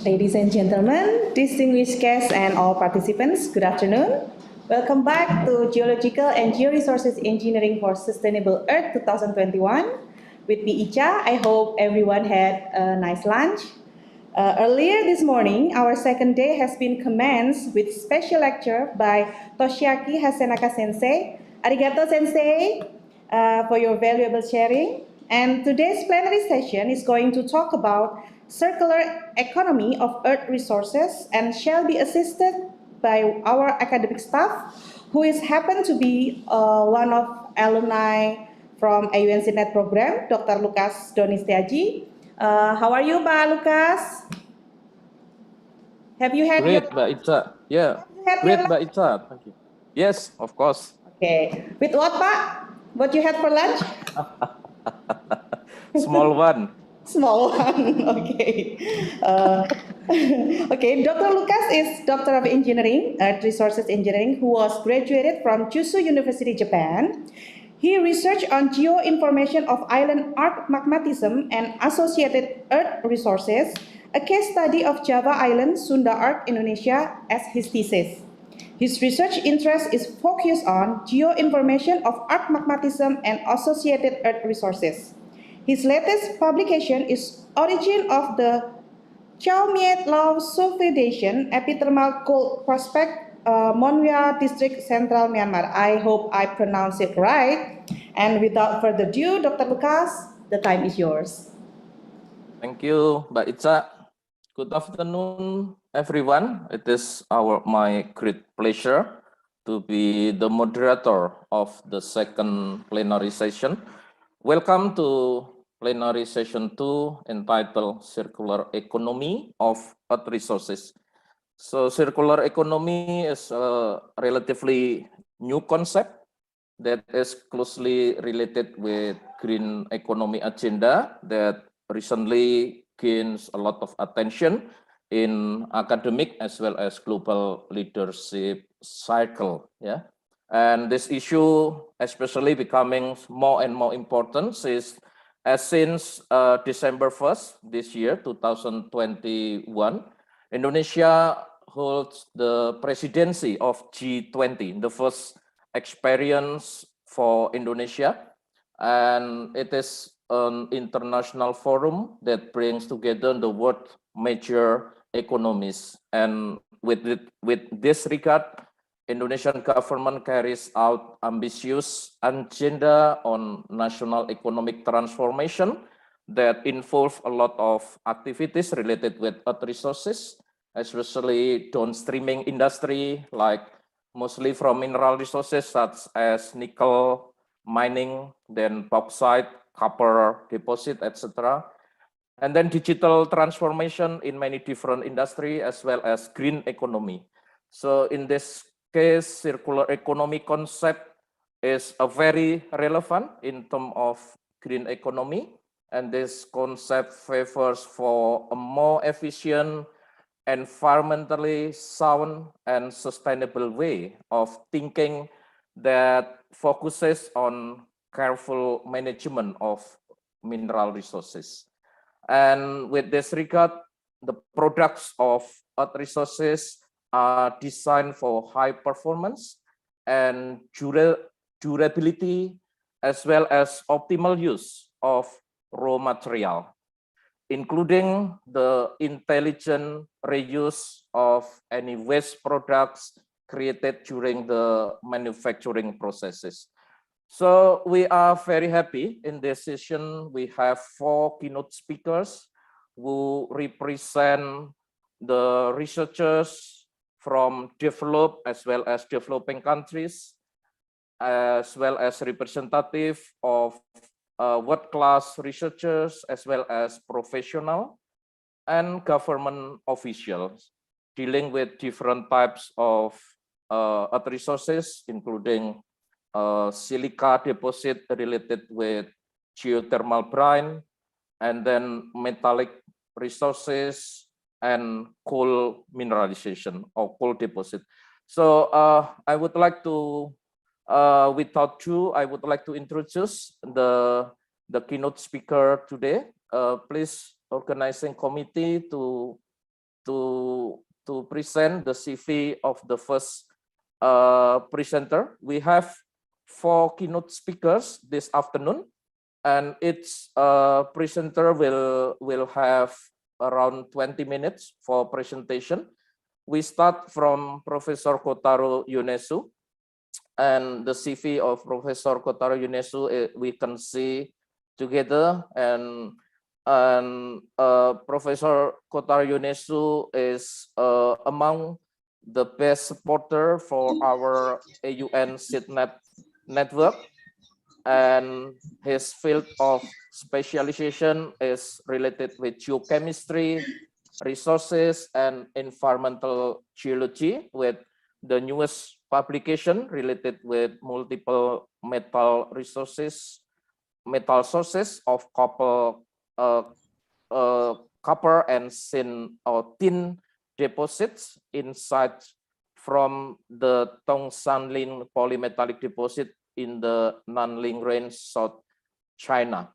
Ladies and gentlemen, distinguished guests and all participants, good afternoon. Welcome back to Geological and Georesources Engineering for Sustainable Earth 2021. With me, Icha, I hope everyone had a nice lunch. Earlier this morning, our second day has been commenced with special lecture by Toshiaki Hasenaka Sensei. Arigato Sensei for your valuable sharing. And today's plenary session is going to talk about circular economy of earth resources and shall be assisted by our academic staff, who is happen to be one of alumni from AUNCNet program, Dr. Lucas Donistiaji. How are you, Pak Lucas? Have you had Great, your... Mbak Ica. Yeah, great, Mbak Ica. Thank you. Yes, of course. Okay. With what, Pak? What you had for lunch? Small one. Small one, okay. Okay, Dr. Lucas is Doctor of Engineering, Earth Resources Engineering, who was graduated from Kyushu University, Japan. He researched on geoinformation of island arc magmatism and associated earth resources, a case study of Java Island, Sunda Arc, Indonesia, as his thesis. His research interest is focused on geoinformation of arc magmatism and associated earth resources. His latest publication is Origin of the Chaumiet Lao Sulfidation Epithermal Gold Prospect, Monwea District, Central Myanmar. I hope I pronounce it right. And without further ado, Dr. Lucas, the time is yours. Thank you, Mbak Ica. Good afternoon, everyone. It is my great pleasure to be the moderator of the second plenary session. Welcome to plenary session 2 entitled Circular Economy of Earth Resources. So circular economy is a relatively new concept that is closely related with green economy agenda that recently gains a lot of attention in academic as well as global leadership cycle. Yeah. And this issue especially becoming more and more important since December 1st this year, 2021, Indonesia holds the presidency of G20, the first experience for Indonesia. And it is an international forum that brings together the world major economies. And with this regard, Indonesian government carries out ambitious agenda on national economic transformation that involve a lot of activities related with earth resources, especially downstreaming industry, like mostly from mineral resources such as nickel mining, then bauxite, copper deposit, etc. And then digital transformation in many different industry as well as green economy. So in this case, circular economy concept is a very relevant in terms of green economy, and this concept favors for a more efficient, environmentally sound and sustainable way of thinking that focuses on careful management of mineral resources. And with this regard, the products of earth resources are designed for high performance and durability, as well as optimal use of raw material, including the intelligent reuse of any waste products created during the manufacturing processes. So we are very happy in this session. We have 4 keynote speakers who represent the researchers from developed as well as developing countries, as well as representative of world-class researchers, as well as professional and government officials dealing with different types of earth resources, including silica deposit related with geothermal brine, and then metallic resources, and coal mineralization or coal deposit. So I would like to, without ado, I would like to introduce the keynote speaker today. Please, organizing committee to to present the CV of the first presenter. We have 4 keynote speakers this afternoon, and each presenter will have around 20 minutes for presentation. We start from Professor Kotaro Yonesu, and the CV of Professor Kotaro Yonesu we can see together, and Professor Kotaro Yonesu is among the best supporter for our AUN SIDNet network, and his field of specialization is related with geochemistry, resources, and environmental geology, with the newest publication related with multiple metal sources of copper, copper and tin deposits inside from the Tongsanlin polymetallic deposit in the Nanling Range, South China.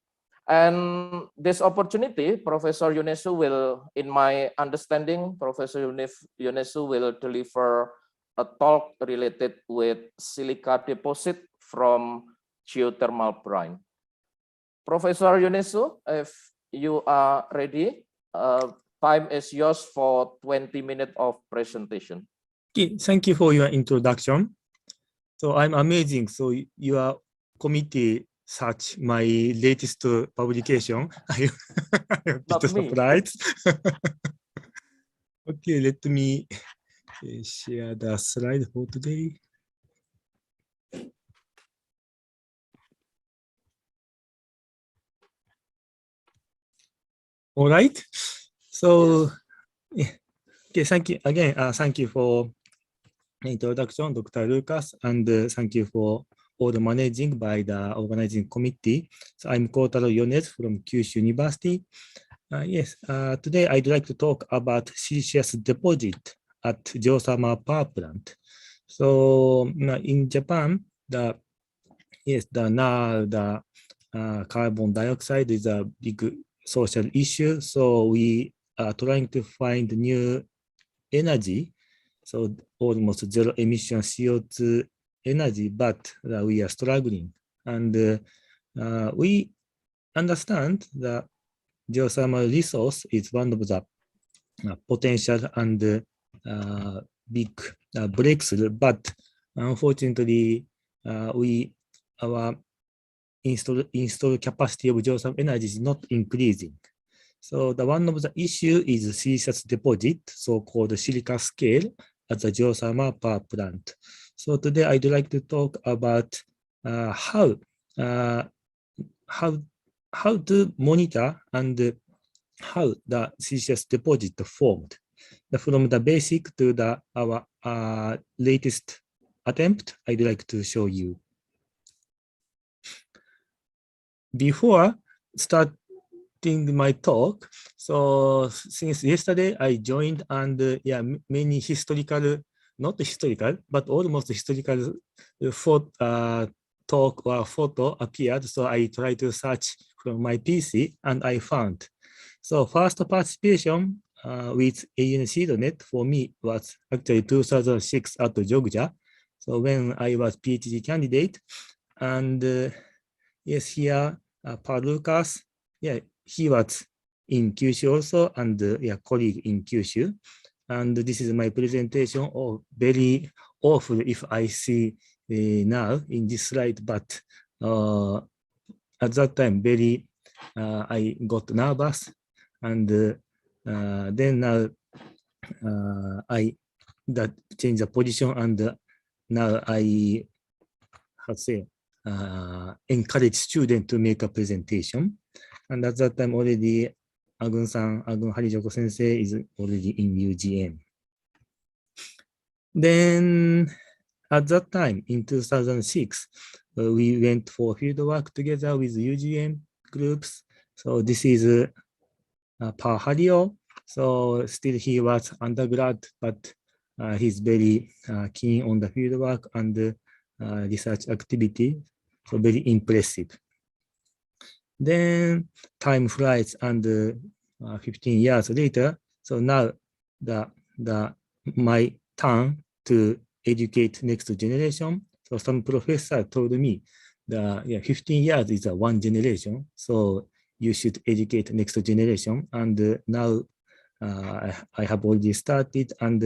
And this opportunity, Professor Yonesu will, in my understanding, Professor Yonesu will deliver a talk related with silica deposit from geothermal brine. Professor Yonesu, if you are ready, time is yours for 20 minutes of presentation. Okay, thank you for your introduction. So I'm amazing. So your committee search my latest publication. I'm a Not bit me. surprised. Okay, let me share the slide for today. All right. So, okay, thank you again. Thank you for the introduction, Dr. Lucas, and thank you for all the managing by the organizing committee. So I'm Kotaro Yonesu from Kyushu University. Yes, today I'd like to talk about siliceous deposit at geothermal power plant. So in Japan, the carbon dioxide is a big social issue. So we are trying to find new energy, so almost zero emission CO2 energy, but we are struggling. And we understand that geothermal resource is one of the potential and big breakthrough, but unfortunately, our installed capacity of geothermal energy is not increasing. So the one of the issue is siliceous deposit, so-called silica scale at the geothermal power plant. So today I'd like to talk about how to monitor and how the siliceous deposit formed. From the basic to our latest attempt, I'd like to show you. Before starting my talk, so since yesterday I joined, and many historical, not historical, but almost historical talk or photo appeared. So I tried to search from my PC and I found. So first participation with ANSeedNet for me was actually 2006 at Georgia. So when I was PhD candidate, and yes, here Paul Lucas, he was in Kyushu also, and colleague in Kyushu. And this is my presentation. Oh, very awful if I see now in this slide, but at that time, very I got nervous, and then now I changed the position, and now I encourage students to make a presentation. And at that time already, Agun Harijoko Sensei is already in UGM. Then at that time, in 2006, we went for fieldwork together with UGM groups. So this is Pa Hario. So still he was undergrad, but he's very keen on the fieldwork and research activity. So very impressive. Then time flies, and 15 years later, so now my turn to educate next generation. So some professor told me that 15 years is one generation. So you should educate next generation. And now I have already started. And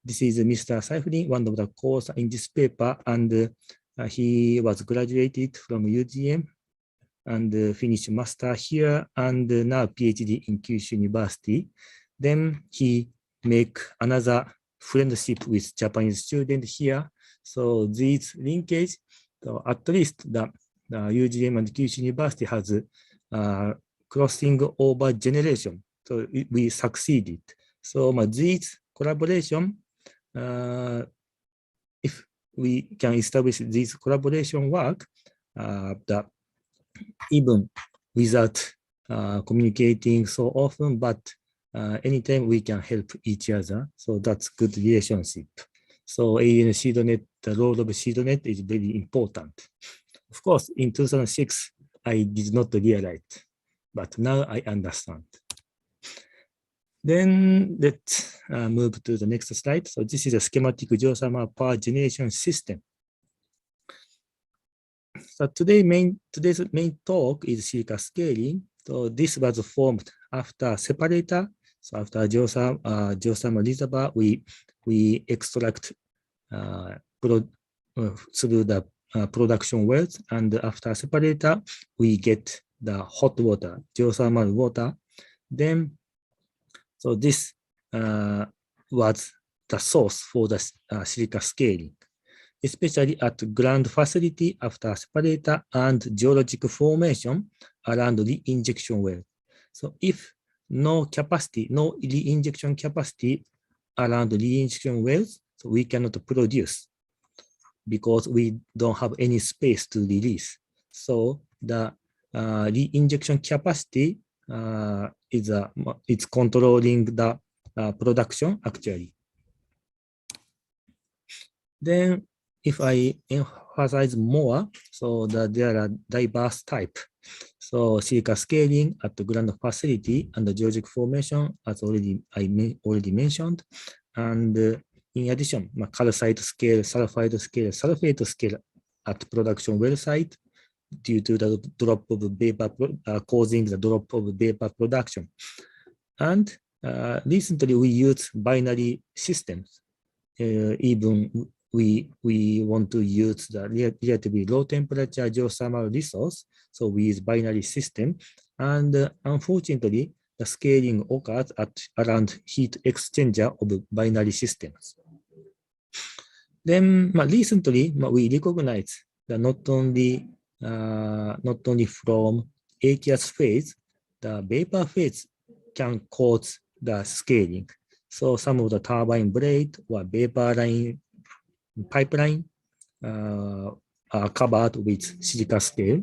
this is Mr. Saifulin, one of the course in this paper. And he was graduated from UGM and finished master here and now PhD in Kyushu University. Then he make another friendship with Japanese student here. So these linkage, so at least the UGM and Kyushu University has crossing over generation. So we succeeded. So this collaboration, if we can establish this collaboration work, even without communicating so often, but anytime we can help each other. So that's good relationship. So AN SeedNet, the role of SeedNet is very important. Of course, in 2006, I did not realize, but now I understand. Then let's move to the next slide. So this is a schematic geothermal power generation system. So today's main talk is silica scaling. So this was formed after separator. So after geothermal reservoir, we extract through the production wells, and after separator, we get the hot water, geothermal water. Then, so this was the source for the silica scaling, especially at ground facility after separator and geologic formation around the injection well. So if no capacity, no re-injection capacity around the re-injection wells, so we cannot produce because we don't have any space to release. So the re-injection capacity it's controlling the production actually. Then if I emphasize more, so that there are diverse type. So silica scaling at the ground facility and the geologic formation, as already mentioned. And in addition, calcite scale, sulfide scale, sulfate scale at production well site due to the drop of vapor, causing the drop of vapor production. And recently we use binary systems. Even we want to use the relatively low temperature geothermal resource, so we use binary system. And unfortunately, the scaling occurs at around heat exchanger of binary systems. Then recently, we recognize that not only from aqueous phase, the vapor phase can cause the scaling. So some of the turbine blade or vapor line pipeline are covered with silica scale.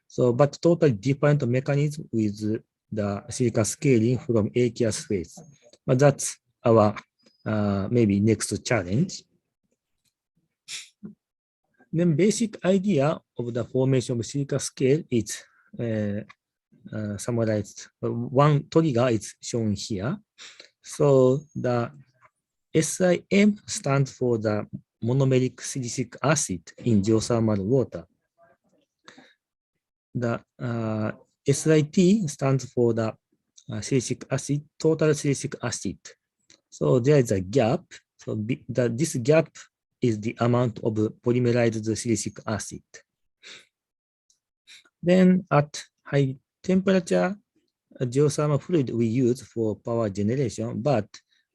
So, but totally different mechanism with the silica scaling from aqueous phase. But that's our maybe next challenge. Then basic idea of the formation of silica scale is summarized. One trigger is shown here. So the SIM stands for the monomeric silicic acid in geothermal water. The SIT stands for the silicic acid, total silicic acid. So there is a gap. So this gap is the amount of polymerized silicic acid. Then at high temperature, geothermal fluid we use for power generation, but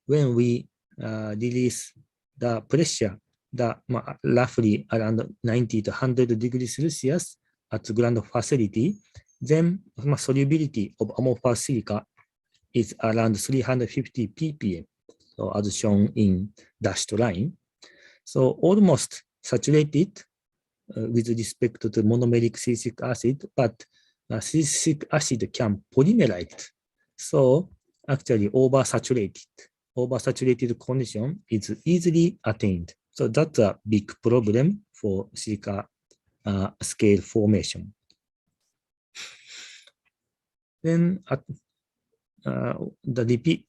when we release the pressure, roughly around 90 to 100 degrees Celsius at the ground facility, then solubility of amorphous silica is around 350 ppm, so as shown in dashed line. So almost saturated with respect to monomeric silicic acid, but silicic acid can polymerize. So actually oversaturated condition is easily attained. So that's a big problem for silica scale formation. Then the repeat,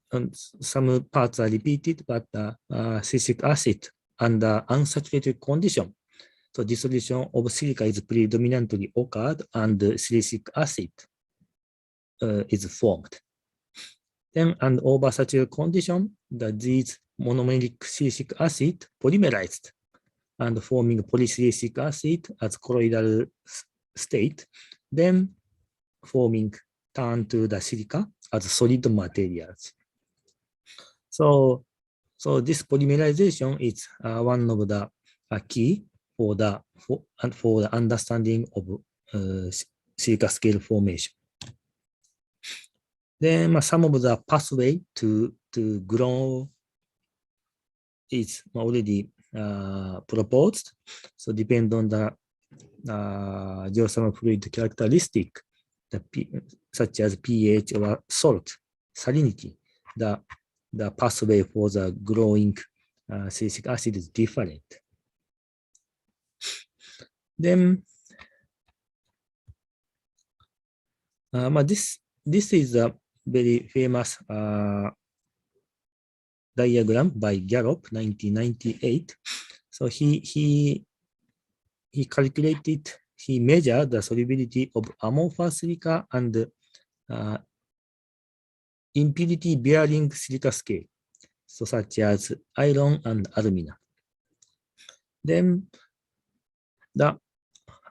some parts are repeated, but silicic acid under unsaturated condition. So dissolution of silica is predominantly occurred and silicic acid is formed. Then, and oversaturated condition, these monomeric silicic acid polymerized and forming polysilicic acid as colloidal state, then forming turn to the silica as solid materials. So this polymerization is one of the key for the understanding of silica scale formation. Then some of the pathway to grow is already proposed. So depend on the geothermal fluid characteristic, such as pH or salt, salinity. The pathway for the growing silicic acid is different. Then this is a very famous diagram by Gallop, 1998. So he calculated, he measured the solubility of amorphous silica and impurity bearing silica scale, so such as iron and alumina. Then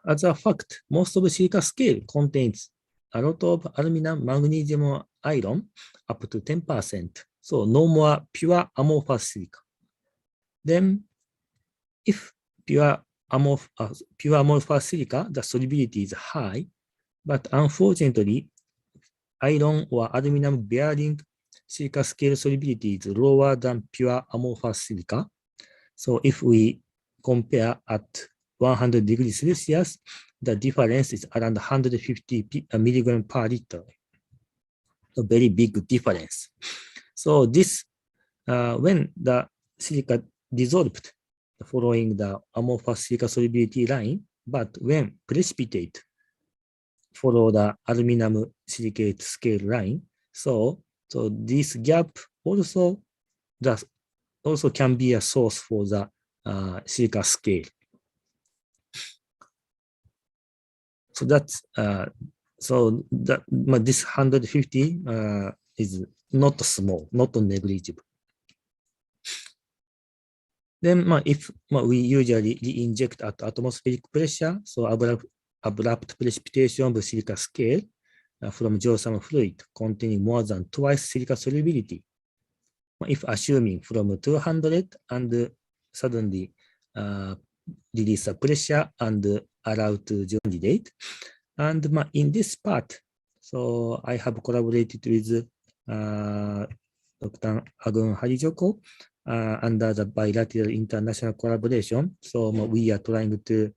as a fact, most of the silica scale contains a lot of aluminum, magnesium, or iron, up to 10%. So no more pure amorphous silica. Then if pure amorphous silica, the solubility is high, but unfortunately, iron or aluminum bearing silica scale solubility is lower than pure amorphous silica. So if we compare at 100 degrees Celsius, the difference is around 150 milligram per liter. A very big difference. So this, when the silica dissolved following the amorphous silica solubility line, but when precipitate follow the aluminum silicate scale line, so this gap also can be a source for the silica scale. So that's this 150 is not small, not negligible. Then if we usually re-inject at atmospheric pressure, so abrupt precipitation of silica scale from geothermal fluid containing more than twice silica solubility. If assuming from 200 and suddenly release the pressure and allow to candidate. And in this part, so I have collaborated with Dr. Agun Harijoko under the bilateral international collaboration. So we are trying to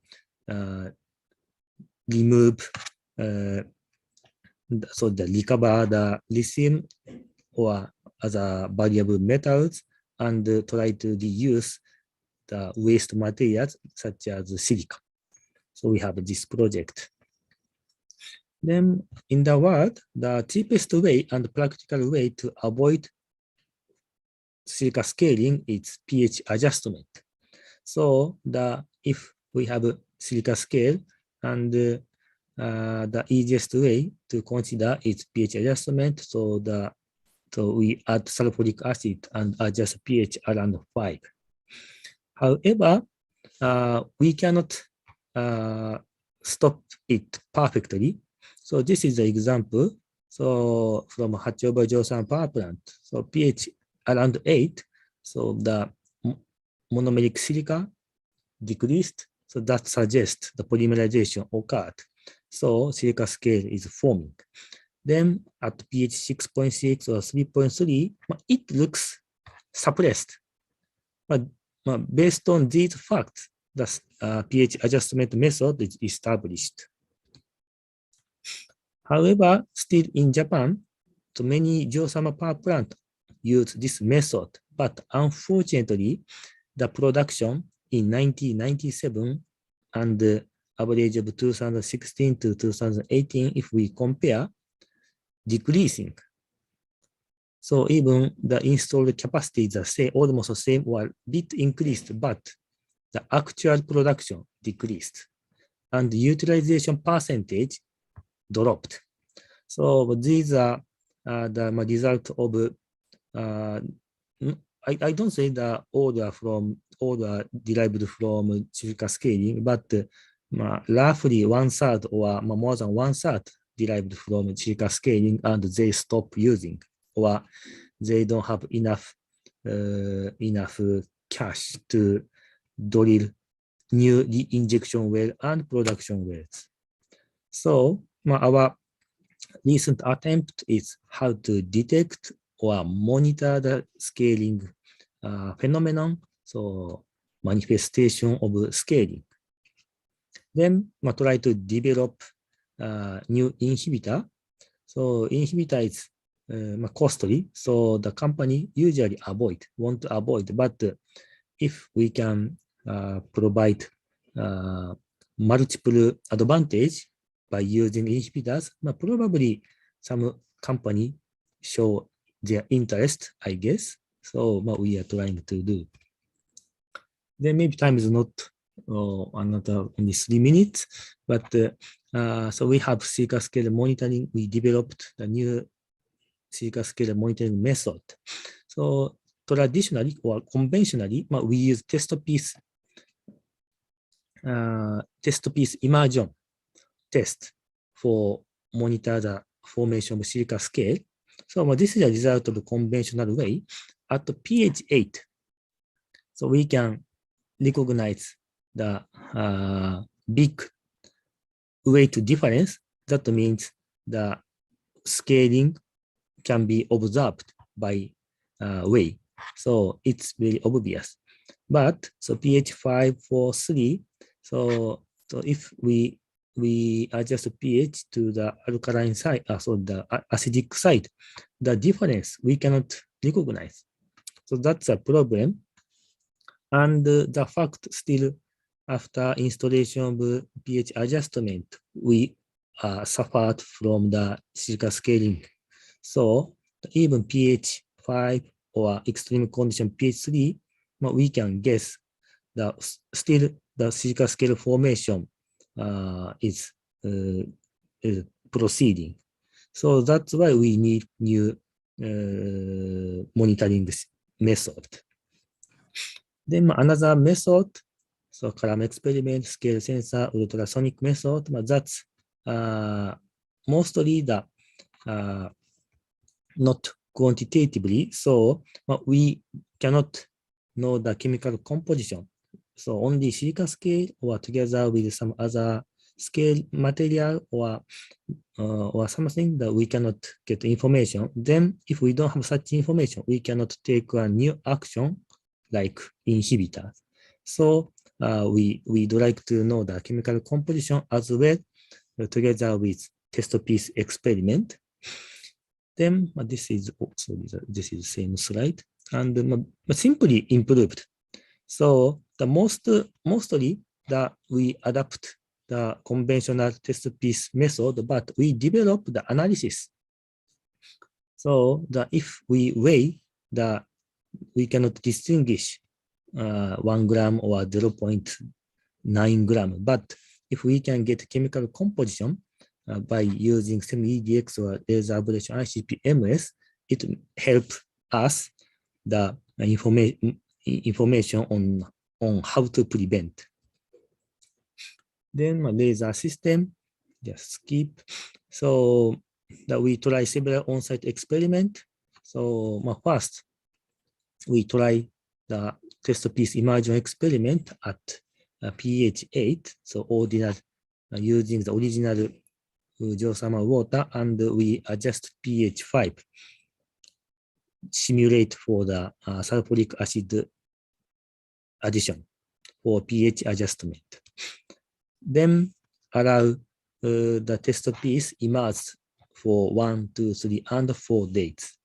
remove, so recover the lithium or other valuable metals and try to reuse the waste materials such as silica. So we have this project. Then in the world, the cheapest way and practical way to avoid silica scaling is pH adjustment. So if we have a silica scale and the easiest way to consider is pH adjustment. So we add sulfuric acid and adjust pH around 5. However, we cannot stop it perfectly. So this is the example. So from Hachoba Josan power plant, so pH around 8, so the monomeric silica decreased. So that suggests the polymerization occurred. So silica scale is forming. Then at pH 6.6 or 3.3, it looks suppressed. But based on these facts, the pH adjustment method is established. However, still in Japan, so many geothermal power plants use this method, but unfortunately, the production in 1997 and the average of 2016 to 2018, if we compare, decreasing. So even the installed capacity is the same, almost the same or a bit increased, but the actual production decreased and the utilization percentage dropped. So these are the result of I don't say that all are derived from Chica scaling, but roughly 1/3 or more than 1/3 derived from Chica scaling, and they stop using, or they don't have enough cash to drill new injection well and production wells. So our recent attempt is how to detect or monitor the scaling phenomenon, so manifestation of scaling. Then try to develop new inhibitor. So inhibitor is costly, so the company usually want to avoid, but if we can provide multiple advantage by using inhibitors, probably some company show their interest, I guess. So we are trying to do. Then maybe time is not another only 3 minutes, but so we have Seeker scale monitoring. We developed the new Seeker scale monitoring method. So traditionally or conventionally, we use test piece immersion test for monitor the formation of silica scale. So this is a result of the conventional way. At the pH 8, so we can recognize the big weight difference. That means the scaling can be observed by way. So it's very obvious. But so pH 5, 4, 3. So if we adjust pH to the alkaline side, so the acidic side, the difference we cannot recognize. So that's a problem. And the fact still after installation of pH adjustment, we suffered from the silica scaling. So even pH 5 or extreme condition pH 3, we can guess that still the silica scale formation is proceeding. So that's why we need new monitoring method. Then another method, so column experiment, scale sensor, ultrasonic method, that's mostly the not quantitatively. So we cannot know the chemical composition. So only silica scale or together with some other scale material or something that we cannot get information. Then if we don't have such information, we cannot take a new action like inhibitors. So we'd like to know the chemical composition as well together with test piece experiment. Then this is also this is the same slide and simply improved. So the mostly that we adapt the conventional test piece method, but we develop the analysis. So that if we weigh we cannot distinguish 1 gram or 0.9 gram, but if we can get chemical composition by using semi-EDX or laser ablation ICP-MS, it helps us the information on how to prevent. Then laser system, just skip. So that we try several on-site experiment. So first, we try the test piece immersion experiment at pH 8, so ordinary using the original geothermal water, and we adjust pH 5, simulate for the sulfuric acid addition for pH adjustment. Then allow the test piece immerse for 1, 2, 3, and 4 days.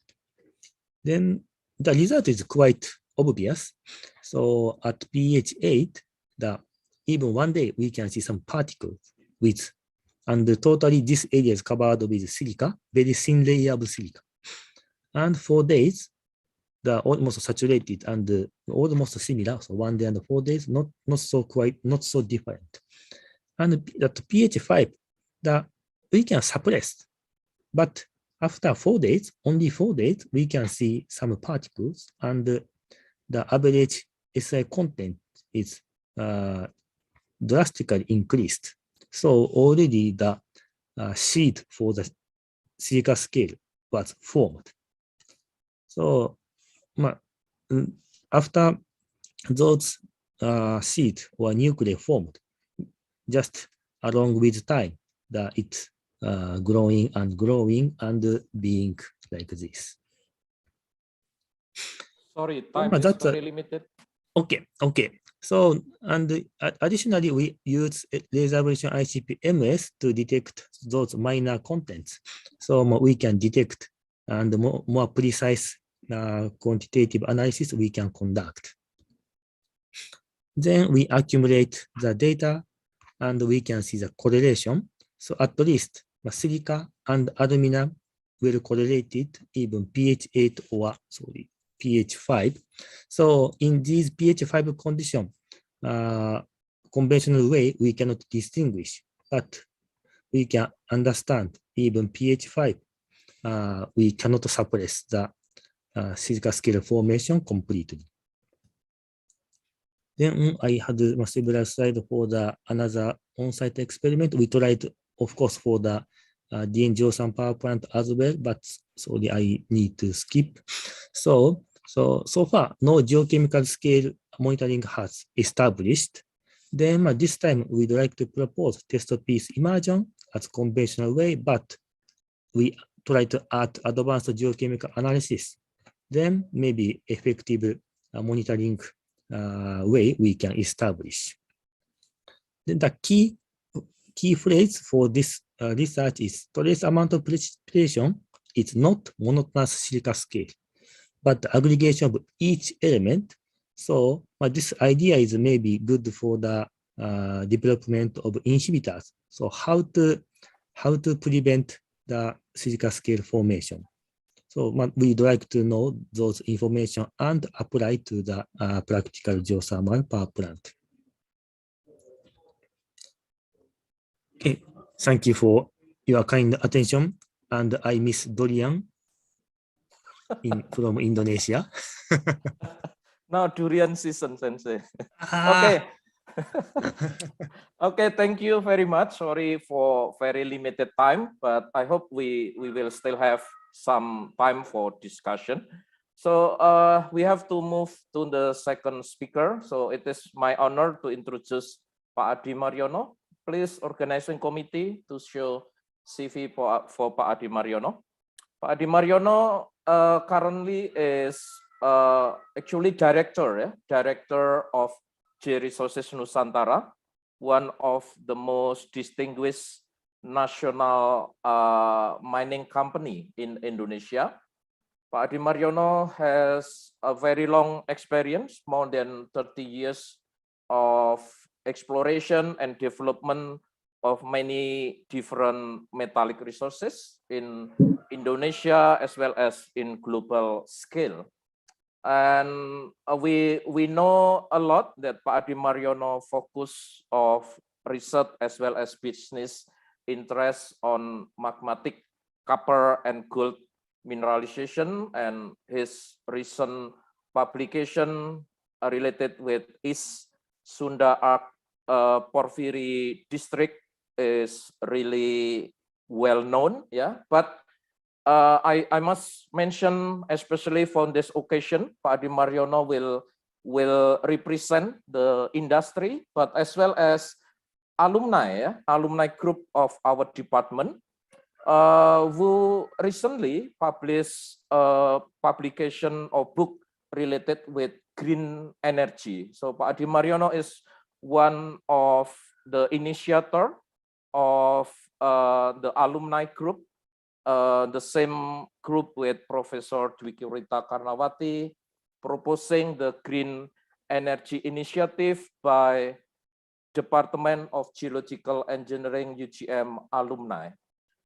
Then the result is quite obvious. So at pH 8, even 1 day we can see some particles with, and totally this area is covered with silica, very thin layer of silica. and 4 days, the almost saturated and almost similar. So 1 day and 4 days, not so different. And at pH 5, we can suppress, but after 4 days, only 4 days, we can see some particles, and the average SI content is drastically increased. So already the sheet for the silica scale was formed. So after those sheet or nuclei formed, just along with time, it's growing and being like this. Sorry, time is very limited. Okay. So, and additionally, we use laser ablation ICP-MS to detect those minor contents. So we can detect, and more precise quantitative analysis we can conduct. Then we accumulate the data, and we can see the correlation. So at least silica and alumina will correlated even pH 8 or pH 5. So in these pH 5 condition, conventional way we cannot distinguish, but we can understand even pH 5. We cannot suppress the silica scale formation completely. Then I had several slides for the another on-site experiment. We tried, of course, for the DN03 power plant as well, but sorry, I need to skip. So far, no geochemical scale monitoring has established. Then this time, we'd like to propose test piece immersion as conventional way, but we try to add advanced geochemical analysis. Then maybe effective monitoring way we can establish. Then the key phrase for this research is trace amount of precipitation is not monotonous silica scale, but the aggregation of each element. So this idea is maybe good for the development of inhibitors. So how to prevent the silica scale formation. So we'd like to know those information and apply to the practical geothermal power plant. Okay, thank you for your kind attention. And I miss Dorian from Indonesia. Now durian season, Sensei. Okay. Okay, thank you very much. Sorry for very limited time, but I hope we will still have some time for discussion. So we have to move to the second speaker. So it is my honor to introduce Pak Adi Mariono. Please, organizing committee to show CV for Pak Adi Mariono. Pak Adi Mariono currently is actually director of G-Resources Nusantara, one of the most distinguished national mining company in Indonesia. Pak Adi Mariono has a very long experience, more than 30 years of exploration and development of many different metallic resources in Indonesia as well as in global scale. And we know a lot that Pak Adi Mariono focus of research as well as business interest on magmatic copper and gold mineralization, and his recent publication related with East Sunda Porphyry district is really well known, yeah. But I must mention, especially for this occasion, Pak Adi Mariono will represent the industry, but as well as alumni, alumni group of our department, who recently published a publication or book related with green energy. So Pak Adi Mariono is one of the initiator of the alumni group, the same group with Professor Dwiki Rita Karnawati, proposing the Green Energy Initiative by Department of Geological Engineering UGM alumni.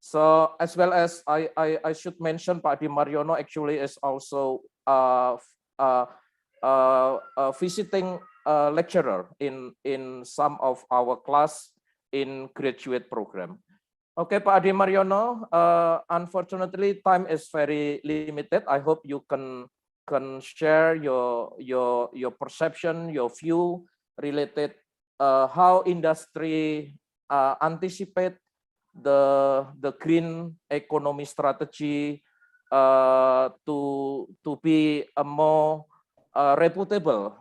So as well as I should mention, Pak Adi Mariono actually is also visiting lecturer in some of our class in graduate program. Okay, Pak Adi Mariono, unfortunately time is very limited. I hope you can share your perception, your view related how industry anticipate the green economy strategy to be a more reputable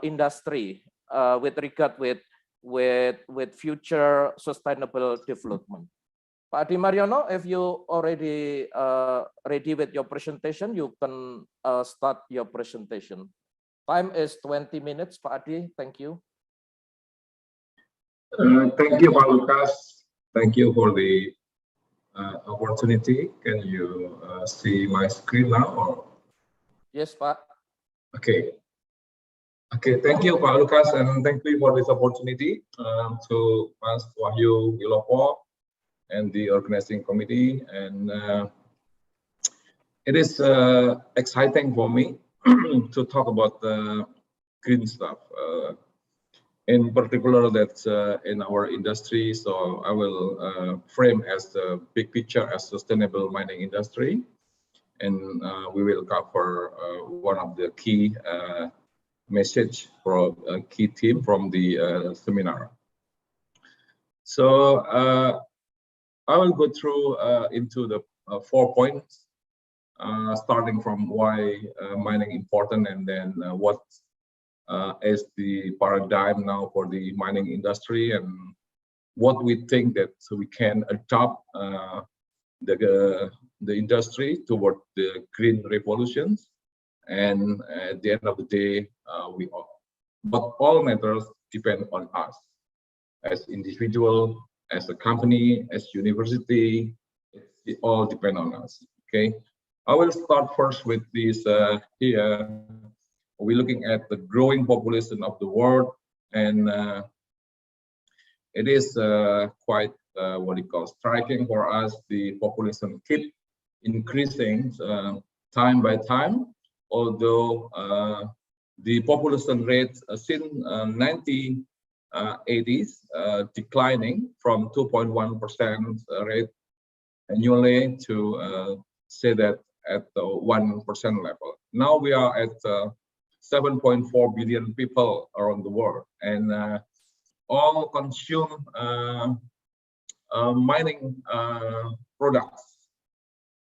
industry with regard with future sustainable development. Pak Adi Mariono, if you already ready with your presentation, you can start your presentation. Time is 20 minutes, Pak Adi. Thank you. Thank you, Pak Lucas. Thank you for the opportunity. Can you see my screen now? Or? Yes, Pak. Okay. Okay, thank you, Pak Lucas, and thank you for this opportunity to Mas Wahyu Wilopo and the organizing committee. And it is exciting for me to talk about the green stuff. In particular, that's in our industry. So I will frame as the big picture as sustainable mining industry, and we will cover one of the key message for a key theme from the seminar. So I will go through into the 4 points, starting from why mining important, and then what is the paradigm now for the mining industry, and what we think that we can adopt the industry toward the green revolutions. And at the end of the day, but all matters depend on us as individual, as a company, as university. It all depend on us. Okay, I will start first with this here. We're looking at the growing population of the world, and it is quite what you call striking for us. The population keep increasing time by time, although the population rate since 1980s declining from 2.1% rate annually to say that at the 1% level. Now we are at 7.4 billion people around the world, and all consume mining products.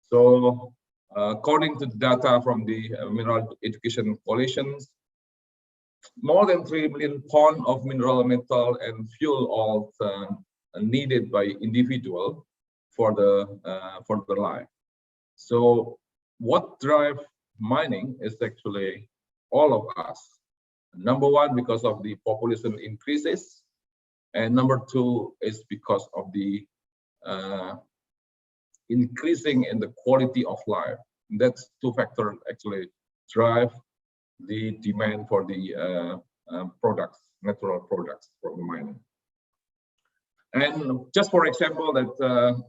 So according to the data from the Mineral Education Coalition, more than 3 million pounds of mineral, metal, and fuel oils needed by individual for the life. So what drives mining is actually all of us. Number one, because of the population increases, and number two is because of the increasing in the quality of life. That's two factors actually drive the demand for the products, natural products from the mining. And just for example, that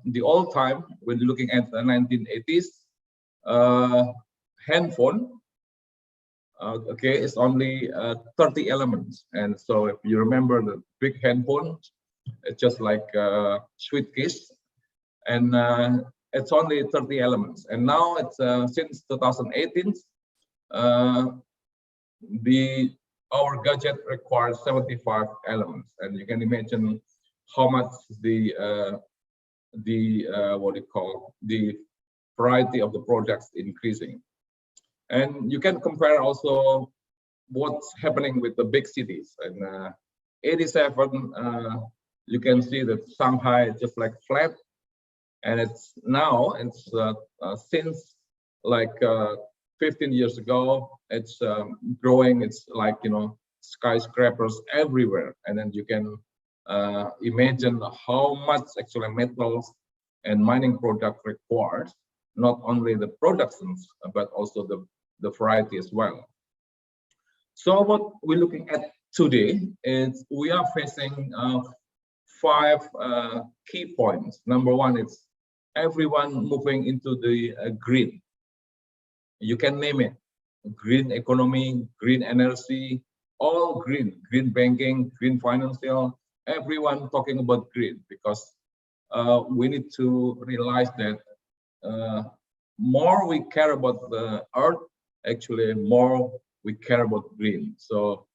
the old time, when looking at the 1980s, handphone, okay, it's only 30 elements. And so if you remember the big handphone, it's just like a sweet kiss, and it's only 30 elements. And now it's since 2018, our gadget requires 75 elements, and you can imagine how much the what you call the variety of the products increasing. And you can compare also what's happening with the big cities. And 87, you can see that Shanghai is just like flat, and it's now since like 15 years ago, it's growing. It's like, you know, skyscrapers everywhere, and then you can imagine how much actually metals and mining product requires, not only the productions but also the variety as well. So what we're looking at today is we are facing 5 key points. Number one is everyone moving into the green. You can name it: green economy, green energy, all green, green banking, green financial. Everyone talking about green, because we need to realize that more we care about the earth, actually more we care about green. So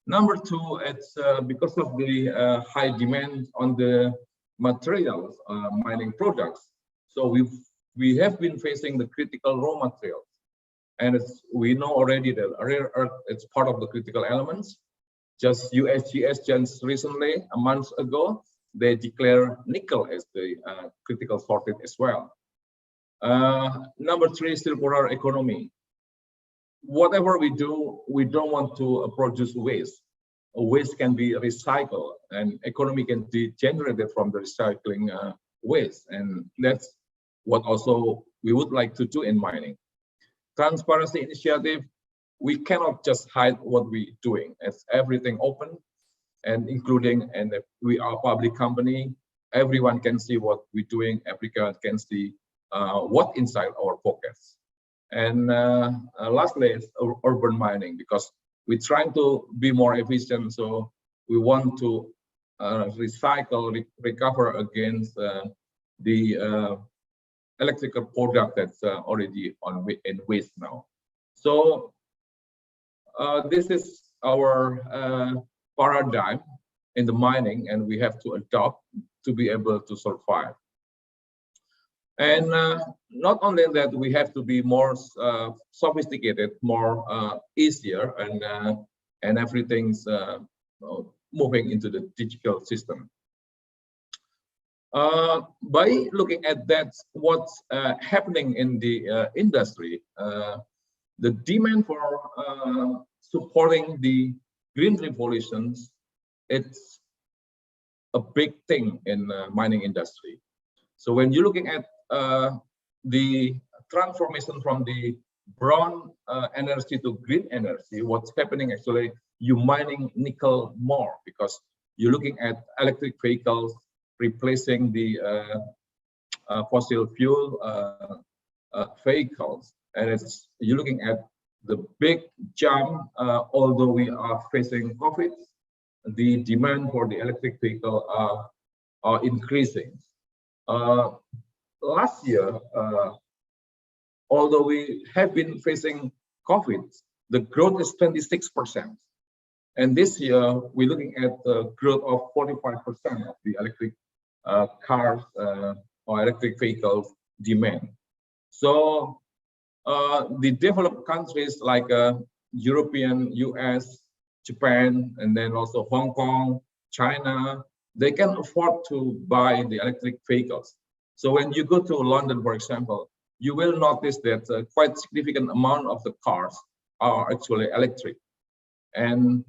number two, it's because of the high demand on the materials, mining products. So we have been facing the critical raw materials, and we know already that rare earth is part of the critical elements. Just USGS just recently, a month ago, they declare nickel as the critical shortage as well. Number three, circular economy. Whatever we do, we don't want to produce waste. Waste can be recycled, and economy can be generated from the recycling waste, and that's what also we would like to do in mining. Transparency initiative, we cannot just hide what we're doing. It's everything open, and including, and if we are a public company, everyone can see what we're doing. Everyone can see what inside our pockets. And lastly, it's urban mining, because we're trying to be more efficient. So we want to recycle, recover against the electrical product that's already in waste now. So this is our paradigm in the mining, and we have to adopt to be able to survive. And not only that, we have to be more sophisticated, more easier, and everything's moving into the digital system. By looking at that, what's happening in the industry, the demand for supporting the green revolutions, it's a big thing in mining industry. So when you're looking at the transformation from the brown energy to green energy, what's happening actually, you're mining nickel more, because you're looking at electric vehicles replacing the fossil fuel vehicles, and you're looking at the big jump. Although we are facing COVID, the demand for the electric vehicle are increasing. Last year, although we have been facing COVID, the growth is 26%. And this year, we're looking at the growth of 45% of the electric cars or electric vehicles demand. So the developed countries like European, US, Japan, and then also Hong Kong, China, they can afford to buy the electric vehicles. So when you go to London, for example, you will notice that a quite significant amount of the cars are actually electric. And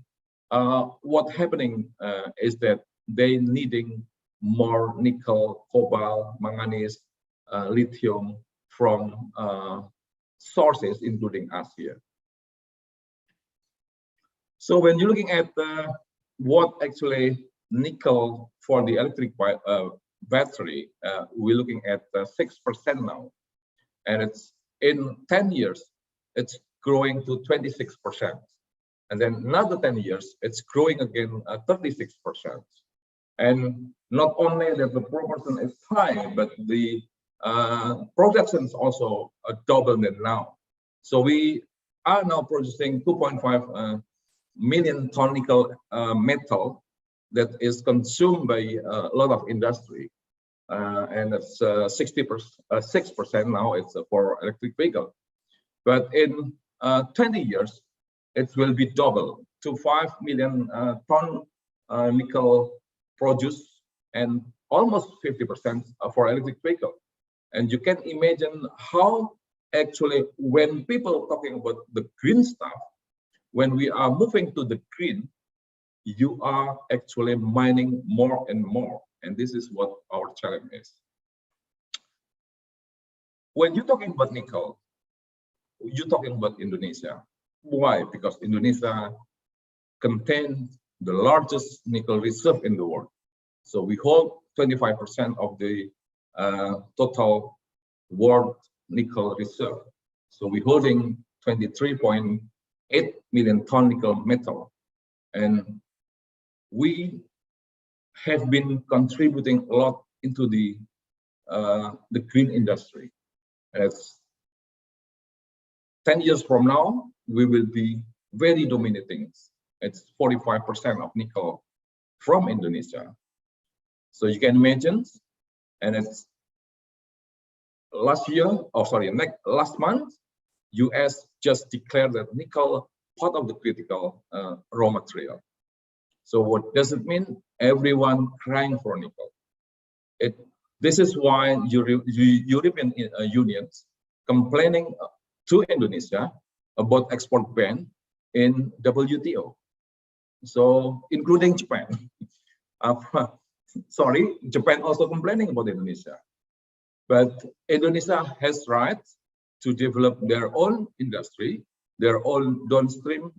what's happening is that they needing more nickel, cobalt, manganese, lithium from sources, including Asia. So when you're looking at what actually nickel for the electric battery, we're looking at 6% now, and it's in 10 years, it's growing to 26. And then another 10 years, it's growing again 36%. And not only that the proportion is high, but the production is also double than now. So we are now producing 2.5 million ton nickel metal that is consumed by a lot of industry, and it's 6% now. It's for electric vehicle, but in 20 years, it will be double to 5 million ton nickel produced, and almost 50% for electric vehicle. And you can imagine how actually, when people talking about the green stuff, when we are moving to the green, you are actually mining more and more. And this is what our challenge is. When you're talking about nickel, you're talking about Indonesia. Why? Because Indonesia contains the largest nickel reserve in the world. So we hold 25% of the total world nickel reserve. So we're holding 23.8 million ton nickel metal, and we have been contributing a lot into the green industry. As 10 years from now, we will be very dominating. It's 45% of nickel from Indonesia. So you can imagine, and it's last month, US just declared that nickel part of the critical raw material. So what does it mean? Everyone crying for nickel. This is why European unions complaining to Indonesia about export ban in WTO. So including Japan. Japan also complaining about Indonesia. But Indonesia has right to develop their own industry, their own downstream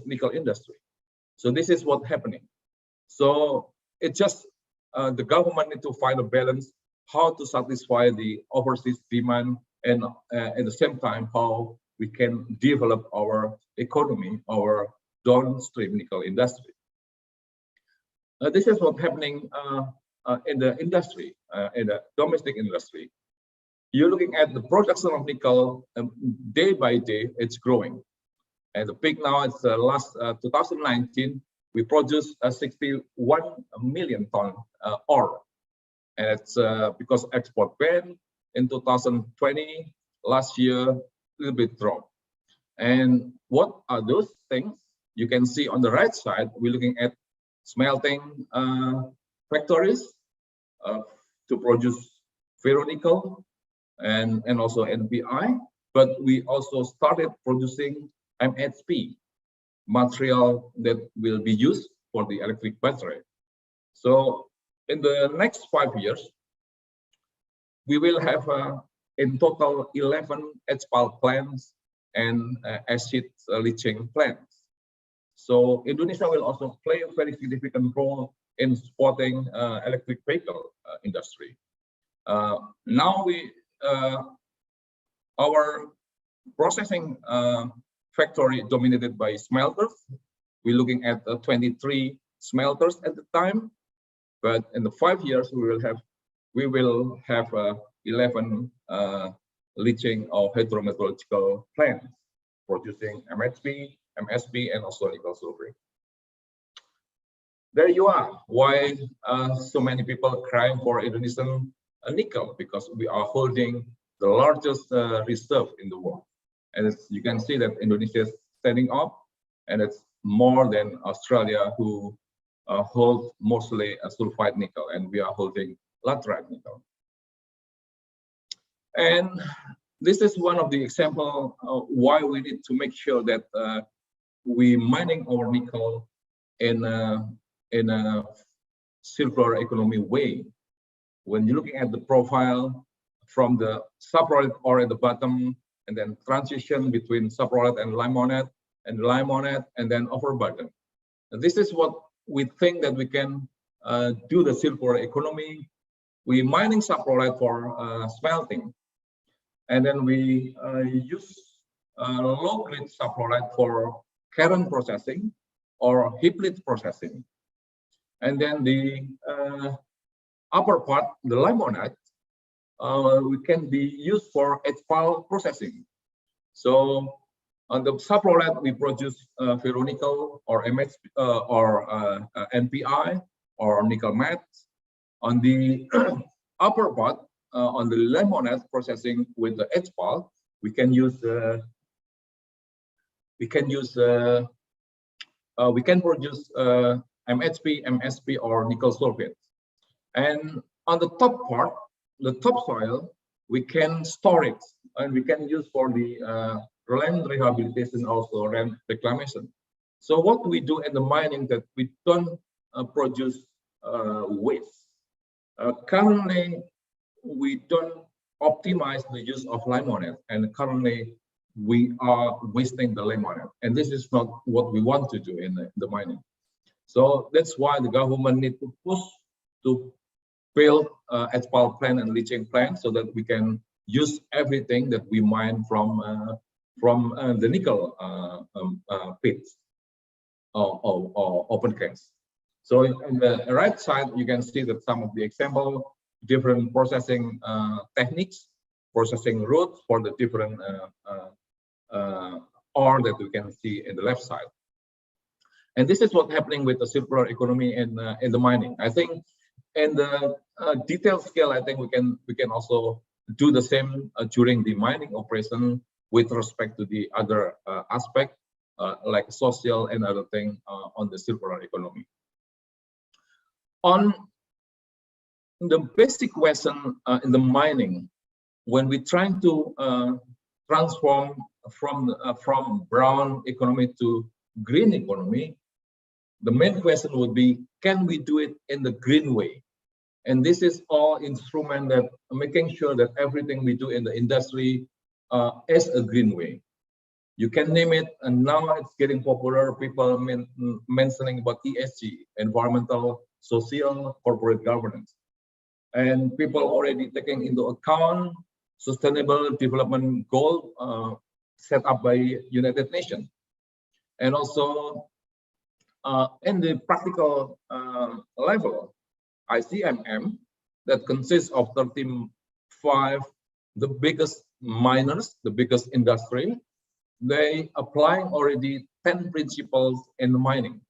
nickel industry. So this is what's happening. So it's just the government need to find a balance how to satisfy the overseas demand, and at the same time how we can develop our economy, our downstream nickel industry. This is what's happening in the industry, in the domestic industry. You're looking at the production of nickel day by day, it's growing. And the peak now, it's last 2019, we produced 61 million ton ore. And it's because export ban in 2020, last year, a little bit drop. And what are those things? You can see on the right side, we're looking at smelting factories to produce ferronickel and also NPI, but we also started producing MHP, material that will be used for the electric battery. So in the next 5 years, we will have in total 11 HPAL plants and acid leaching plants. So Indonesia will also play a very significant role in supporting electric vehicle industry. Now our processing factory dominated by smelters. We're looking at 23 smelters at the time, but in the 5 years we will have 11 leaching or hydrometallurgical plants producing MHP, MSP, and also nickel sulfate. There you are. Why so many people crying for Indonesian nickel? Because we are holding the largest reserve in the world. And you can see that Indonesia is standing up, and it's more than Australia, who hold mostly a sulfide nickel, and we are holding laterite nickel. And this is one of the examples why we need to make sure that we mining our nickel in a circular economy way. When you're looking at the profile from the saprolite ore at the bottom, and then transition between saprolite and limonite, and then overburden. And this is what we think that we can do the circular economy. We mining saprolite for smelting, and then we use low-grade saprolite for current processing or heap leach processing. And then the upper part, the limonite, we can be used for HPAL processing. So on the saprolite, we produce ferronickel or MHP or NPI or nickel matte. On the upper part, on the limonite processing with the HPAL, we can produce MHP, MSP, or nickel sulfate. And on the top part, the topsoil, we can store it, and we can use for the land rehabilitation, also land reclamation. So what we do in the mining, that we don't produce waste. Currently, we don't optimize the use of limonite, and currently we are wasting the limonite, and this is not what we want to do in the mining. So that's why the government need to push to build asphalt plant and leaching plant so that we can use everything that we mine from the nickel pits or open cast. So on the right side, you can see that some of the example, different processing techniques, processing routes for the different ore that we can see in the left side. And this is what's happening with the circular economy in the mining. I think in the detailed scale, I think we can also do the same during the mining operation with respect to the other aspect like social and other thing on the circular economy. On the basic question in the mining, when we're trying to transform from brown economy to green economy, the main question would be, can we do it in the green way? And this is all instrument that making sure that everything we do in the industry is a green way. You can name it, and now it's getting popular. People mentioning about ESG, environmental, social, corporate governance. And people already taking into account sustainable development goal set up by United Nations. And also in the practical level, ICMM that consists of 35, the biggest miners, the biggest industry, they applying already 10 principles in mining.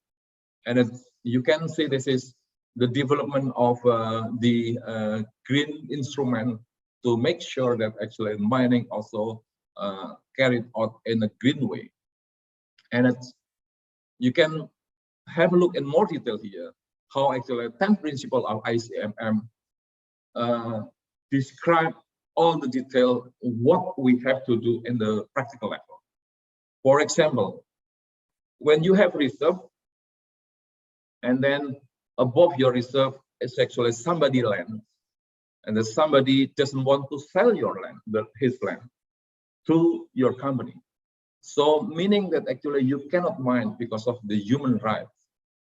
And you can see this is the development of the green instrument to make sure that actually mining also carried out in a green way. And you can have a look in more detail here, how actually 10 principles of ICMM describe all the detail, what we have to do in the practical level. For example, when you have reserve, and then above your reserve is actually somebody's land, and then somebody doesn't want to sell your land, his land, to your company. So meaning that actually you cannot mine because of the human rights.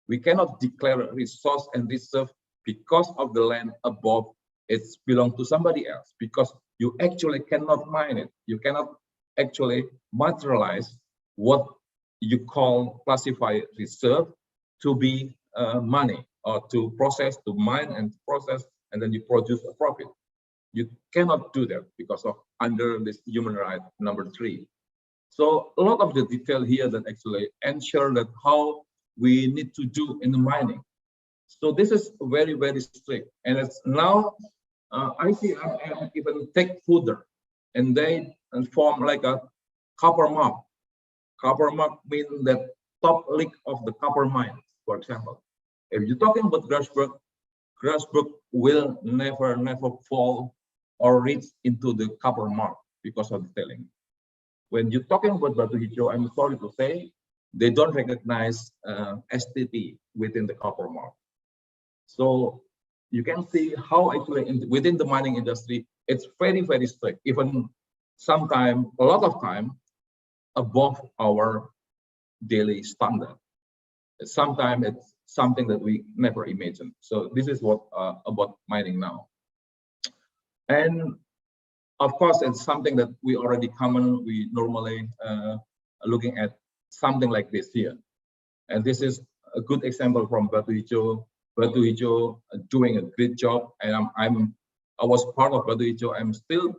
We cannot declare resource and reserve because of the land above it's belong to somebody else, because you actually cannot mine it. You cannot actually materialize what you classify reserve to be money, or to process, to mine and process, and then you produce a profit. You cannot do that because of under this human right number 3. So a lot of the detail here that actually ensure that how we need to do in the mining. So this is very, very strict. And it's now ICMM even take further, and they form like a copper mark. Copper mark means that top leak of the copper mines, for example. If you're talking about Grasberg will never fall or reach into the copper mark because of the tailing. When you're talking about Batu Hijau, I'm sorry to say, they don't recognize STT within the copper mark. So you can see how actually within the mining industry, it's very, very strict. Even sometimes, a lot of time, above our daily standard. Sometimes it's something that we never imagined. So this is what about mining now. And of course, it's something that we already we normally looking at something like this here. And this is a good example from Batu Hijau. Batu Hijau doing a great job, and I was part of Batu Hijau. I'm still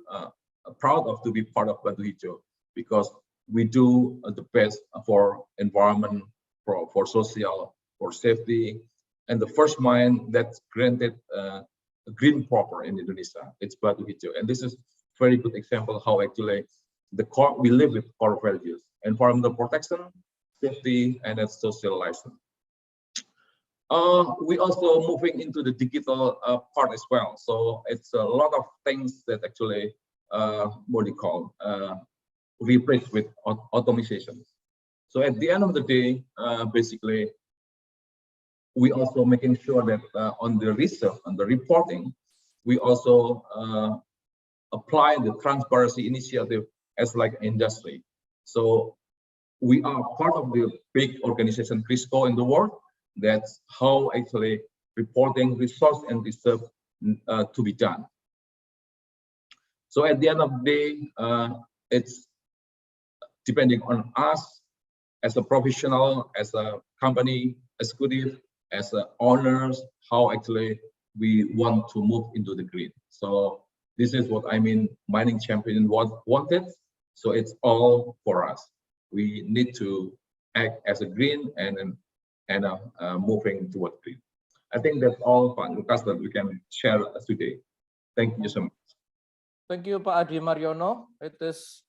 proud of to be part of Batu Hijau because we do the best for environment, for social, for safety, and the first mine that's granted a green proper in Indonesia, it's Batu Hijau. And this is very good example how actually we live with core values: environmental protection, safety, and a social license. We also moving into the digital part as well. So it's a lot of things that actually what do you call replaced with automation. So at the end of the day, basically, we also making sure that on the research and the reporting, we also apply the transparency initiative as like industry. So we are part of the big organization CRISCO in the world. That's how actually reporting resource and reserve to be done. So at the end of the day, it's depending on us as a professional, as a company executive, as owners, how actually we want to move into the green. So this is what I mean, mining champion wanted. So it's all for us. We need to act as a green and moving toward green. I think that's all, Pak Lucas, that we can share today. Thank you so much. Thank you, Pak Adi Mariono. It is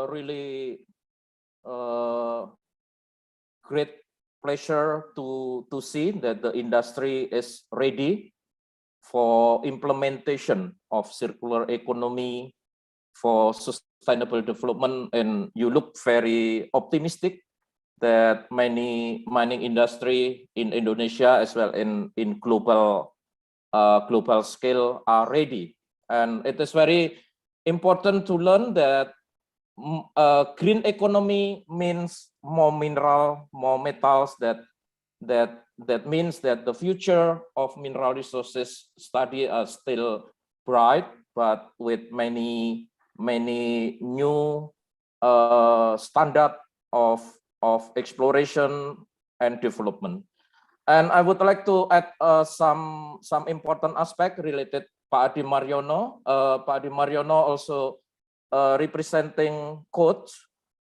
really great pleasure to see that the industry is ready for implementation of circular economy for sustainable development, and you look very optimistic that many mining industry in Indonesia as well in global scale are ready. And it is very important to learn that green economy means more mineral, more metals. That means that the future of mineral resources study are still bright, but with many new standard of exploration and development. And I would like to add some important aspect related Pak Adi Mariono. Pak Adi Mariono also representing Coach.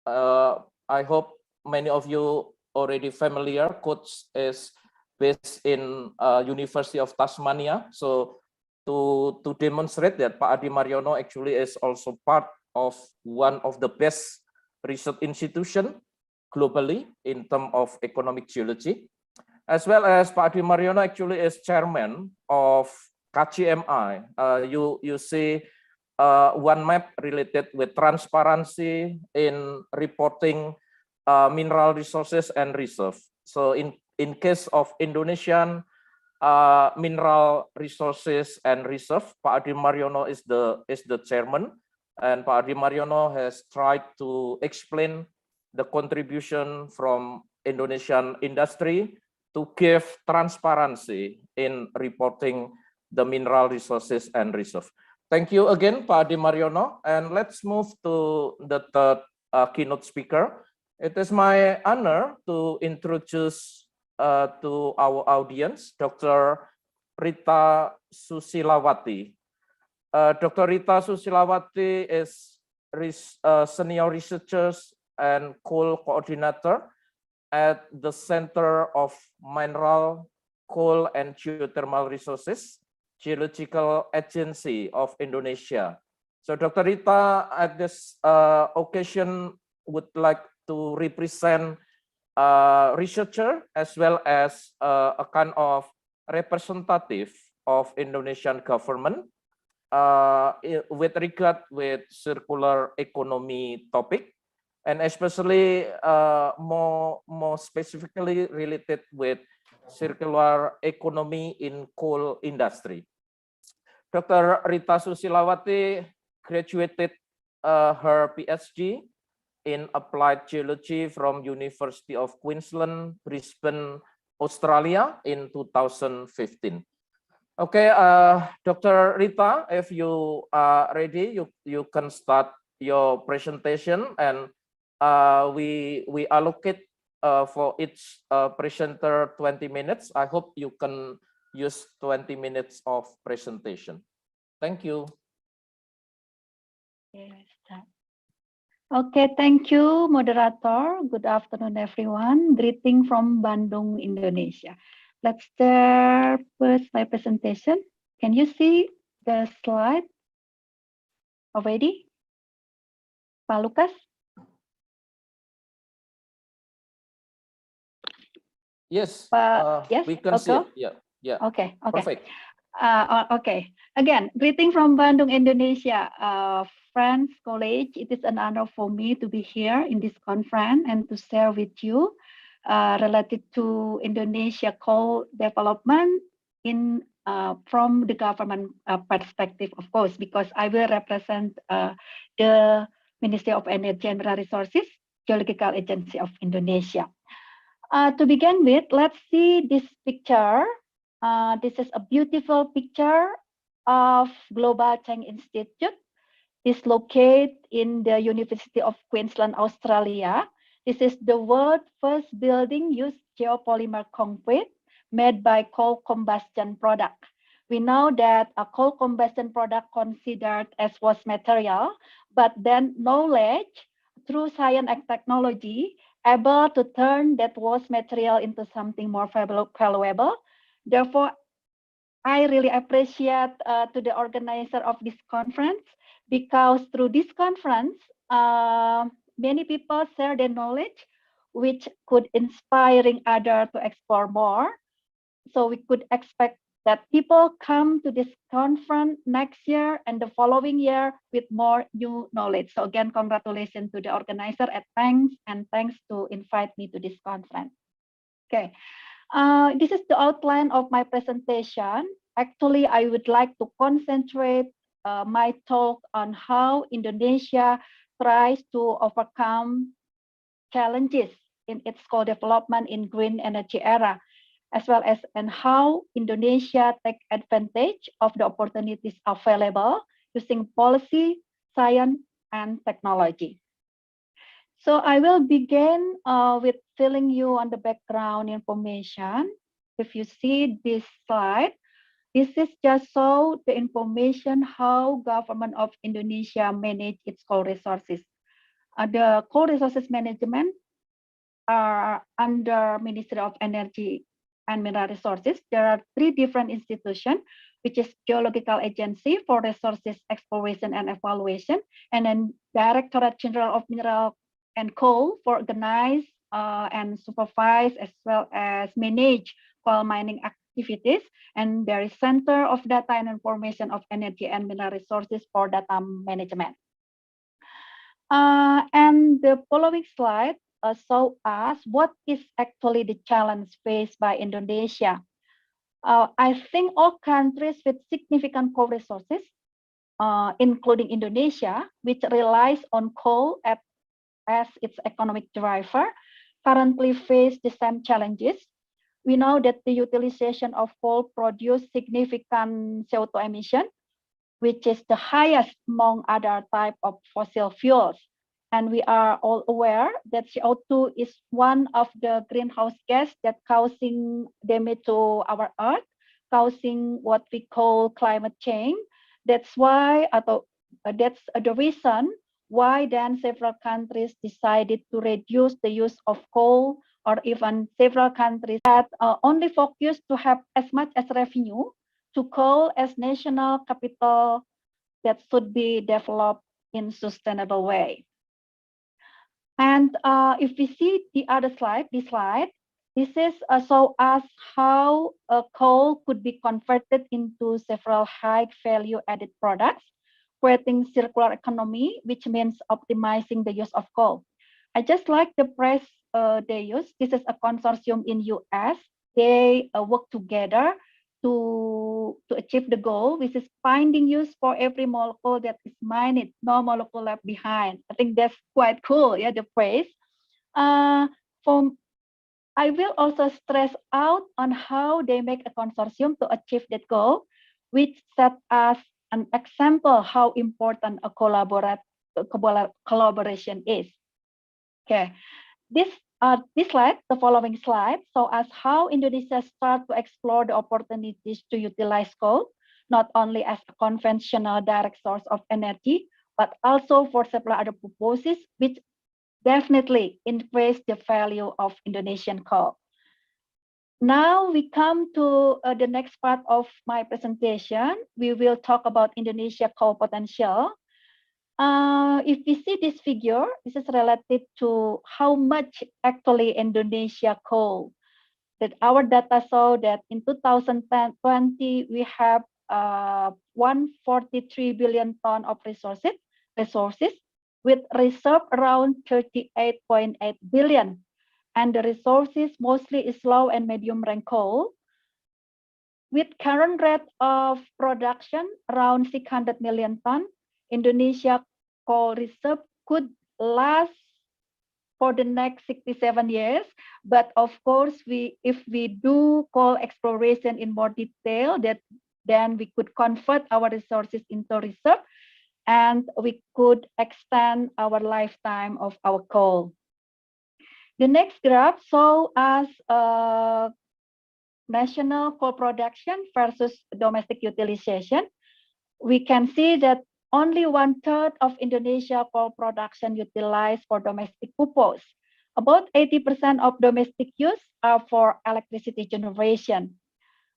I hope many of you already familiar. Coach is based in University of Tasmania. So to demonstrate that Pak Adi Mariono actually is also part of one of the best research institution globally in terms of economic geology, as well as Pak Adi Mariono actually is chairman of KGMI. You see one map related with transparency in reporting mineral resources and reserve. So in case of Indonesian mineral resources and reserve, Pak Adi Mariono is the chairman, and Pak Adi Mariono has tried to explain the contribution from Indonesian industry to give transparency in reporting the mineral resources and reserve. Thank you again, Pak Adi Mariono, and let's move to the third keynote speaker. It is my honor to introduce to our audience Dr. Rita Susilawati. Dr. Rita Susilawati is senior researcher and coal coordinator at the Center of Mineral, Coal and Geothermal Resources, Geological Agency of Indonesia. So Dr. Rita at this occasion would like to represent researcher as well as a kind of representative of Indonesian government with regard with circular economy topic, and especially more specifically related with circular economy in coal industry. Dr. Rita Susilawati graduated her PhD in applied geology from University of Queensland, Brisbane, Australia in 2015. Okay, Dr. Rita, if you are ready, you can start your presentation, and we allocate for each presenter 20 minutes. I hope you can use 20 minutes of presentation. Thank you. Okay, thank you, moderator. Good afternoon, everyone. Greeting from Bandung, Indonesia. Let's start with my presentation. Can you see the slide already? Pak Lucas? Yes, yes, we can see it. Yeah. Okay. Perfect. Okay. Again, greeting from Bandung, Indonesia. Friends, colleagues, it is an honor for me to be here in this conference and to share with you related to Indonesia coal development in from the government perspective, of course, because I will represent the Ministry of Energy and Mineral Resources, Geological Agency of Indonesia. To begin with, let's see this picture. This is a beautiful picture of Global Change Institute is located in the University of Queensland, Australia. This is the world's first building used geopolymer concrete made by coal combustion product. We know that a coal combustion product considered as waste material, but then knowledge through science and technology able to turn that waste material into something more valuable. Therefore, I really appreciate to the organizer of this conference, because through this conference, many people share their knowledge, which could inspiring others to explore more. So we could expect that people come to this conference next year and the following year with more new knowledge. So again, congratulations to the organizer and thanks to invite me to this conference. Okay. This is the outline of my presentation. Actually, I would like to concentrate my talk on how Indonesia tries to overcome challenges in its co-development in green energy era, as well as and how Indonesia take advantage of the opportunities available using policy, science, and technology. So I will begin with filling you on the background information. If you see this slide, this is just so the information how government of Indonesia manage its coal resources. The coal resources management are under Ministry of Energy and Mineral Resources. There are 3 different institutions, which is Geological Agency for Resources Exploration and Evaluation, and then Directorate General of Mineral and Coal for organize and supervise as well as manage coal mining activities. And there is Center of Data and Information of Energy and Mineral Resources for data management. And the following slide show us what is actually the challenge faced by Indonesia. I think all countries with significant coal resources, including Indonesia, which relies on coal as its economic driver, currently face the same challenges. We know that the utilization of coal produces significant CO2 emission, which is the highest among other types of fossil fuels. And we are all aware that CO2 is one of the greenhouse gas that causing damage to our earth, causing what we call climate change. That's why, that's the reason why then several countries decided to reduce the use of coal, or even several countries that only focus to have as much as revenue to coal as national capital that should be developed in sustainable way. And if we see the other slide, this is show us how coal could be converted into several high value added products, creating circular economy, which means optimizing the use of coal. I just like the press they use. This is a consortium in US. They work together to achieve the goal, which is finding use for every molecule that is mined, no molecule left behind. I think that's quite cool, yeah, the phrase. I will also stress out on how they make a consortium to achieve that goal, which set us an example how important a collaboration is. Okay, this slide, the following slide, show us how Indonesia start to explore the opportunities to utilize coal, not only as a conventional direct source of energy, but also for several other purposes, which definitely increase the value of Indonesian coal. Now we come to the next part of my presentation. We will talk about Indonesia coal potential. If we see this figure, this is related to how much actually Indonesia coal. That our data show that in 2020 we have 143 billion ton of resources, with reserve around 38.8 billion, and the resources mostly is low and medium rank coal. With current rate of production around 600 million ton, Indonesia coal reserve could last for the next 67 years. But of course, if we do coal exploration in more detail, that then we could convert our resources into reserve, and we could extend our lifetime of our coal. The next graph shows us national coal production versus domestic utilization. We can see that only 1/3 of Indonesia coal production utilized for domestic purpose. About 80% of domestic use are for electricity generation.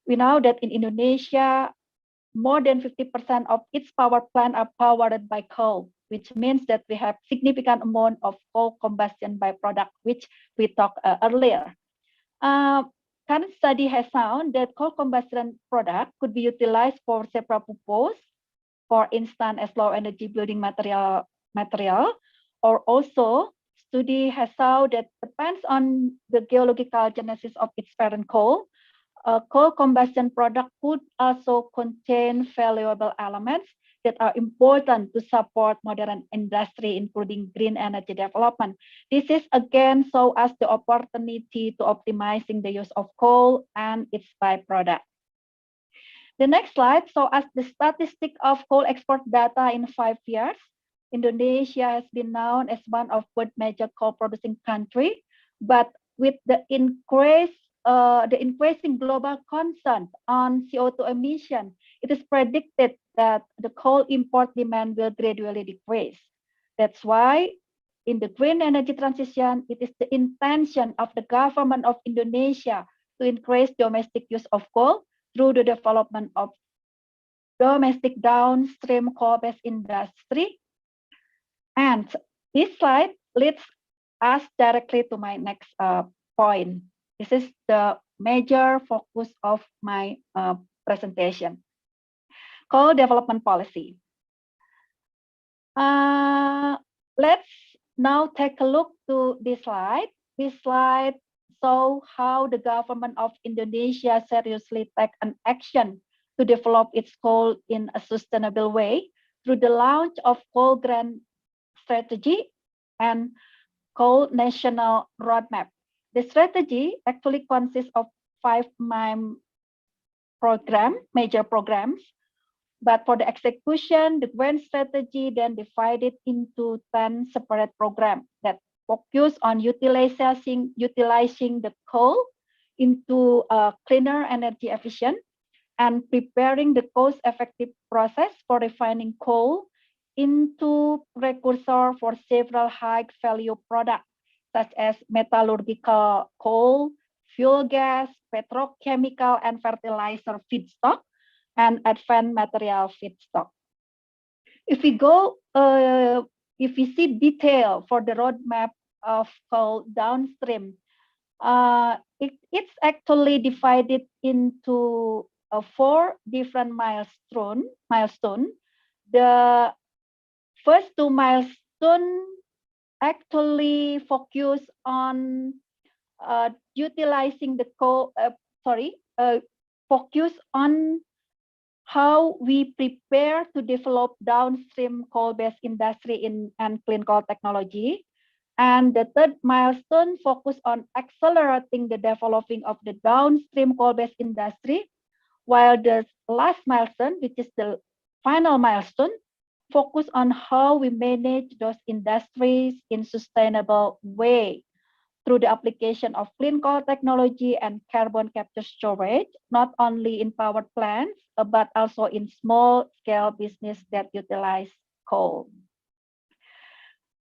We know that in Indonesia, more than 50% of its power plant are powered by coal, which means that we have significant amount of coal combustion byproduct, which we talked earlier. Current study has found that coal combustion product could be utilized for several purposes, for instance, as low energy building material, or also study has found that depends on the geological genesis of its parent coal. Coal combustion product could also contain valuable elements that are important to support modern industry, including green energy development. This is again show us the opportunity to optimizing the use of coal and its byproduct. The next slide shows us the statistic of coal export data in 5 years. Indonesia has been known as one of the major coal producing country, but with the increasing global concern on CO2 emission, it is predicted that the coal import demand will gradually decrease. That's why in the green energy transition, it is the intention of the government of Indonesia to increase domestic use of coal through the development of domestic downstream coal-based industry. And this slide leads us directly to my next point. This is the major focus of my presentation. Coal development policy. Let's now take a look to this slide. This slide shows how the government of Indonesia seriously take an action to develop its coal in a sustainable way through the launch of coal grant strategy and coal national roadmap. The strategy actually consists of 5 major programs, but for the execution, the grant strategy then divided into 10 separate programs that focus on utilizing the coal into a cleaner energy efficient and preparing the cost-effective process for refining coal into precursor for several high-value products, such as metallurgical coal, fuel gas, petrochemical and fertilizer feedstock, and advanced material feedstock. If we see detail for the roadmap of coal downstream, it's actually divided into 4 different milestones. The first 2 milestones actually focus on utilizing the coal, focus on how we prepare to develop downstream coal-based industry and clean coal technology. And the third milestone focus on accelerating the developing of the downstream coal-based industry, while the last milestone, which is the final milestone, focus on how we manage those industries in sustainable way through the application of clean coal technology and carbon capture storage, not only in power plants, but also in small-scale business that utilize coal.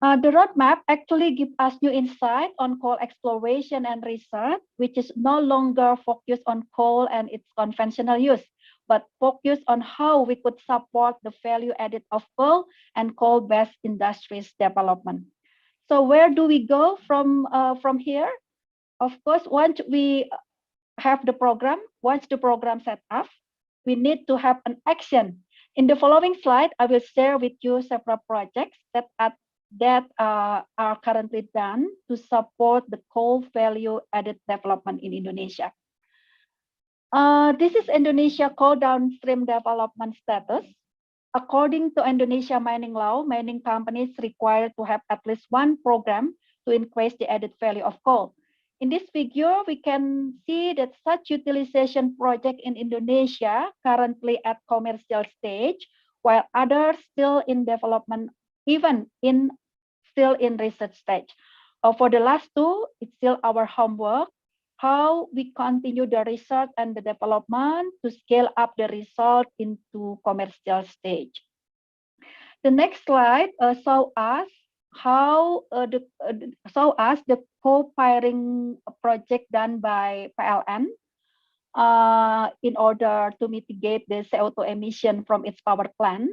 The roadmap actually gives us new insight on coal exploration and research, which is no longer focused on coal and its conventional use, but focused on how we could support the value added of coal and coal-based industries development. So where do we go from here? Of course, once we have the program, once the program set up, we need to have an action. In the following slide, I will share with you several projects that are currently done to support the coal value added development in Indonesia. This is Indonesia coal downstream development status. According to Indonesia mining law, mining companies required to have at least one program to increase the added value of coal. In this figure, we can see that such utilization project in Indonesia currently at commercial stage, while others still in development, even still in research stage. For the last two, it's still our homework, how we continue the research and the development to scale up the result into commercial stage. The next slide show us the co-firing project done by PLN in order to mitigate the CO2 emission from its power plant.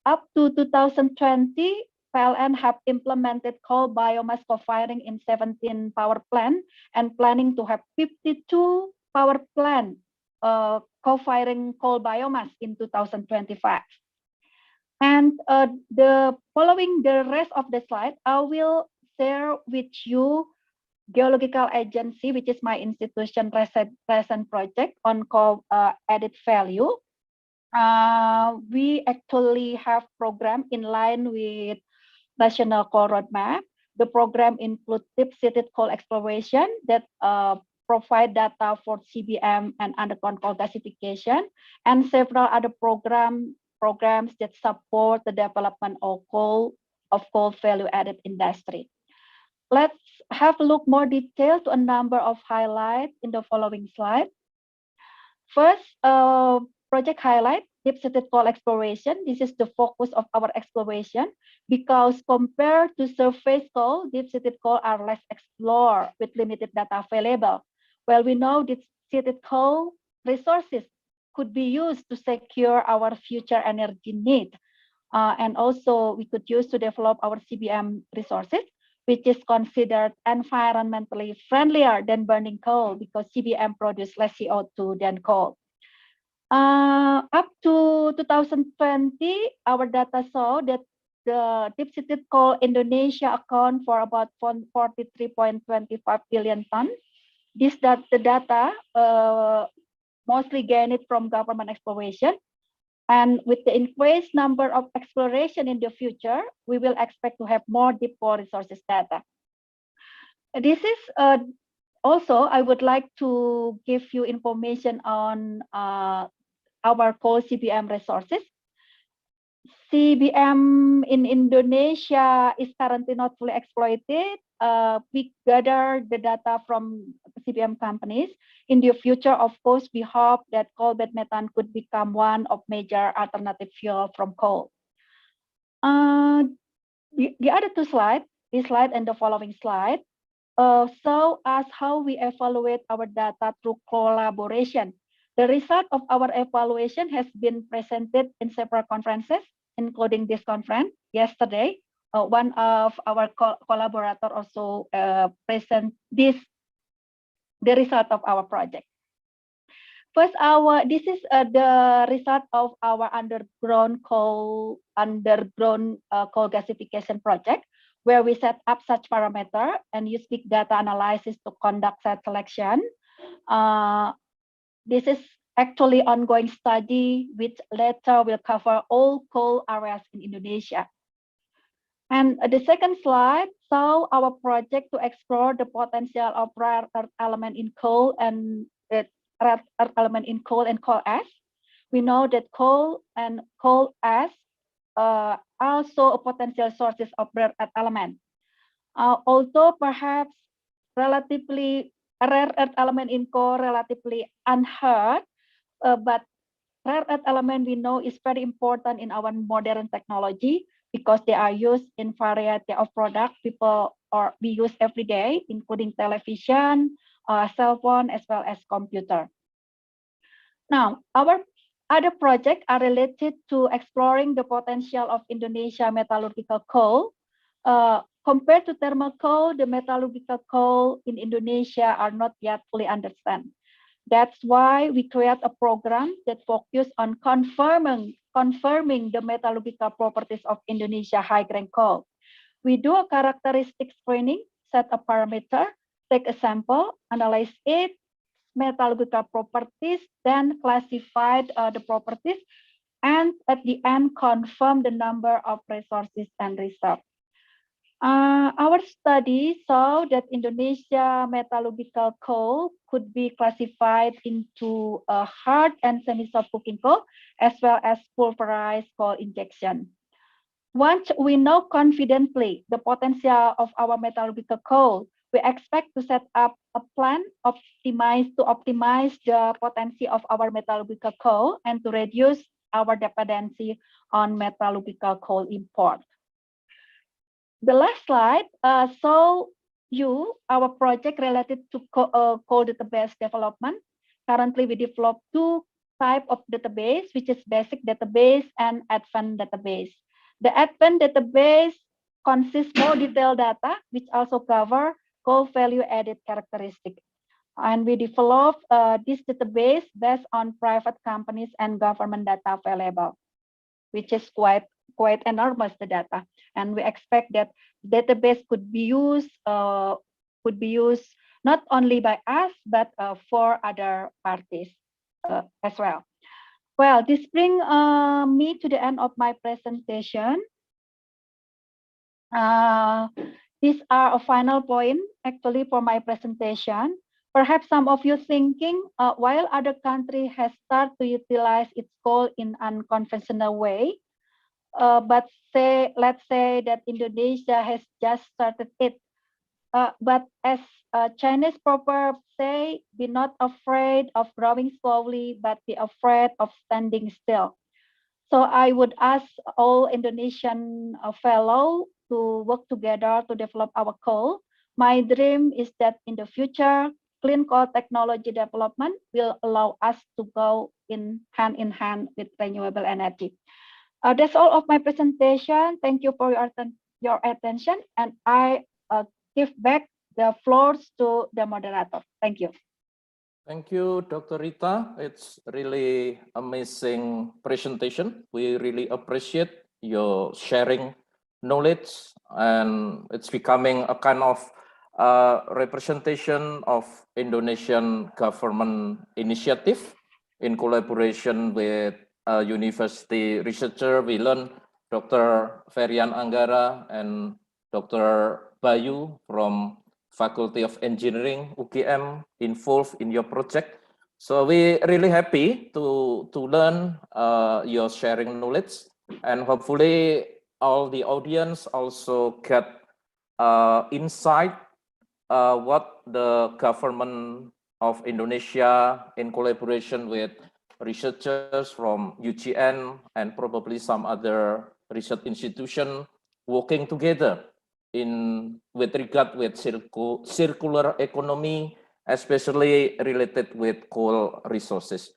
Up to 2020, PLN have implemented coal biomass co-firing in 17 power plants and planning to have 52 power plant co-firing coal biomass in 2025. And following the rest of the slide, I will share with you Geological Agency, which is my institution recent project on coal added value. We actually have program in line with National Coal Roadmap. The program includes deep-seated coal exploration that provide data for CBM and underground coal gasification, and several other programs that support the development of coal value-added industry. Let's have a look more detail to a number of highlights in the following slide. First, project highlight, deep-seated coal exploration. This is the focus of our exploration because compared to surface coal, deep-seated coal are less explored with limited data available. Well, we know deep-seated coal resources could be used to secure our future energy need. And also we could use to develop our CBM resources, which is considered environmentally friendlier than burning coal because CBM produce less CO2 than coal. Up to 2020, our data saw that the deep-seated coal Indonesia account for about 43.25 billion tons. The data mostly gained from government exploration. And with the increased number of exploration in the future, we will expect to have more deep coal resources data. This is also, I would like to give you information on our coal CBM resources. CBM in Indonesia is currently not fully exploited. We gather the data from CBM companies. In the future, of course, we hope that coal bed methane could become one of major alternative fuel from coal. The other two slides, this slide and the following slide, show us how we evaluate our data through collaboration. The result of our evaluation has been presented in several conferences, including this conference yesterday. One of our collaborators also present the result of our project. First, this is the result of our underground coal gasification project, where we set up such parameter and use big data analysis to conduct site selection. This is actually ongoing study, which later will cover all coal areas in Indonesia. And the second slide shows our project to explore the potential of rare earth element in coal and coal ash. We know that coal and coal ash are also a potential sources of rare earth element. Although perhaps relatively rare earth element in coal relatively unheard, but rare earth element we know is very important in our modern technology because they are used in variety of products we use every day, including television, cell phone, as well as computer. Now, our other projects are related to exploring the potential of Indonesia metallurgical coal. Compared to thermal coal, the metallurgical coal in Indonesia are not yet fully understood. That's why we create a program that focuses on confirming the metallurgical properties of Indonesia high-grade coal. We do a characteristic screening, set a parameter, take a sample, analyze it, metallurgical properties, then classify the properties, and at the end confirm the number of resources and reserves. Our study saw that Indonesia metallurgical coal could be classified into a hard and semi-soft coking coal, as well as pulverized coal injection. Once we know confidently the potential of our metallurgical coal, we expect to set up a plan to optimize the potential of our metallurgical coal and to reduce our dependency on metallurgical coal import. The last slide show you our project related to coal database development. Currently, we develop two types of database, which is basic database and advanced database. The advanced database consists more detailed data, which also cover coal value added characteristic. And we develop this database based on private companies and government data available, which is quite enormous, the data. And we expect that database could be used not only by us, but for other parties as well. Well, this brings me to the end of my presentation. These are a final point actually for my presentation. Perhaps some of you thinking, while other country has started to utilize its coal in unconventional way, but let's say that Indonesia has just started it. But as Chinese proverb say, be not afraid of growing slowly, but be afraid of standing still. So I would ask all Indonesian fellow to work together to develop our coal. My dream is that in the future, clean coal technology development will allow us to go in hand with renewable energy. That's all of my presentation. Thank you for your attention, and I give back the floors to the moderator. Thank you. Thank you, Dr. Rita. It's really amazing presentation. We really appreciate your sharing knowledge, and it's becoming a kind of representation of Indonesian government initiative in collaboration with university researcher. We learned Dr. Ferian Anggara and Dr. Bayu from Faculty of Engineering, UGM, involved in your project. So we really happy to learn your sharing knowledge, and hopefully all the audience also get insight what the government of Indonesia in collaboration with researchers from UGM and probably some other research institution working together with regard with circular economy, especially related with coal resources.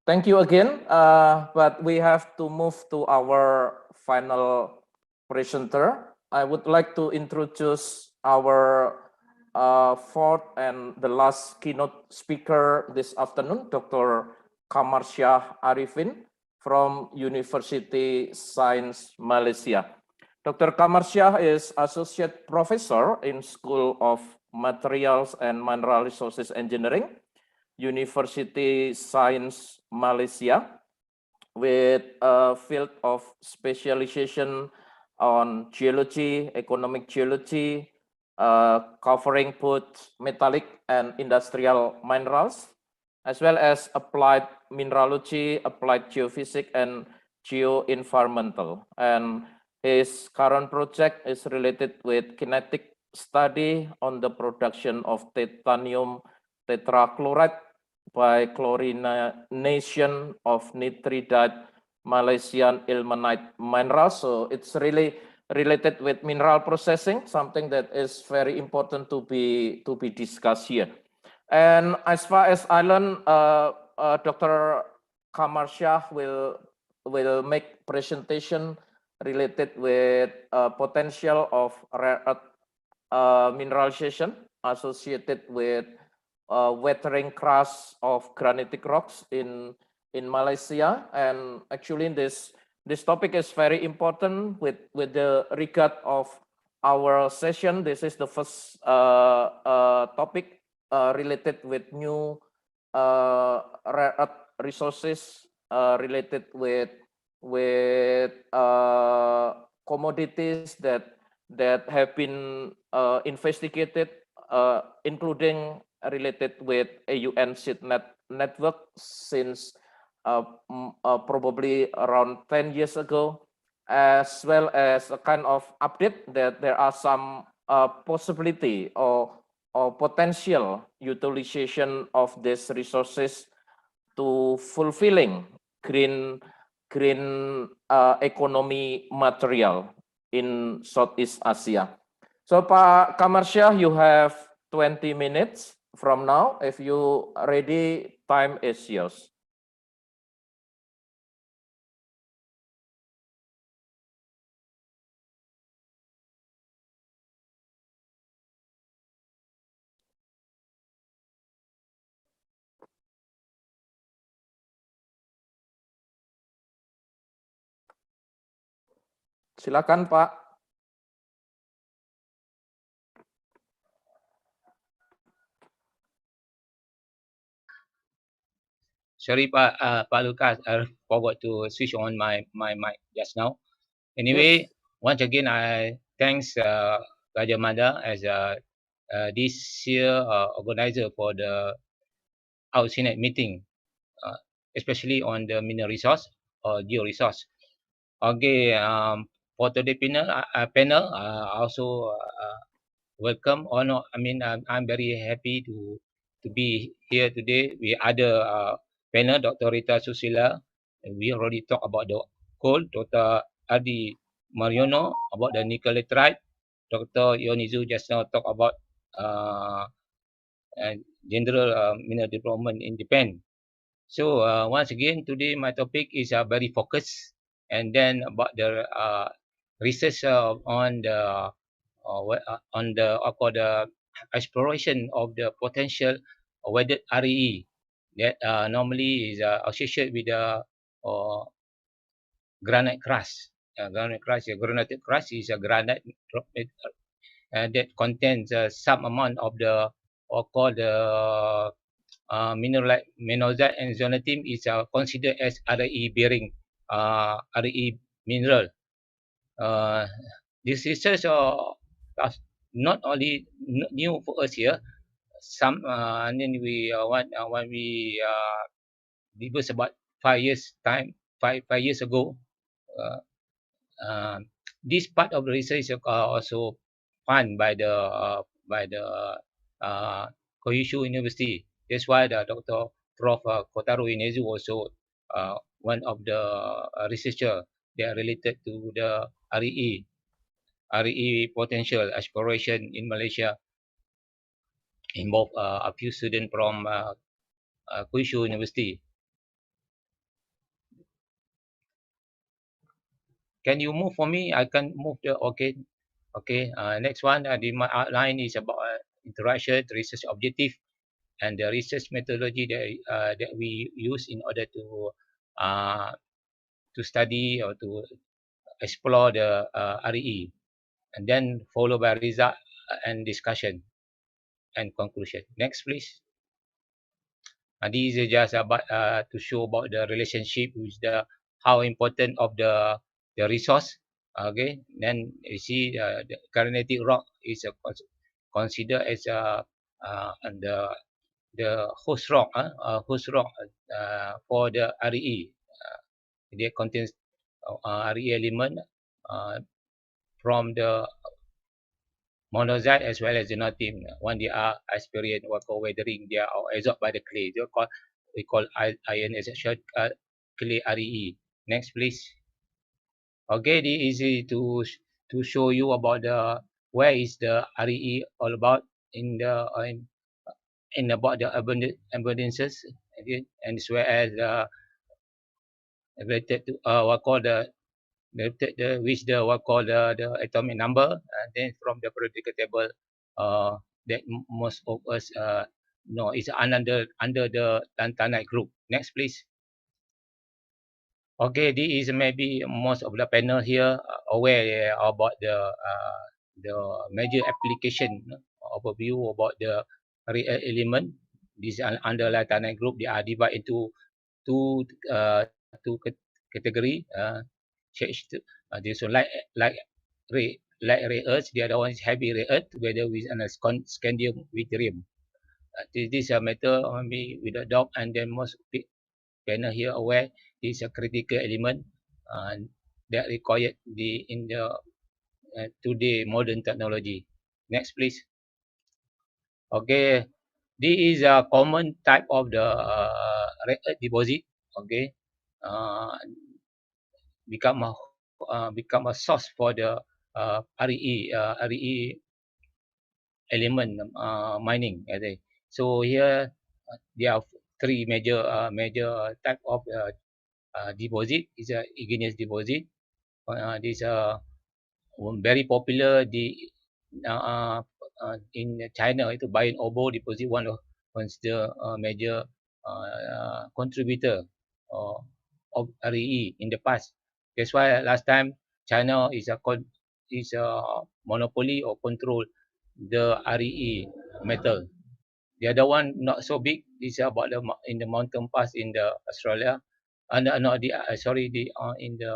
Thank you again, but we have to move to our final presenter. I would like to introduce our fourth and the last keynote speaker this afternoon, Dr. Kamarsyah Arifin from University Science Malaysia. Dr. Kamarsyah is Associate Professor in School of Materials and Mineral Resources Engineering, University Science Malaysia, with a field of specialization on geology, economic geology, covering both metallic and industrial minerals, as well as applied mineralogy, applied geophysics, and geoenvironmental. And his current project is related with kinetic study on the production of titanium tetrachloride by chlorination of nitridate Malaysian ilmenite mineral. So it's really related with mineral processing, something that is very important to be discussed here. And as far as I learned, Dr. Kamarsyah will make presentation related with potential of rare earth mineralization associated with weathering crust of granitic rocks in Malaysia. And actually this topic is very important with the regard of our session. This is the first topic related with new rare earth resources related with commodities that that have been investigated, including related with AUN SIDNet network since probably around 10 years ago, as well as a kind of update that there are some possibility or potential utilization of these resources to fulfilling green economy material in Southeast Asia. So Pak Kamarsyah, you have 20 minutes from now. If you ready, time is yours. Silakan Pak. Sorry, Pak Lucas, I forgot to switch on my mic just now. Anyway, Yes. once again, I thanks Raja Mada as this year organizer for the Senate meeting, especially on the mineral resource or geo resource. Okay, for today's panel, also welcome or not. I mean, I'm very happy to be here today with other panel, Dr. Rita Susila. We already talked about the coal, Dr. Adi Mariono about the nickel laterite, Dr. Yonizu just now talk about uh, general mineral development in Japan. So once again, today my topic is very focused, and then about the research on the exploration of the potential weathered RE that normally is associated with the granite crust. Granite crust is a granite that contains some amount of the mineralized and zonatim is considered as RE bearing RE mineral. This research not only new for us here. And then we when we it was about 5 years ago. This part of the research is also funded by the Kyushu University. That's why the Dr. Prof. Kotaro Inezu also one of the researcher that are related to the RE potential exploration in Malaysia, involve a few students from Kyushu University. Can you move for me? I can move the okay. Next one, my outline is about interaction, research objective, and the research methodology that we use in order to study or to explore the RE, and then followed by result and discussion and conclusion. Next, please. This is just about to show about the relationship with the how important of the resource. Okay, then you see the granitic rock is considered as and the host rock for the RE. They contains RE element from the monazite as well as xenotim. When they are experienced what called weathering, they are absorbed by the clay. We call iron essential clay RE. Next, please. Okay, this is to show you about the where is the RE all about in the in about the abundances, okay, and as well as related to what called which the what called the atomic number, and then from the periodic table that most of us know is under the tantanite group. Next, please. Okay, this is maybe most of the panel here aware about the major application overview about the rare element. This under tantanite group, they are divided into two category. There's like light rare earth. The other one is heavy rare earth together with scandium with yttrium. This metal maybe with a dog, and then most panel here aware this is a critical element that required in the today modern technology. Next, please. Okay, this is a common type of the rare earth deposit. Okay, become a source for the RE element mining. Okay. So here there are three major type of deposit. Is a igneous deposit. This very popular uh, in China itu Bayan Obo deposit one of the major contributor of RE in the past. That's why last time China is a monopoly or control the RE metal. The other one not so big. This is about in the mountain pass in the Australia, and in the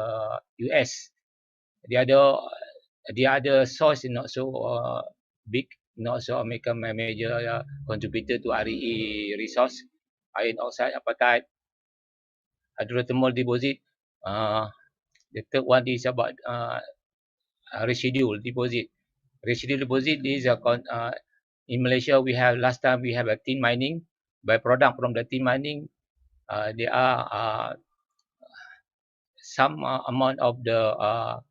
US. The other source is not so big, not so become a major contributor to RE resource. Iron oxide, apatite, hydrothermal deposit. The third one is about residual deposit. Residual deposit is in Malaysia. Last time we have a tin mining. By product from the tin mining, there are some amount of the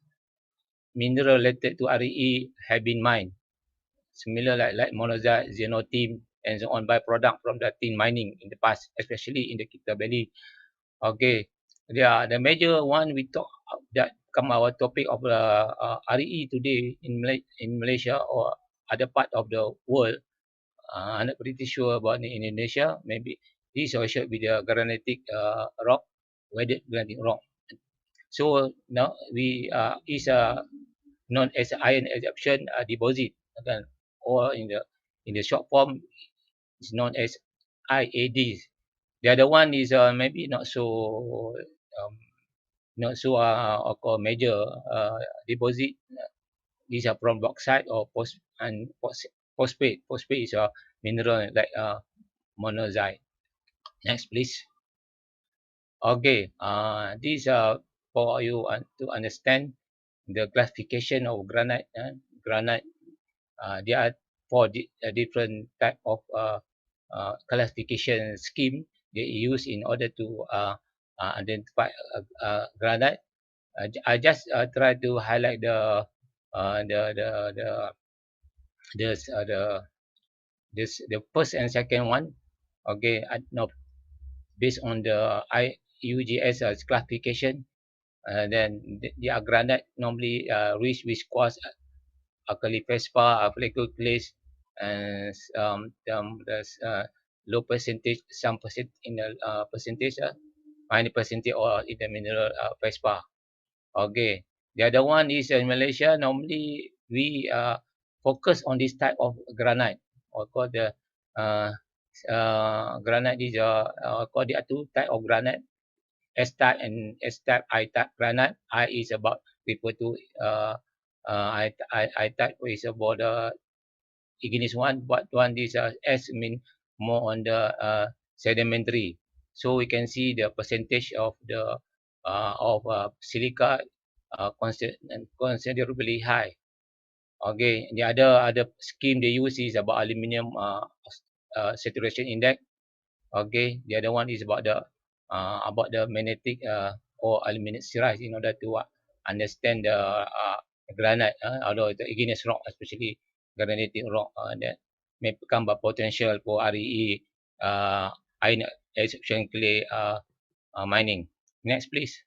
mineral related to RE have been mined. Similar like monazite, xenotime, and so on by product from the tin mining in the past, especially in the Kita Valley. Okay, the major one we talk that come our topic of RE today in Malaysia or other part of the world. I'm not pretty sure about in Indonesia. Maybe this also with the granitic rock, weathered granitic rock. So now we is known as iron adsorption deposit, or in the short form is known as IADs. The other one is maybe not so major deposit. These are from bauxite or phosphate. Phosphate is a mineral like monazite. Next, please. Okay, these are for you to understand the classification of granite. Granite, there are four different type of classification scheme they use in order to identify granite. I just try to highlight the first and second one. Okay, now based on the IUGS classification, then the granite normally rich with quartz, alkali feldspar, flake and there's low percentage, some percent in the percentage, minor percentage or in the mineral feldspar. Okay, the other one is in Malaysia. Normally we focus on this type of granite, or called the granite. These are called the two type of granite: S type and S type, I type granite. I is about refer to I type is about the igneous one, but one is S mean more on the sedimentary. So we can see the percentage of the silica considerably high. Okay, the other scheme they use is about aluminium saturation index. Okay, the other one is about the magnetic or aluminum series in order to understand the granite, although the igneous rock, especially granitic rock, that may become a potential for RE iron adsorption clay mining. Next, please.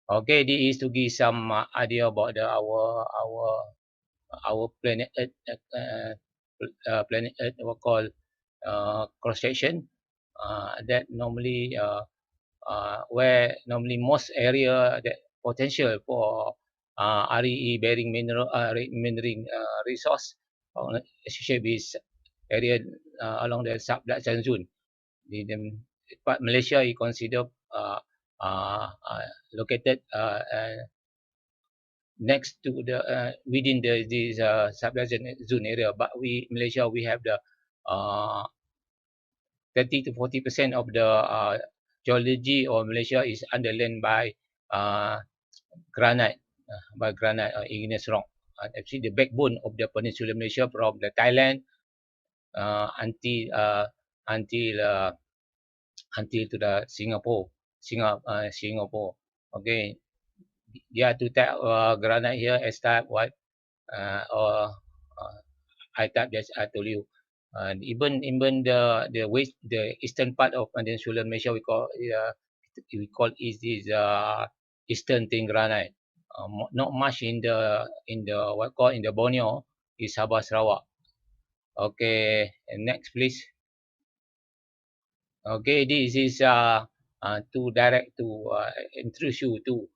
Okay, this is to give some idea about our planet Earth. Planet Earth, what called cross section. That normally where normally most area that potential for RE bearing mineral resource, especially with area along the subduction zone. But Malaysia is considered located next to the within this subduction zone area. But Malaysia, we have the 30 to 40% of the geology of Malaysia is underlain by granite, igneous rock. Actually, the backbone of the Peninsular Malaysia from the Thailand until to the Singapore. Okay, there are two type granite here, S type, what or I type, just I told you. And even the eastern part of Peninsular Malaysia, we call is this eastern thin granite. Not much in the Borneo is Sabah Sarawak. Okay, and next please. Okay, this is to direct to introduce you to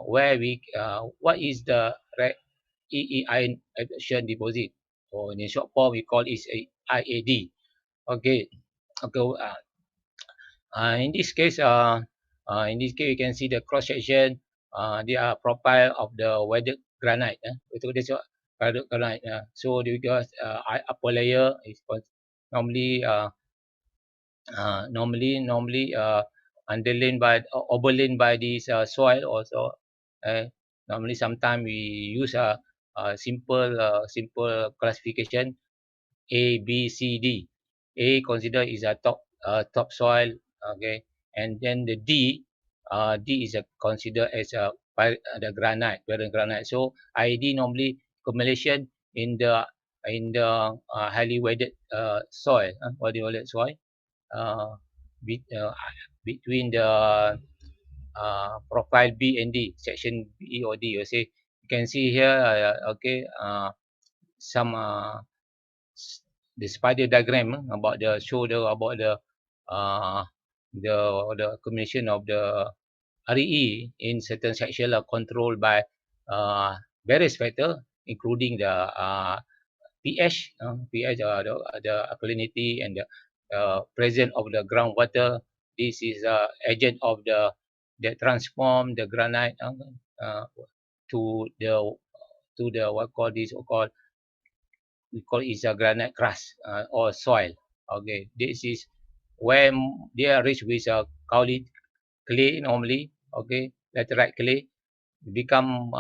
where what is the EE iron adsorption deposit, or in short form we call it IAD. Okay, in this case you can see the cross section. They are profile of the weathered granite. Itu dia cakap weathered granite. So because upper layer is normally underlain by overlain by this soil also. Normally sometimes we use a simple classification A, B, C, D. A consider is a top soil, okay, and then the D is considered as the granite, granite. So ID normally accumulation in the highly weathered soil. What do you call it, soil? Between the profile B and D, section B or D. You can see here, okay, some the spider diagram about the accumulation of the RE in certain section are controlled by various factors, including the pH, the alkalinity and the presence of the groundwater. This is agent of that transform the granite to the what we call is a granite crust or soil. Okay, this is where they are rich with kaolin clay normally. Okay, laterite clay become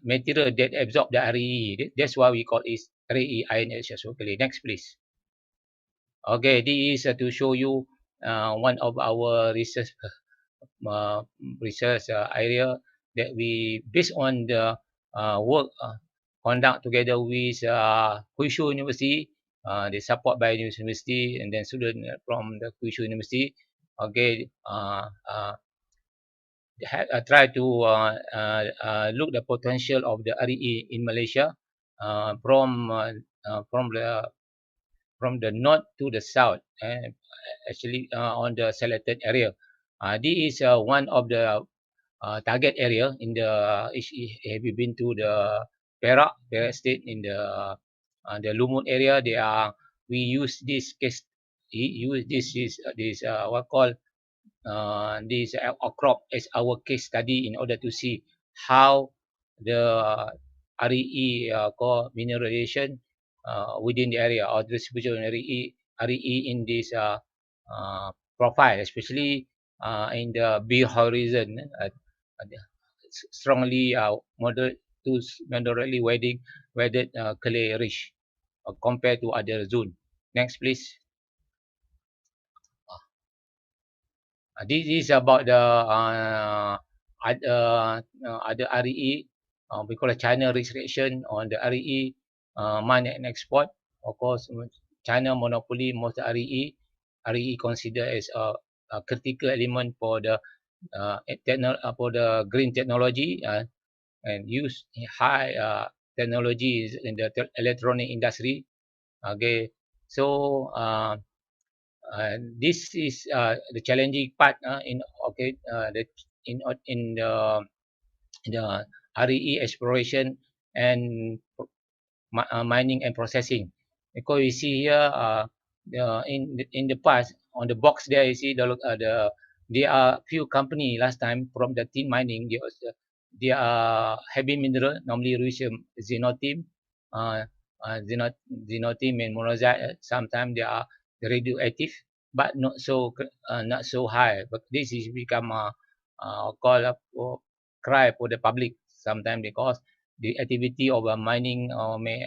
material that absorb the RE. That's why we call it RE iron adsorption clay. Next, please. Okay, this is to show you one of our research area that we based on the work conduct together with Kyushu University. They support by university and then student from the Kyushu University. Okay, try to look the potential of the RE in Malaysia from the north to the south, actually on the selected area. This is one of the target area in the. Have you been to the Perak State in the Lumut area? We use this case. This what call this outcrop as our case study in order to see how the RE core mineralization within the area or distribution RE in this profile, especially in the B horizon, strongly moderately weathered clay rich compared to other zone. Next, please. This is about the other RE. We call it China restriction on the RE mine and export. Of course, China monopoly most RE. RE considered as a critical element for the green technology and use high technologies in the electronic industry. Okay, so this is the challenging part in the RE exploration and mining and processing, because you see here in the past on the box there you see the there are few company last time from the tin mining. They are heavy mineral, normally xenotim, uh, xenotim and monazite. Sometimes they are radioactive, but not so high. But this is become call up for cry for the public sometimes because the activity of mining may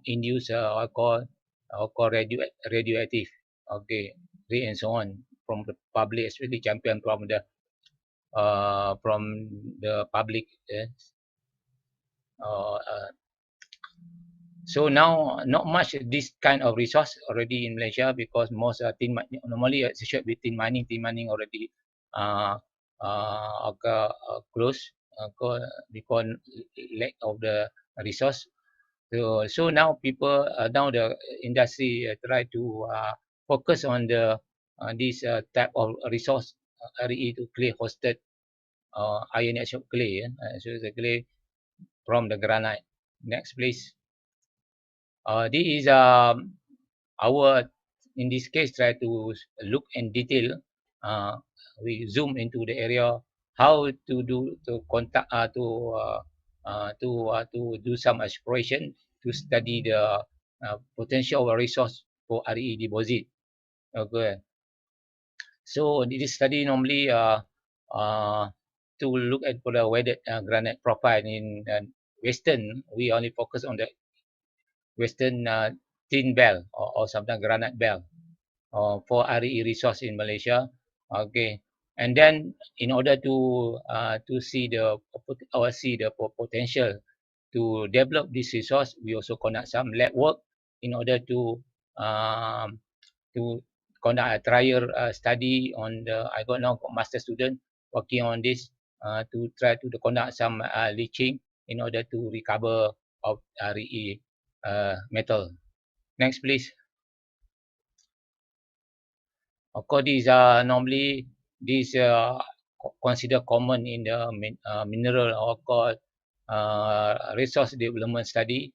induce or call radioactive. Okay, and so on from the public, especially champion from the public. Uh, uh, so now not much this kind of resource already in Malaysia because most normally associated with tin mining already uh, close because lack of the resource. So now now the industry try to focus on this type of resource, RE to clay hosted iron clay, so the clay from the granite. Next, please. This is our, in this case, try to look in detail. We zoom into the area how to contact to do some exploration to study the potential resource for RE deposit. Okay. So this study normally to look at for the weathered granite profile in Western. We only focus on the Western tin belt or sometimes granite belt for RE resource in Malaysia. Okay, and then in order to see the potential to develop this resource, we also conduct some lab work in order to conduct a trial study on the. I got now master student working on this to try to conduct some leaching in order to recover of RE metal. Next, please. Of course, these are normally these considered common in the mineral or called resource development study.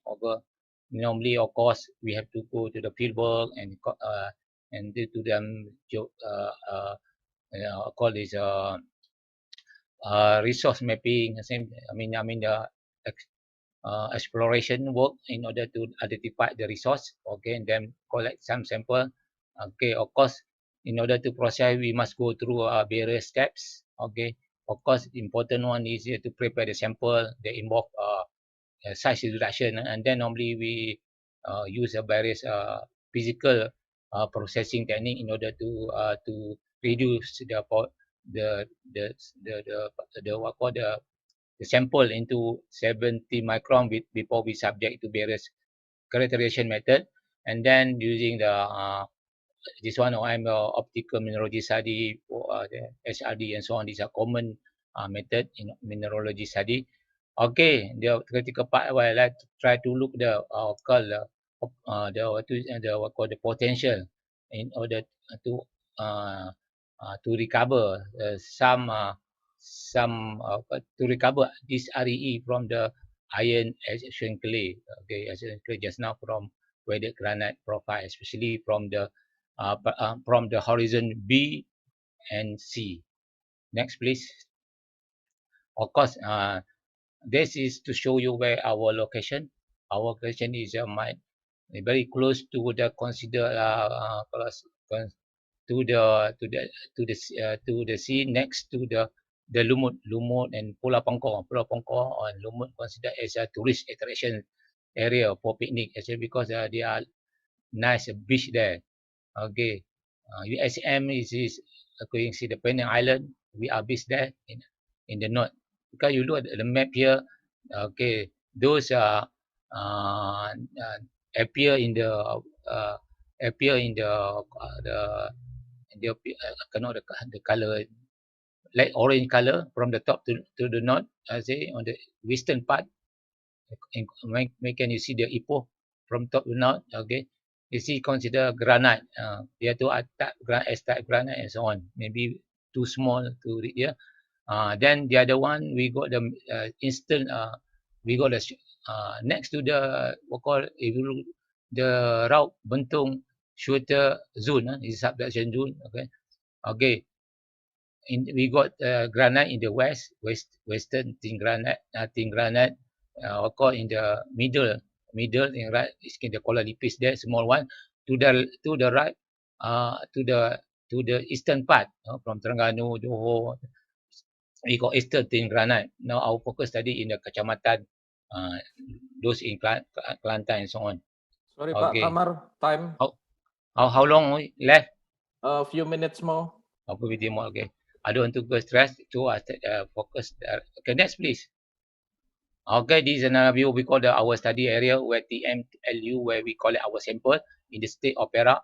Normally, of course, we have to go to the field work and do to them call this resource mapping. I mean the exploration work in order to identify the resource. Okay, and then collect some sample. Okay, of course, in order to process, we must go through various steps. Okay, of course, the important one is to prepare the sample. They involve size reduction, and then normally we use a various physical processing technique in order to reduce the the what called the sample into 70 micron before we subject to various characterization method, and then using this one I'm optical mineralogy study for the SRD and so on. These are common method in mineralogy study. Okay, the critical part where I like to try to look the the potential in order to recover to recover this REE from the iron extraction clay. Okay, extraction clay just now from weathered granite profile, especially from the horizon B and C. Next, please. Of course, this is to show you where our location. Our location is very close to the to the sea, next to the Lumut and Pulau Pangkor. Pulau Pangkor and Lumut considered as a tourist attraction area for picnic, actually, because there are nice beach there. Okay, USM is going to see the Penang Island. We are based there in the north. Because you look at the map here, okay, those appear in uh, appear in cannot the color light orange color from the top to the north. I say on the western part, when can you see the Ipoh from top to north? Okay, you see consider granite. Dia tu type granite and so on. Maybe too small to read here. Then the other one we got the instant. We got the next to the what call if you look the route Bentung shooter zone is subduction zone. Okay, we got granite in the western thin granite. Of course, in the middle in right is the cololipis there, small one. To the right, to the eastern part, from Terengganu, Johor, we got eastern thin granite. Now our focus study in the kecamatan, those in Kelantan and so on. Sorry, Pak Okay. Tamar, time. How long we left? A few minutes more. Okay. I don't want to go stress. So I focus. Okay, next please. Okay, this is another view. We call our study area where TMLU, where we call it our sample in the state of Perak.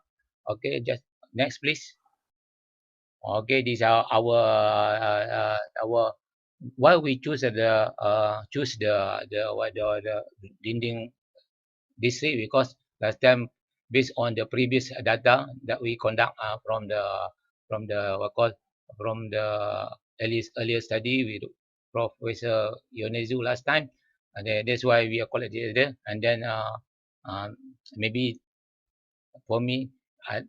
Okay, just next please. Okay, these are our why we choose the dinding district, because last time, based on the previous data that we conduct from the earlier study with Professor Yonezu last time, and then that's why we are called it there. And then maybe for me, I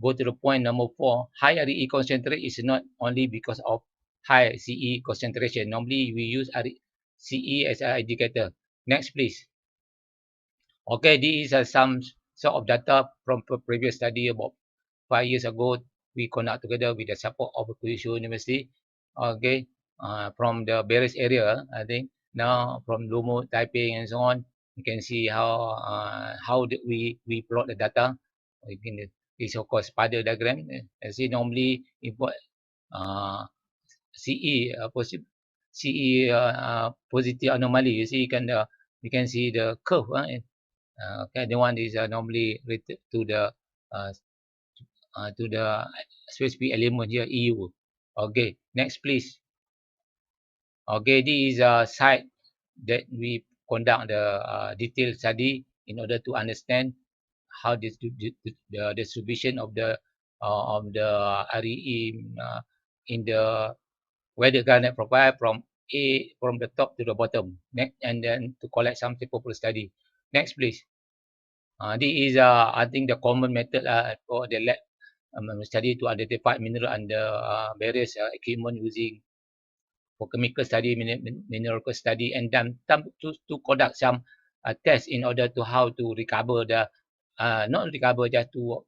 go to the point number 4. High RE concentration is not only because of high CE concentration. Normally we use CE as an indicator. Next please. Okay, these are some sort of data from previous study about 5 years ago. We conduct together with the support of Kyushu University. Okay, from the various area, I think now from Lumut, Taipei, and so on, you can see how we plot the data. It's of course spider diagram. As see normally import CE positive anomaly. You see, you can see the curve. Okay, the one is normally related to the specific element here, EU. Okay, next please. Okay, this is a site that we conduct the detailed study in order to understand how the distribution of the RE in the weather garnet profile from the top to the bottom. Next, and then to collect some sample for study. Next please. This is I think the common method for the lab study to identify mineral under various equipment using for chemical study, mineral study, and then to conduct some tests in order to how to recover the not recover, just to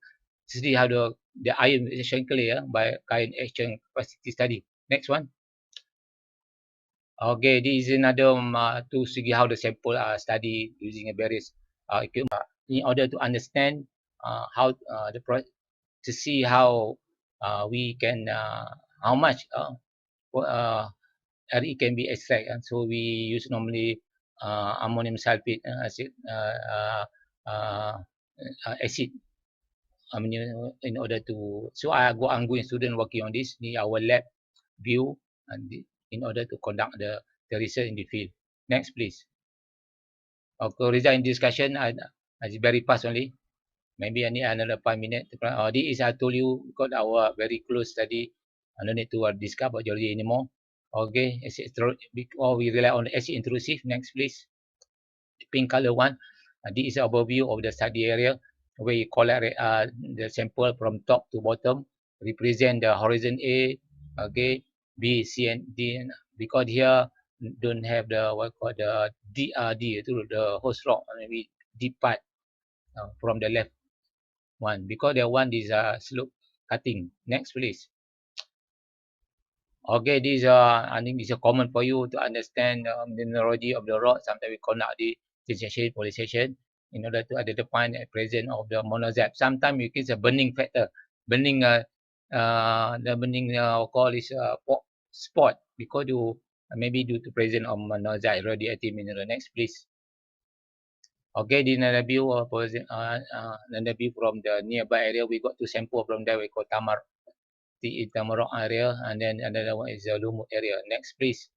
see how the ion exchange clear by ion exchange capacity study. Next one. Okay, this is another to see how the sample are studied using various equipment in order to understand how to see how we can how much RE can be extract. And so we use normally ammonium sulfate acid acid in order to. So I go ongoing student working on this. Ni our lab view and in order to conduct the research in the field. Next please. Okay, result in discussion. It's very fast only. Maybe I need another 5 minutes. This is I told you, got our very close study. I don't need to discuss about geology anymore. Okay, because we rely on acid intrusive. Next please. The pink color one. This is an overview of the study area where you collect the sample from top to bottom, represent the horizon A, okay, B, C, and D. Because here don't have the what called the DRD, the host rock, maybe deep part from the left one, because the one is slope cutting. Next please. Okay, this I think this is common for you to understand the mineralogy of the rock. Sometimes we conduct the sensation polarization in order to identify the presence of the monazite. Sometimes you get a burning factor, burning the burning call is spot, because you maybe due to presence of monazite, radioactive mineral. Next please. Okay, the another view another view from the nearby area. We got to sample from there. We call Tamar. The Tamarok area, and then another one is the Lumut area. Next please.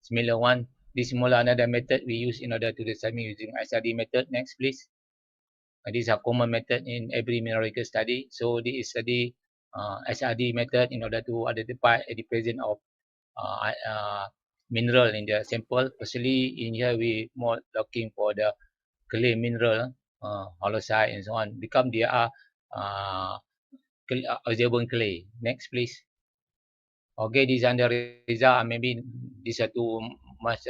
Similar one. This is another method we use in order to determine using SRD method. Next please. This is a common method in every mineralogical study. So this is study SRD method in order to identify the presence of mineral in the sample. Especially in here we more looking for the clay mineral, holocite and so on. Become they are observable clay. Next please. Okay, this under result. Maybe these are too much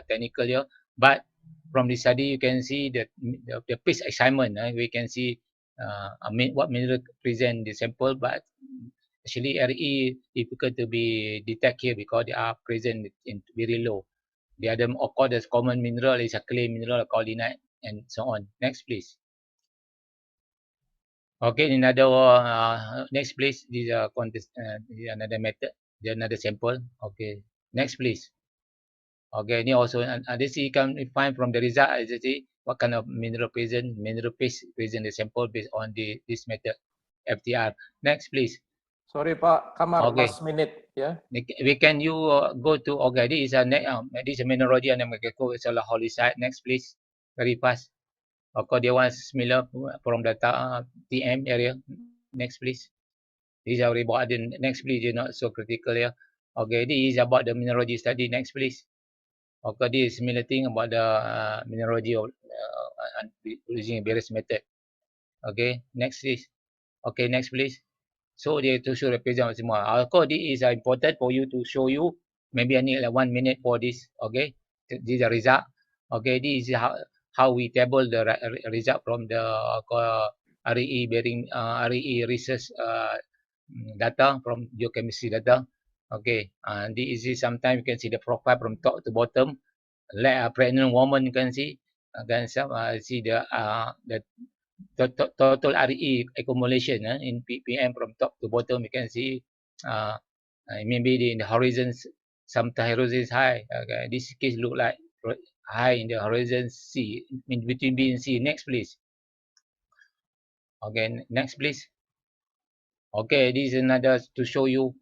technical here. But from the study, you can see that the piece assignment. We can see what mineral present the sample, but actually RE difficult to be detect here because they are present in very low. The other of course the common mineral is a clay mineral, kaolinite, and so on. Next, please. Okay, another next please. This is another method, another sample. Okay, next please. Okay, ini also this you can find from the result. As you see, what kind of mineral paste present the sample based on this method, FTR. Next please. Sorry Pak Kamar, Okay. last minute ya. We can you go to okay. This is a mineralogy and it's a holysite. Next please. Very fast. Okay, they want similar from the TM area. Next please. This is our about the next please. You're not so critical here. Okay, this is about the mineralogy study. Next please. Okay, this is similar thing about the mineralogy of using various method. Okay, next please. Okay, next please. So they to show represent semua. Of course, this is important for you to show you. Maybe I need like 1 minute for this. Okay, this is the result. Okay, this is how we table the result from the RE research data from geochemistry data. Okay, and this is sometimes you can see the profile from top to bottom. Like a pregnant woman, you can see. Then some see the total RE accumulation in ppm from top to bottom. You can see maybe in the horizons, sometimes horizon is high. Okay, this case look like high in the horizon C, in between B and C. Next, please. Okay, next, please. Okay, this is another to show you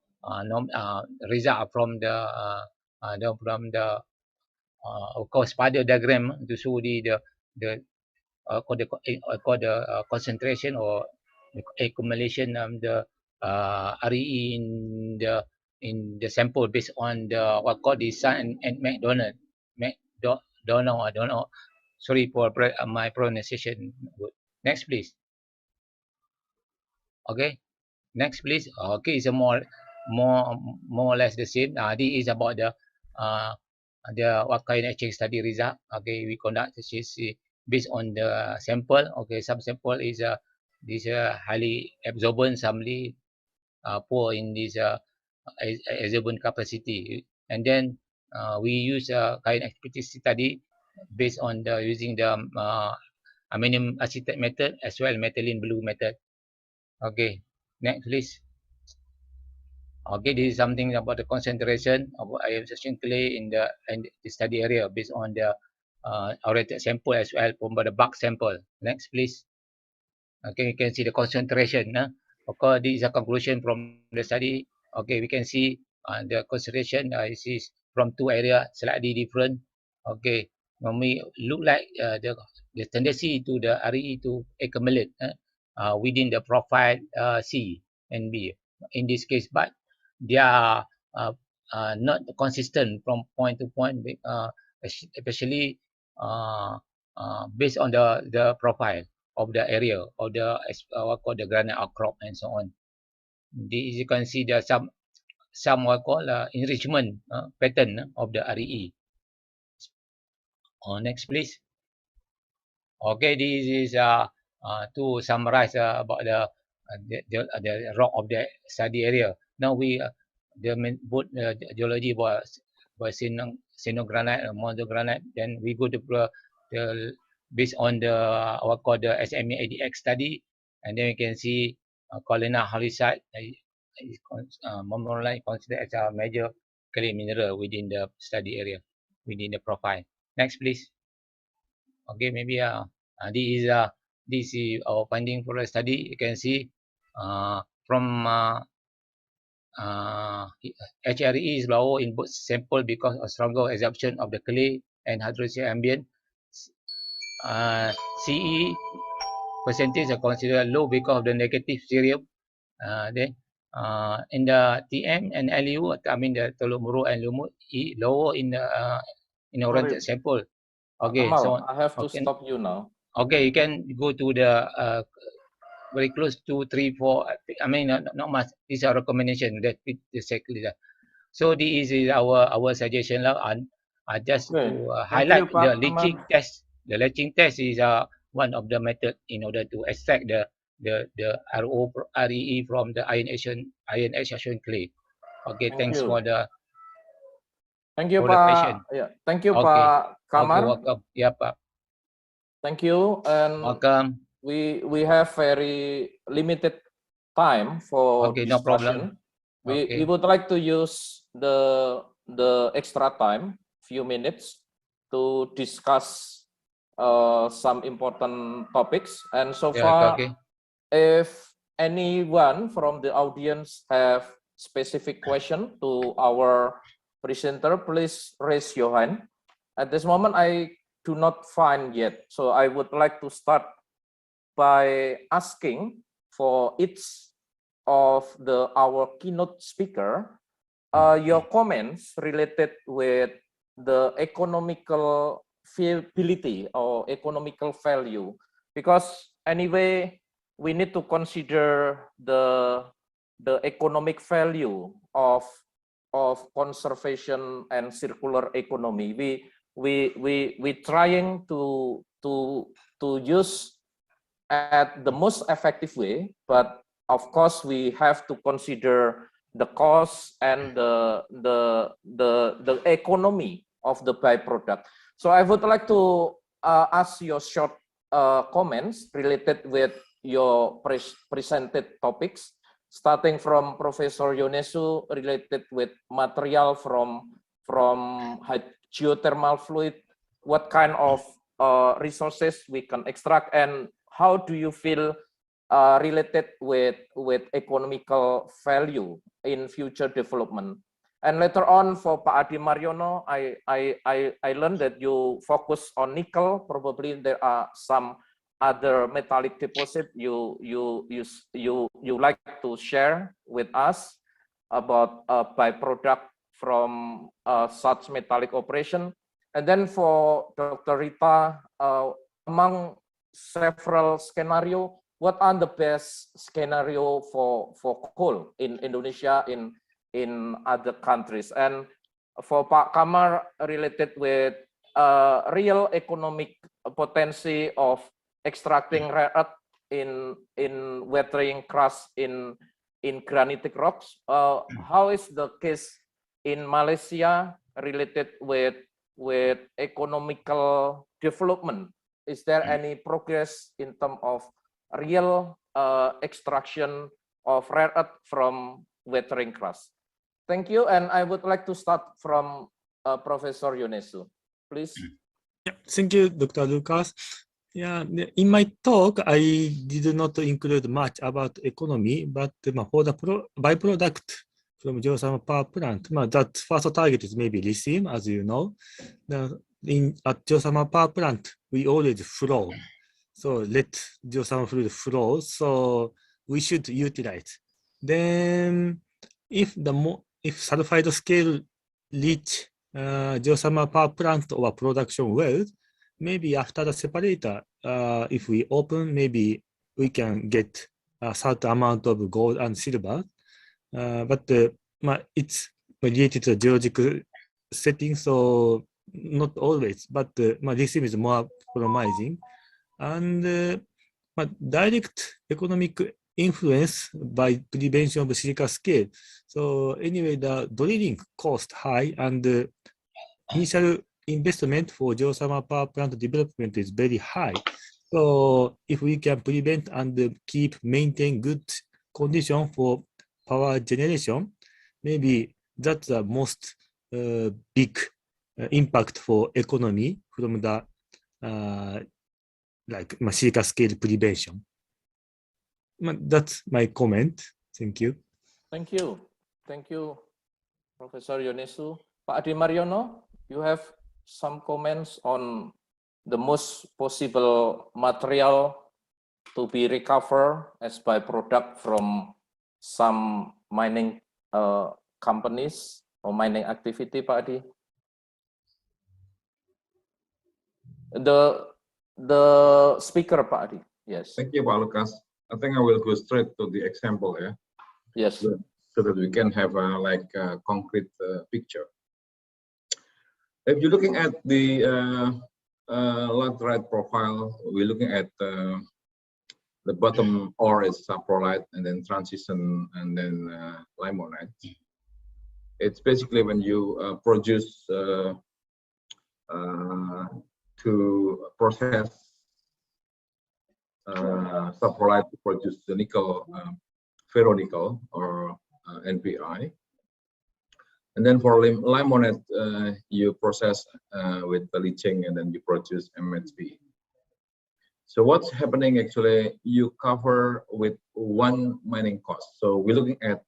result from the of course spider diagram to show the called the concentration or the accumulation of the RE in the sample based on the what called the Sun and McDonald. McDonald, I don't know. Sorry for my pronunciation. Next, please. Okay. Next, please. Okay, it's a more or less the same. This is about the what kind of exchange study result. Okay, we conduct this based on the sample. Okay, some sample is this highly absorbent, some poor in this absorbent capacity, and then we use a kind of experimental study based on the using the ammonium acetate method as well methylene blue method. Okay, next please. Okay, this is something about the concentration of ionization clay in the study area based on the oriented sample as well from the bulk sample. Next, please. Okay, you can see the concentration. Of course, this is a conclusion from the study. Okay, we can see the concentration is from two areas slightly different. Okay, when we look like the tendency to the RE to accumulate within the profile C and B in this case, but they are not consistent from point to point, especially based on the profile of the area of the what called the granite outcrop and so on. This you can see there some what called enrichment pattern of the RE. Next, please. Okay, this is to summarize about the rock of the study area. Now we both geology was sinogranite and monogranite. Then we go to the based on the what called the SMA ADX study, and then we can see colina holysite is more like considered as a major clay mineral within the study area, within the profile. Next, please. Okay, maybe this is our finding for the study. You can see from HRE is lower in both sample because of stronger absorption of the clay and hydrogen ambient. CE percentage are considered low because of the negative cerium. Then in the TM and LU, I mean the Tolomuro and Lumut, lower in the oriented sample. Okay, Kamal, so I have to stop you now. okay, you can go to the very close to 3, 4. I mean, not much. These are recommendation that fit exactly that. So this is our suggestion lah, and just Okay. to Thank you, highlight the Pak leaching Amar. test. The leaching test is one of the method in order to extract the REE from the iron extraction clay. Okay, Thank thanks you. for the question. Pak. Yeah. Thank you, Okay. Pak Okay, Kamar. welcome. Yeah, Pak. Thank you. And Welcome. we have very limited time for Okay, no problem. discussion. We Okay. would like to use the extra time, few minutes, to discuss some important topics. And so Yeah, far, okay. if anyone from the audience have specific question to our presenter, please raise your hand. At this moment, I do not find yet. So I would like to start by asking for each of our keynote speaker your comments related with the economical feasibility or economical value, because anyway we need to consider the economic value of conservation and circular economy. We trying to use at the most effective way, but of course we have to consider the cost and the economy of the byproduct. So I would like to ask your short comments related with your presented topics, starting from Professor Yonesu, related with material from geothermal fluid, what kind of resources we can extract, and how do you feel related with economical value in future development? And later on for Pak Adi Mariono, I learned that you focus on nickel. Probably there are some other metallic deposit you like to share with us about a byproduct from such metallic operation. And then for Dr. Rita, among several scenario, what are the best scenario for coal in Indonesia, in other countries? And for Pak Kamar, related with real economic potency of extracting rare earth in weathering crust in granitic rocks. How is the case in Malaysia related with economical development? Is there any progress in terms of real extraction of rare earth from weathering crust? Thank you, and I would like to start from Professor Yonesu, please. Yeah, thank you, Dr. Lucas. Yeah, in my talk, I did not include much about economy, but for the byproduct from geothermal power plant, that first target is maybe lithium, as you know. At geothermal power plant, we always flow. So let geothermal fluid flow. So we should utilize. Then, if sulfide scale reach geothermal power plant or production well, maybe after the separator, if we open, maybe we can get a certain amount of gold and silver. But it's related to geological setting, so not always. But lithium is more promising. And direct economic influence by prevention of silica scale. So anyway, the drilling cost high, and initial investment for geothermal power plant development is very high. So if we can prevent and maintain good condition for power generation, maybe that's the most big impact for economy from the silica scale prevention. That's my comment. Thank you. Thank you. Thank you, Professor Yonesu. Pak Adi Mariono, you have some comments on the most possible material to be recovered as byproduct from some mining companies or mining activity, Pak Adi? The speaker, Pak Adi. Yes. Thank you, Pak Lucas. I think I will go straight to the example, yeah. Yes. So that we can have a concrete picture. If you're looking at the laterite profile, we're looking at the bottom ore is saprolite, and then transition, and then limonite. It's basically when you produce to process saprolite to produce the nickel, ferronickel, or NPI. And then for limonite, you process with the leaching, and then you produce MHP. So what's happening actually, you cover with one mining cost. So we're looking at,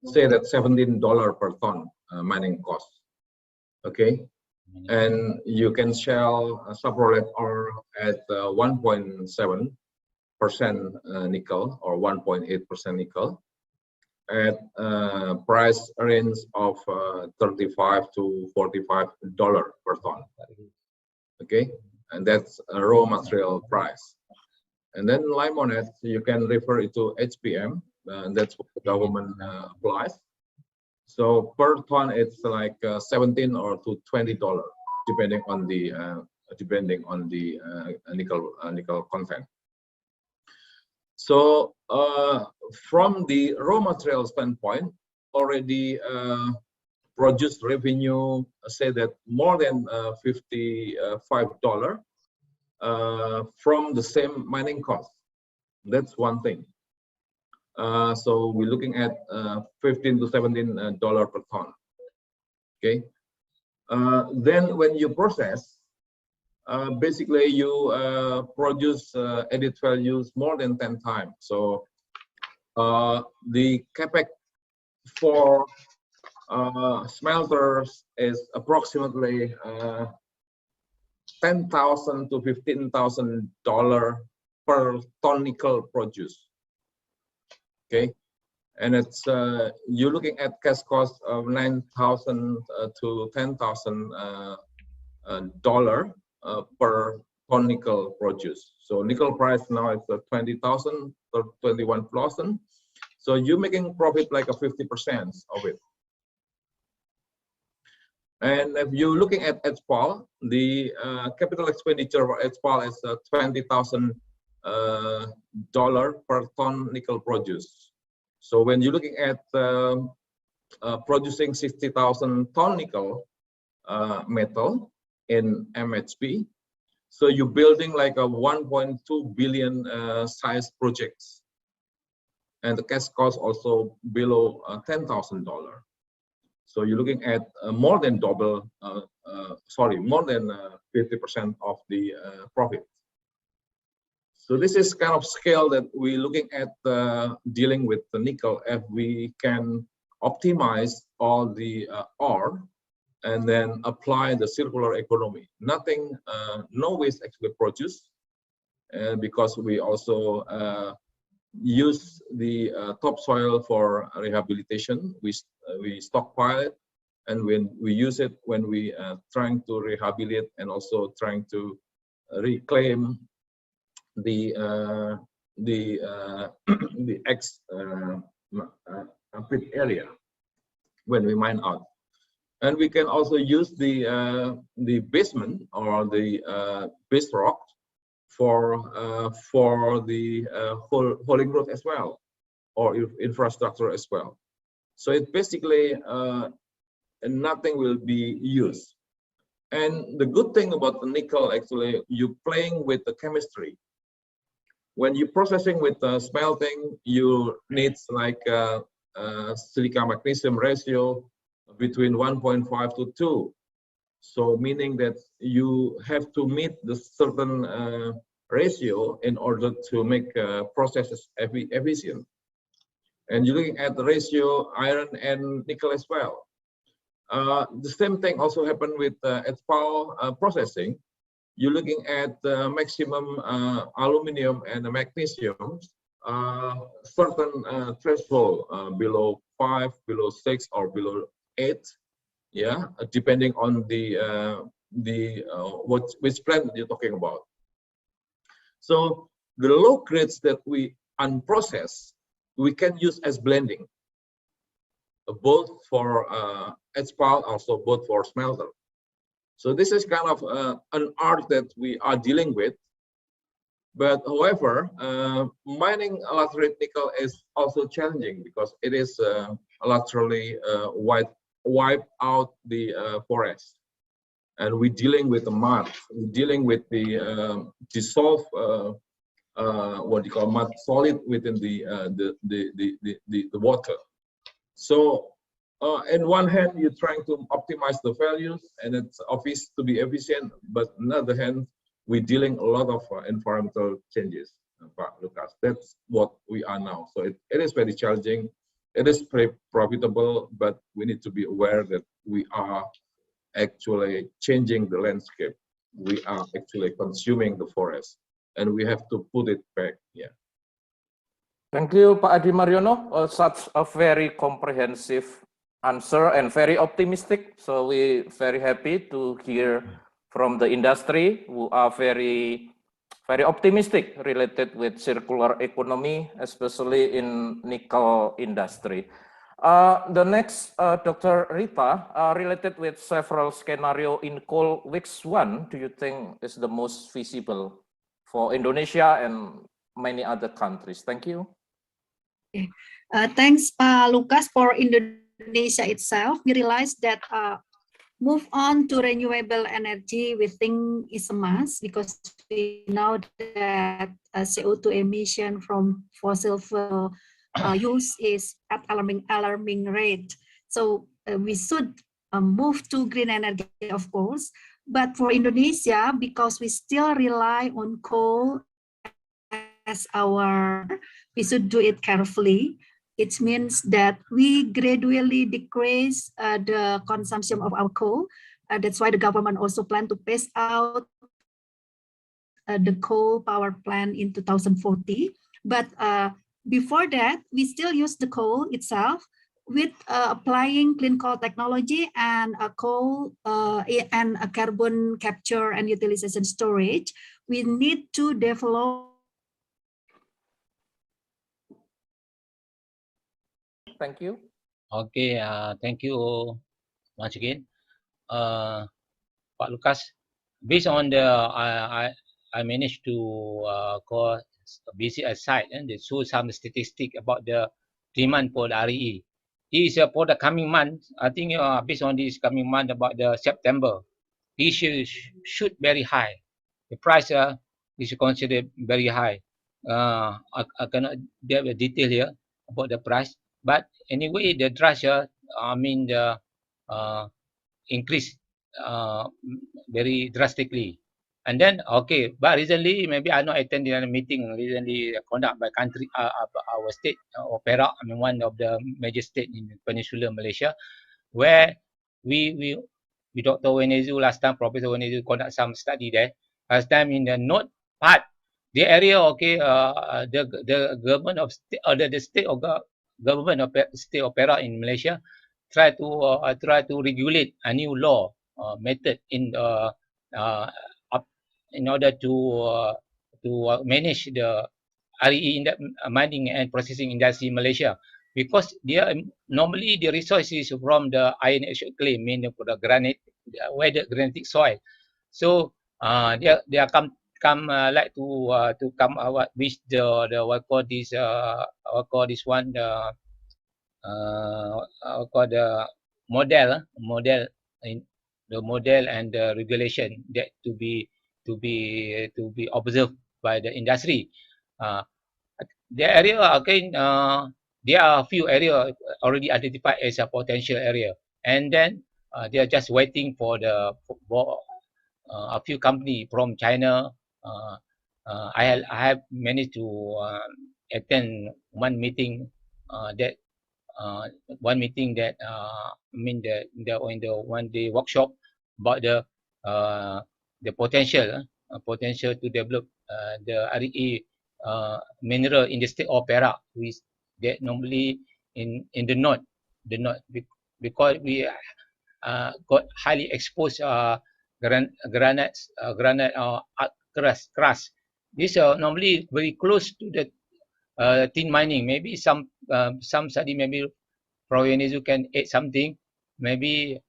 say that $17 per ton mining cost, okay? And you can sell saprolite ore at 1.7% nickel or 1.8% nickel at price range of $35 to $45 per ton, okay? And that's a raw material price. And then limonite, you can refer it to HPM, that's what the government applies. So per ton, it's like $17 or to $20, depending on the nickel content. So from the raw material standpoint, already produced revenue, say that more than $55 from the same mining cost. That's one thing. So we're looking at $15 to $17 per ton. Okay. Then when you process, basically you produce added values more than 10 times. So the capex for smelters is approximately $10,000 to $15,000 per ton nickel produced. Okay, and it's you're looking at cash cost of $9,000 to $10,000 per ton nickel produced. So nickel price now is 20,000 or 21,000. So you're making profit like a 50% of it. And if you're looking at HPAL, the capital expenditure for HPAL is $20,000 per ton nickel produced. So when you're looking at producing 60,000 ton nickel metal in MHP, so you're building like a 1.2 billion size projects, and the cash cost also below $10,000. So you're looking at more than double, more than 50% of the profit. So this is kind of scale that we're looking at dealing with the nickel. If we can optimize all the ore and then apply the circular economy, nothing, no waste actually produced, because we also use the topsoil for rehabilitation. We stockpile it, and when we use it when we trying to rehabilitate and also trying to reclaim the ex pit area when we mine out. And we can also use the basement or the base rock for the hauling road as well, or infrastructure as well. So it basically nothing will be used. And the good thing about the nickel, actually, you're playing with the chemistry. When you're processing with smelting, you need like silica magnesium ratio between 1.5 to 2. So meaning that you have to meet the certain ratio in order to make processes efficient. And you're looking at the ratio iron and nickel as well. The same thing also happened with HPAL processing. You're looking at maximum aluminum and magnesium, certain threshold below 5, below 6, or below 8. Yeah, depending on the which plant you're talking about. So the low grades that we unprocessed, we can use as blending, both for HPAL, also both for smelter. So this is kind of an art that we are dealing with. But however, mining laterite nickel is also challenging because it is laterally wipe out the forest. And we're dealing with the mud, we're dealing with the dissolved, what you call mud solid within the water. So in one hand, you're trying to optimize the values, and it's obvious to be efficient. But on the other hand, we're dealing a lot of environmental changes, Pak Lucas. That's what we are now. So it is very challenging. It is very profitable, but we need to be aware that we are actually changing the landscape. We are actually consuming the forest, and we have to put it back. Yeah. Thank you, Pak Adi Mariono. Such a very comprehensive answer and very optimistic. So we're very happy to hear from the industry who are very optimistic related with circular economy, especially in nickel industry. The next, Dr. Rita, related with several scenario in coal, which one do you think is the most feasible for Indonesia and many other countries? Thank you. Okay. Thanks, Lucas. For Indonesia itself, we realized that move on to renewable energy, we think is a must, because we know that CO2 emission from fossil fuel use is at alarming rate. So we should move to green energy, of course. But for Indonesia, because we still rely on coal as we should do it carefully. It means that we gradually decrease the consumption of our coal. That's why the government also plan to phase out the coal power plant in 2040. But before that, we still use the coal itself with applying clean coal technology and coal and carbon capture and utilization storage. We need to develop. Thank you. Okay, thank you once again, Pak Lucas. Based on the I managed to visit a site and they show some statistic about the demand for the RE. This for the coming month. I think based on this coming month about the September, this should very high. The price is considered very high. I cannot give a detail here about the price, but anyway, the price I mean the increase very drastically. And then okay, but recently maybe I not attended a meeting recently conducted by country our state or Perak, I mean one of the major state in Peninsular Malaysia, where we Dr. Wenezu last time, Professor Wenezu conduct some study there. Last time in the north part, the area okay, the government of state or the state of government of state of Perak in Malaysia try to regulate a new law method in order to manage the RE in the mining and processing industry in Malaysia, because normally the resources from the iron age claim, meaning for the granite, weathered granitic soil. So they are come like to come with the what call this one called the model in the model and the regulation that to be observed by the industry. The area again, there are a few areas already identified as a potential area, and then they are just waiting for a few company from China. I have managed to attend one meeting that I mean the one day workshop about the potential to develop the RE mineral in the state of Perak, which that normally in the north, because we got highly exposed granite crust this normally very close to the tin mining. Maybe some study, maybe Prof. Yonesu can add something. Maybe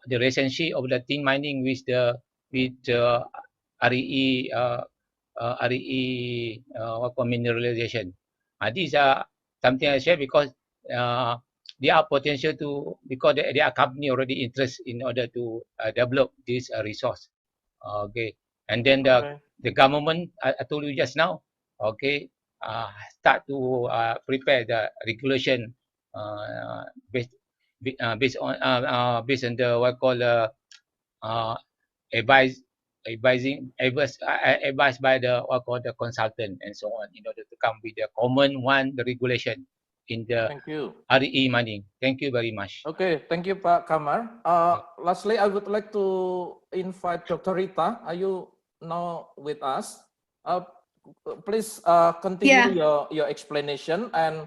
the relationship of the tin mining with RE what called mineralization. These are something I share because they are potential to, because they are company already interest in order to develop this resource. Okay, and then the government, I told you just now, okay, start to prepare the regulation based based on the what call advised by the what called the consultant and so on, in order to come with the common one, the regulation in the Thank you. RE mining. Thank you very much. Okay, thank you, Pak Kamar. Lastly, I would like to invite Dr. Rita. Are you now with us? Please continue your explanation. And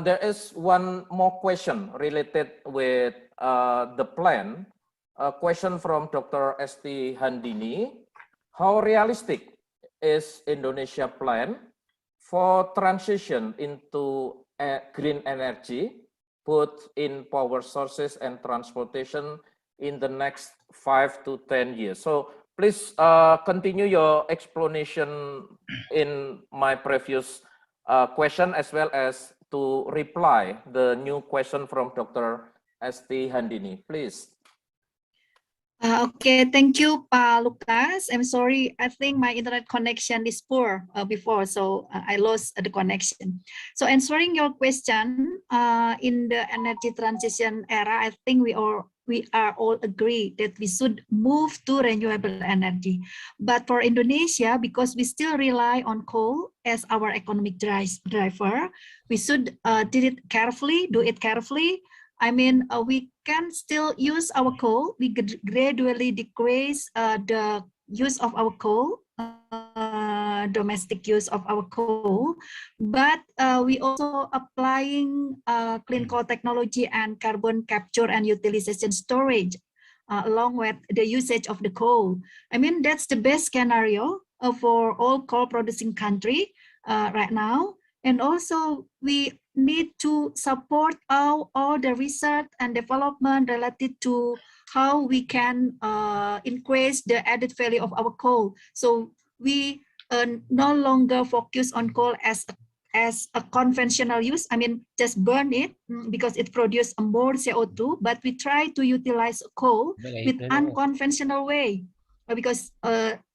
there is one more question related with the plan. A question from Dr. Esti Handini. How realistic is Indonesia plan for transition into green energy, both in power sources and transportation in the next 5 to 10 years? So please continue your explanation in my previous question, as well as to reply the new question from Dr. Esti Handini, please. Okay, thank you, Pak Lucas. I'm sorry, I think my internet connection is poor before, so I lost the connection. So answering your question, in the energy transition era, I think we are all agree that we should move to renewable energy. But for Indonesia, because we still rely on coal as our economic driver, we should do it carefully. I mean, we can still use our coal. We gradually decrease the use of our coal, domestic use of our coal, but we also applying clean coal technology and carbon capture and utilization storage along with the usage of the coal. I mean, that's the best scenario for all coal producing country right now. And also we need to support all the research and development related to how we can increase the added value of our coal. So we no longer focus on coal as a conventional use. I mean, just burn it because it produces more CO2, but we try to utilize coal with unconventional way because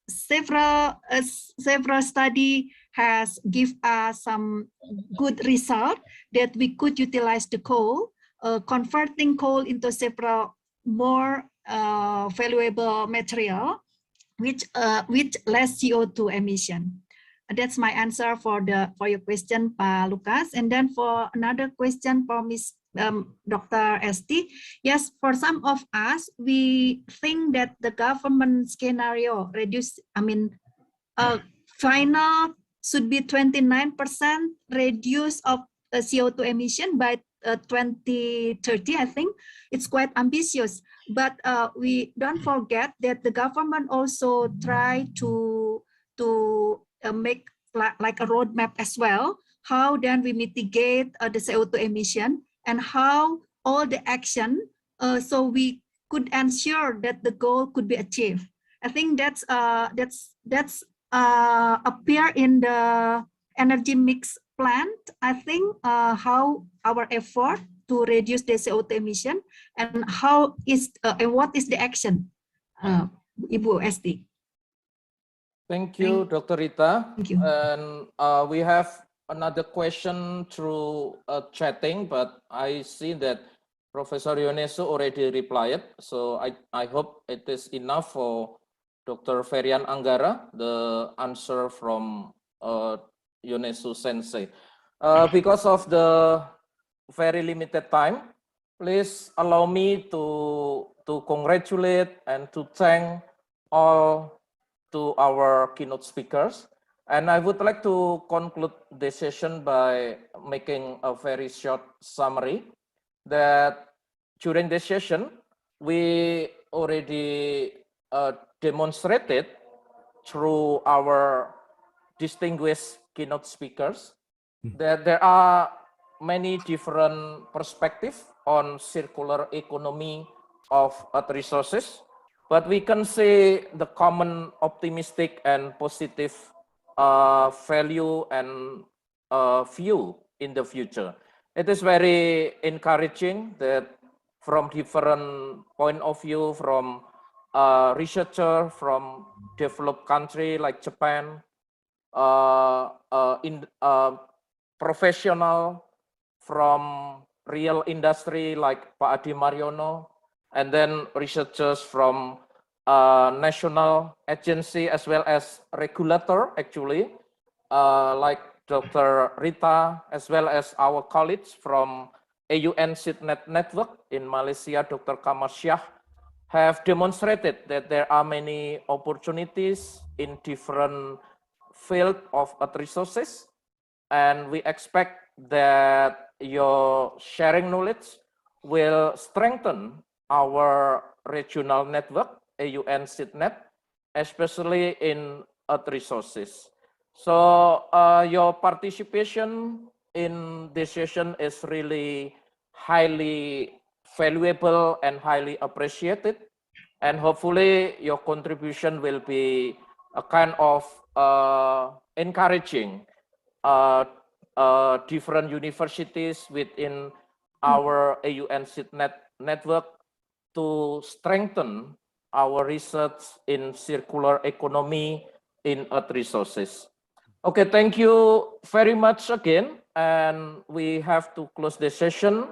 several study has give us some good result that we could utilize the coal, converting coal into several more valuable material, which with less CO2 emission. That's my answer for your question, Pak Lucas. And then for another question for Miss Dr. Esti, yes, for some of us, we think that the government scenario final should be 29% reduce of CO2 emission by 2030. I think it's quite ambitious, but we don't forget that the government also try to make like a roadmap as well. How then we mitigate the CO2 emission and how all the action so we could ensure that the goal could be achieved. I think that's appear in the energy mix plan. I think how our effort to reduce the CO2 emission and how is and what is the action, Ibu Esti. Thank you, Dr. Rita. Thank you. And we have another question through chatting, but I see that Professor Yonesu already replied. So I hope it is enough for Dr. Ferian Anggara, the answer from Yonesu Sensei. Because of the very limited time, please allow me to congratulate and to thank all to our keynote speakers. And I would like to conclude this session by making a very short summary that during this session, we already demonstrated through our distinguished keynote speakers, that there are many different perspectives on circular economy of earth resources, but we can see the common optimistic and positive value and view in the future. It is very encouraging that from different point of view, from researcher from developed country like Japan, professional from real industry like Pak Adi Mariono, and then researchers from national agency as well as regulator actually, like Dr. Rita, as well as our colleagues from AUN SIDNet network in Malaysia, Dr. Kamal Shah, have demonstrated that there are many opportunities in different field of earth resources, and we expect that your sharing knowledge will strengthen our regional network, AUN SIDNet, especially in earth resources. So your participation in this session is really highly valuable and highly appreciated, and hopefully your contribution will be a kind of encouraging different universities within our AUN SIDNet network to strengthen our research in circular economy in earth resources. Okay, thank you very much again, and we have to close the session,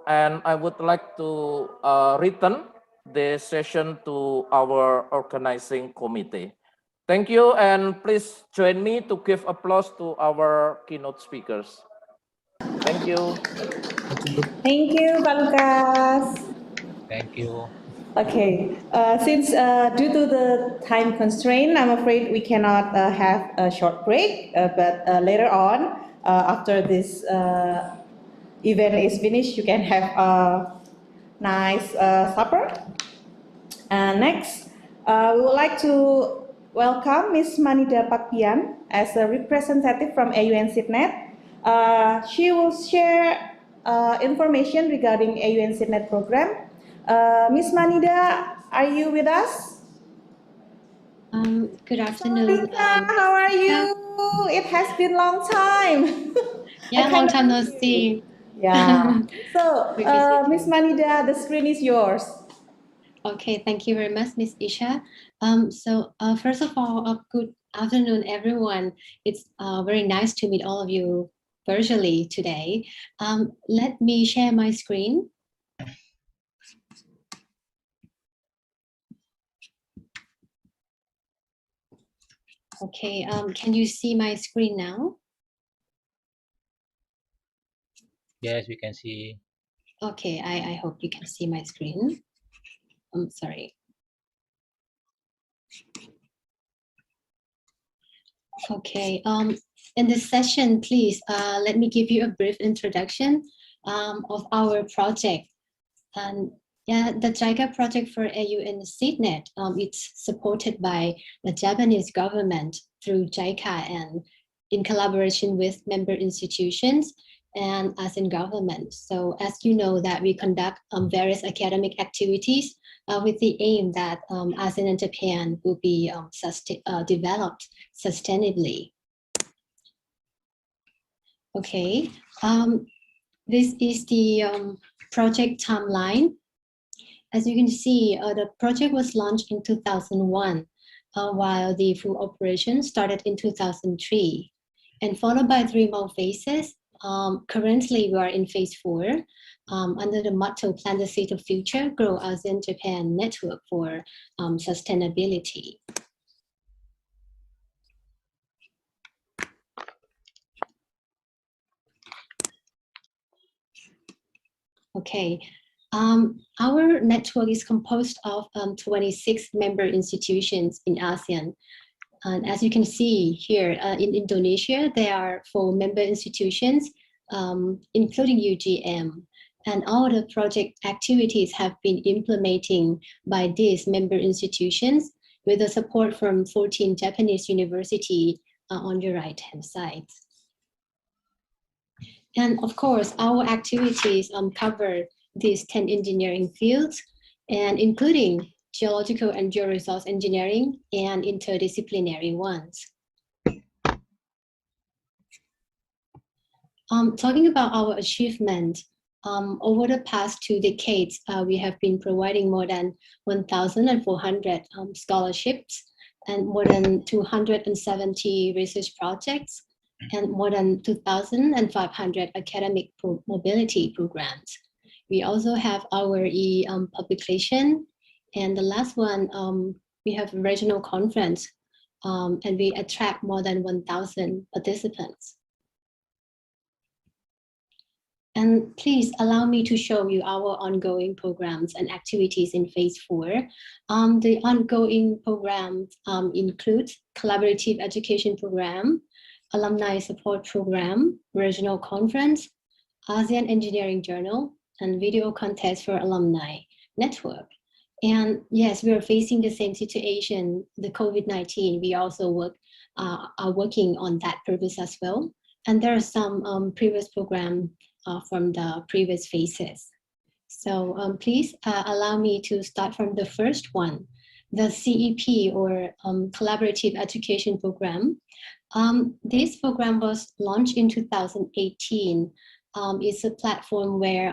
and I would like to return the session to our organizing committee. Thank you, and please join me to give applause to our keynote speakers. Thank you. Thank you, Pak Lukas. Thank you. Okay, since due to the time constraint, I'm afraid we cannot have a short break, but later on, after this event is finished, you can have a nice supper. Next, we would like to welcome Ms. Manida Pakpian as a representative from AUN SIDNet. She will share information regarding AUN SIDNet program. Ms. Manida, are you with us? Good afternoon. How are you? It has been a long time. Yeah, long time no see. Yeah. So, We miss you Ms. too. Manida, the screen is yours. Okay, thank you very much, Miss Isha. First of all, good afternoon, everyone. It's very nice to meet all of you virtually today. Let me share my screen. Okay, can you see my screen now? Yes, we can see. Okay, I hope you can see my screen. I'm sorry. Okay, in this session, please let me give you a brief introduction of our project. And yeah, the JICA project for AUN SIDNet, it's supported by the Japanese government through JICA and in collaboration with member institutions and ASEAN government. So as you know that we conduct various academic activities with the aim that ASEAN and Japan will be developed sustainably. Okay, this is the project timeline. As you can see, the project was launched in 2001, while the full operation started in 2003, and followed by 3 more phases. Currently, we are in phase 4 under the motto Plant the Seed of Future, Grow ASEAN-Japan Network for Sustainability. Okay, our network is composed of 26 member institutions in ASEAN. And as you can see here, in Indonesia, there are 4 member institutions, including UGM. And all the project activities have been implemented by these member institutions with the support from 14 Japanese universities on your right-hand side. And of course, our activities cover these 10 engineering fields, and including geological and georesource engineering and interdisciplinary ones. Talking about our achievement, over the past 2 decades, we have been providing more than 1,400 scholarships and more than 270 research projects and more than 2,500 academic mobility programs. We also have our publication, and the last one, we have a regional conference, and we attract more than 1,000 participants. And please allow me to show you our ongoing programs and activities in phase 4. The ongoing programs include collaborative education program, alumni support program, regional conference, ASEAN Engineering Journal, and video contest for alumni network. And yes, we are facing the same situation, the COVID-19. We also are working on that purpose as well. And there are some previous programs from the previous phases. So please allow me to start from the first one, the CEP, or Collaborative Education Program. This program was launched in 2018. It's a platform where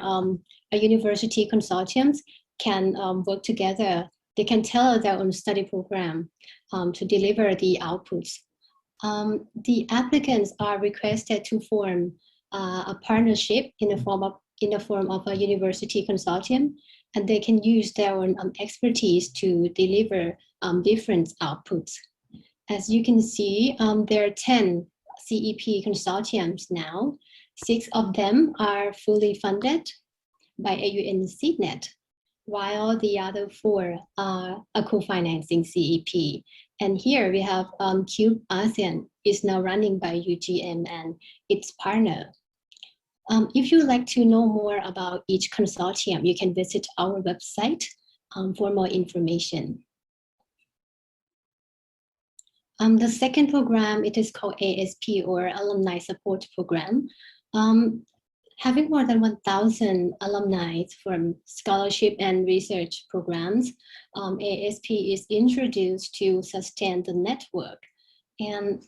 a university consortiums can work together. They can tailor their own study program to deliver the outputs. The applicants are requested to form a partnership in the form of a university consortium, and they can use their own expertise to deliver different outputs. As you can see, there are 10 CEP consortiums now. 6 of them are fully funded by AUN CNET, while the other 4 are a co-financing CEP. And here we have Cube ASEAN is now running by UGM and its partner. If you'd like to know more about each consortium, you can visit our website for more information. The second program, it is called ASP, or Alumni Support Program. Having more than 1,000 alumni from scholarship and research programs, ASP is introduced to sustain the network. And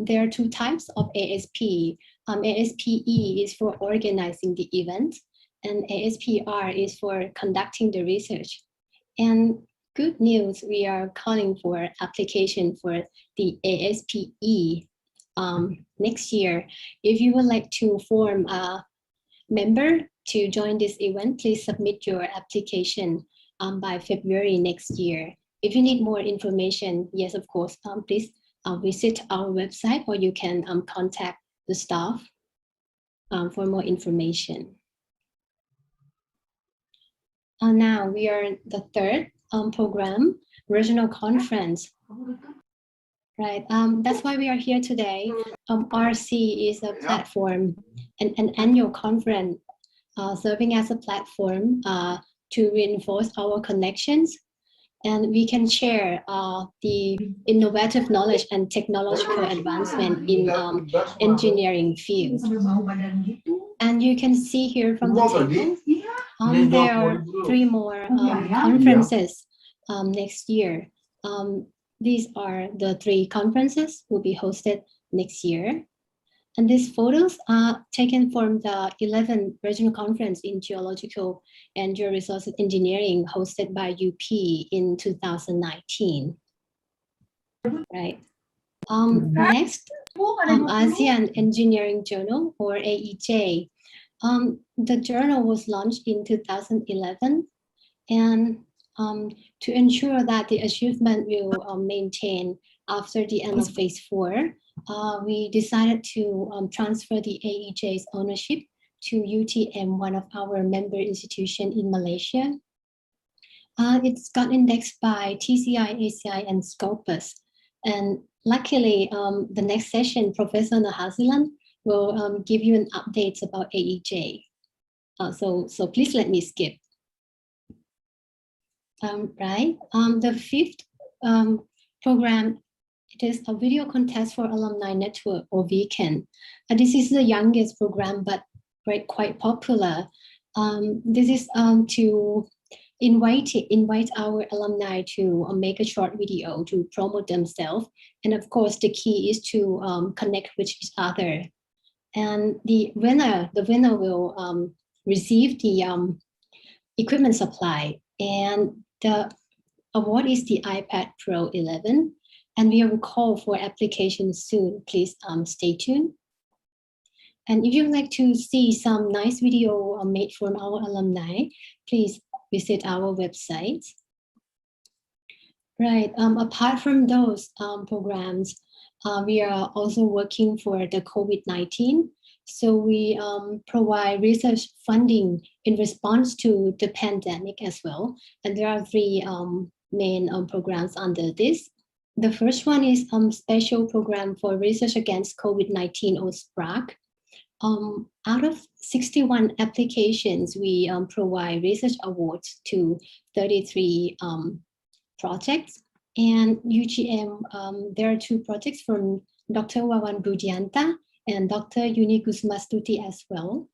there are 2 types of ASP. ASPE is for organizing the event, and ASPR is for conducting the research. And good news, we are calling for application for the ASPE next year. If you would like to form a member to join this event, please submit your application by February next year. If you need more information, yes, of course, please visit our website, or you can contact the staff for more information. Now we are in the third program, regional conference. Right, that's why we are here today. RC is a platform, an annual conference serving as a platform to reinforce our connections, and we can share the innovative knowledge and technological advancement in engineering fields. And you can see here from the table, there are 3 more conferences next year. These are the 3 conferences will be hosted next year. And these photos are taken from the 11th Regional Conference in Geological and Georesource Engineering hosted by UP in 2019. Right. Next, ASEAN Engineering Journal, or AEJ. The journal was launched in 2011, and to ensure that the achievement will maintain after the end of phase 4, we decided to transfer the AEJ's ownership to UTM, one of our member institutions in Malaysia. It's got indexed by TCI, ACI, and Scopus. And luckily, the next session, Professor Nahasilan will give you an update about AEJ. So please let me skip. Right, the 5th program it is a video contest for alumni network, or VCAN. This is the youngest program, but quite popular. This is to invite our alumni to make a short video to promote themselves. And of course, the key is to connect with each other. And the winner will receive the equipment supply. And the award is the iPad Pro 11. And we will call for applications soon. Please stay tuned. And if you'd like to see some nice video made from our alumni, please visit our website. Right, apart from those programs, we are also working for the COVID-19. So we provide research funding in response to the pandemic as well. And there are three main programs under this. The first one is special program for research against COVID-19, or SPRAC. Out of 61 applications, we provide research awards to 33 projects. And UGM, there are 2 projects from Dr. Wawan Budianta and Dr. Yuni Gusmastuti as well.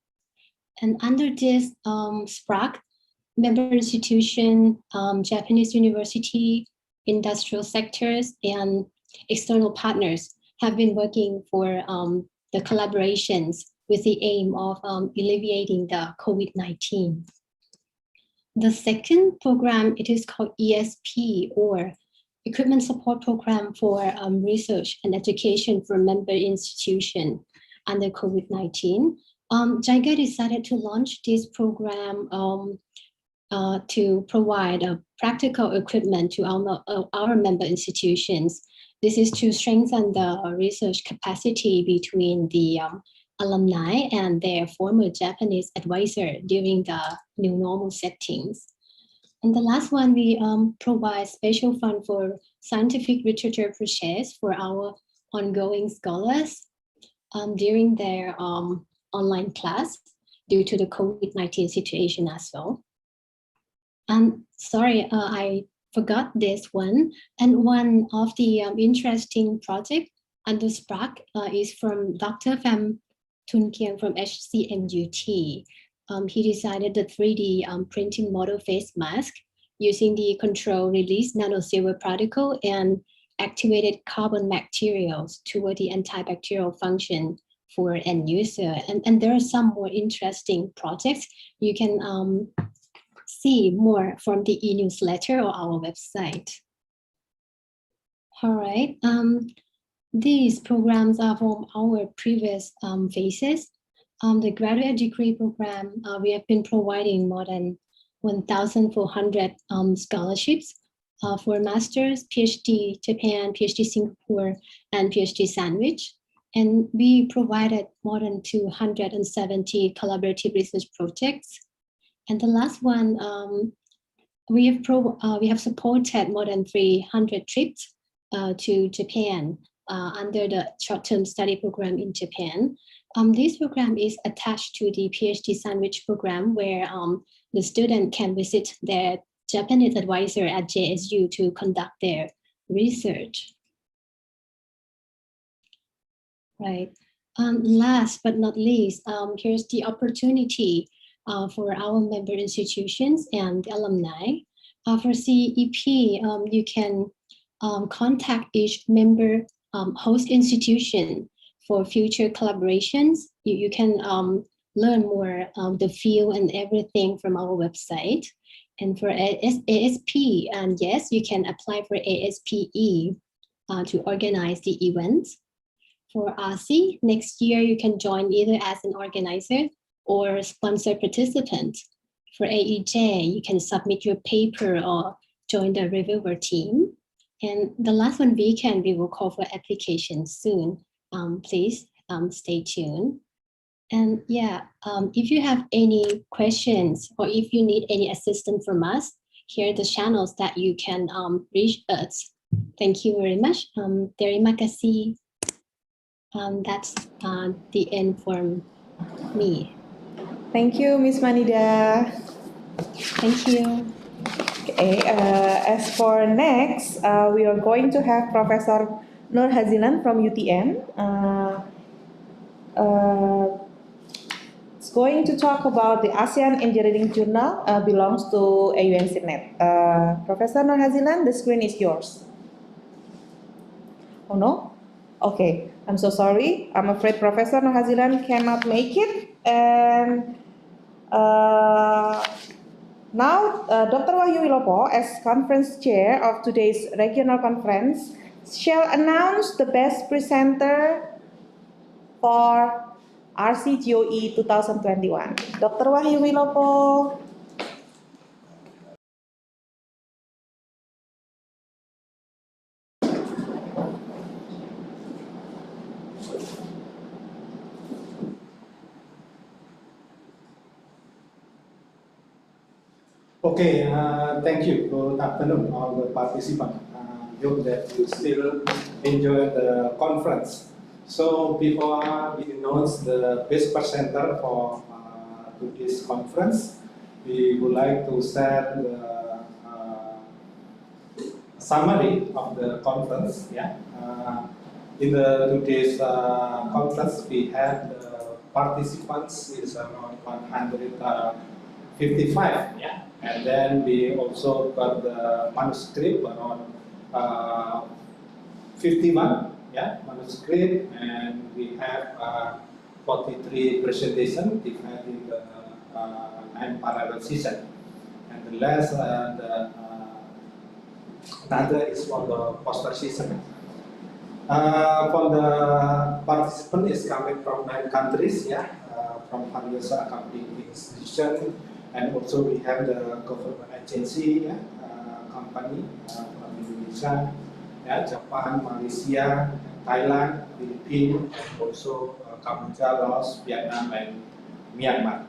And under this SPRAC, member institution, Japanese university, industrial sectors, and external partners have been working for the collaborations with the aim of alleviating the COVID-19. The second program, it is called ESP, or Equipment Support Program for Research and Education for Member Institution under COVID-19. JICA decided to launch this program to provide practical equipment to our member institutions. This is to strengthen the research capacity between the alumni and their former Japanese advisor during the new normal settings. And the last one, we provide special fund for scientific literature purchase for our ongoing scholars during their online class due to the COVID-19 situation as well. And sorry, I forgot this one. And one of the interesting project under SPRAC is from Dr. Pham Thun Kieng from HCMUT. He decided the 3D printing model face mask using the control release nanosilver particle and activated carbon materials toward the antibacterial function for end user. And there are some more interesting projects. You can see more from the e-newsletter or our website. All right, these programs are from our previous phases. The graduate degree program, we have been providing more than 1,400 scholarships for master's, PhD Japan, PhD Singapore, and PhD Sandwich. And we provided more than 270 collaborative research projects. And the last one, we have supported more than 300 trips to Japan under the short-term study program in Japan. This program is attached to the PhD Sandwich program, where the student can visit their Japanese advisor at JSU to conduct their research. Right. Last but not least, here's the opportunity for our member institutions and alumni. For CEP, you can contact each member host institution for future collaborations. You can learn more the field and everything from our website. And for ASP, yes, you can apply for ASPE to organize the events. For RC, next year you can join either as an organizer or sponsor participant. For AEJ, you can submit your paper or join the reviewer team. And the last one, we will call for applications soon. Please stay tuned. And yeah, if you have any questions or if you need any assistance from us, here are the channels that you can reach us. Thank you very much. Terima kasih. That's the end for me. Thank you, Ms. Manida. Thank you. Okay, as for next, we are going to have Professor Nur Hazilan from UTM. It's going to talk about the ASEAN Engineering Journal, belongs to AUN Signet. Professor Nur Hazilan, the screen is yours. Oh no? Okay, I'm so sorry. I'm afraid Professor Nur Hazilan cannot make it. And now, Dr. Wahyu Wilopo, as conference chair of today's regional conference, shall announce the best presenter for RC-GEOE 2021. Dr. Wahyu Wilopo. Okay, thank you. Good afternoon, all the participants. Hope that you still enjoy the conference. So before we announce the best presenter for today's conference, we would like to share the summary of the conference. Yeah, in today's conference, we had participants is around 155. Yeah. And then we also got the manuscript around 51, yeah, manuscript, and we have 43 presentations divided in the 9 parallel sessions. And the last, another is for the poster session. For the participant is coming from 9 countries, yeah, from various academic institutions. And also we have the government agency, yeah, company from Indonesia, yeah, Japan, Malaysia, Thailand, Philippines, and also Cambodia, Laos, Vietnam, and Myanmar.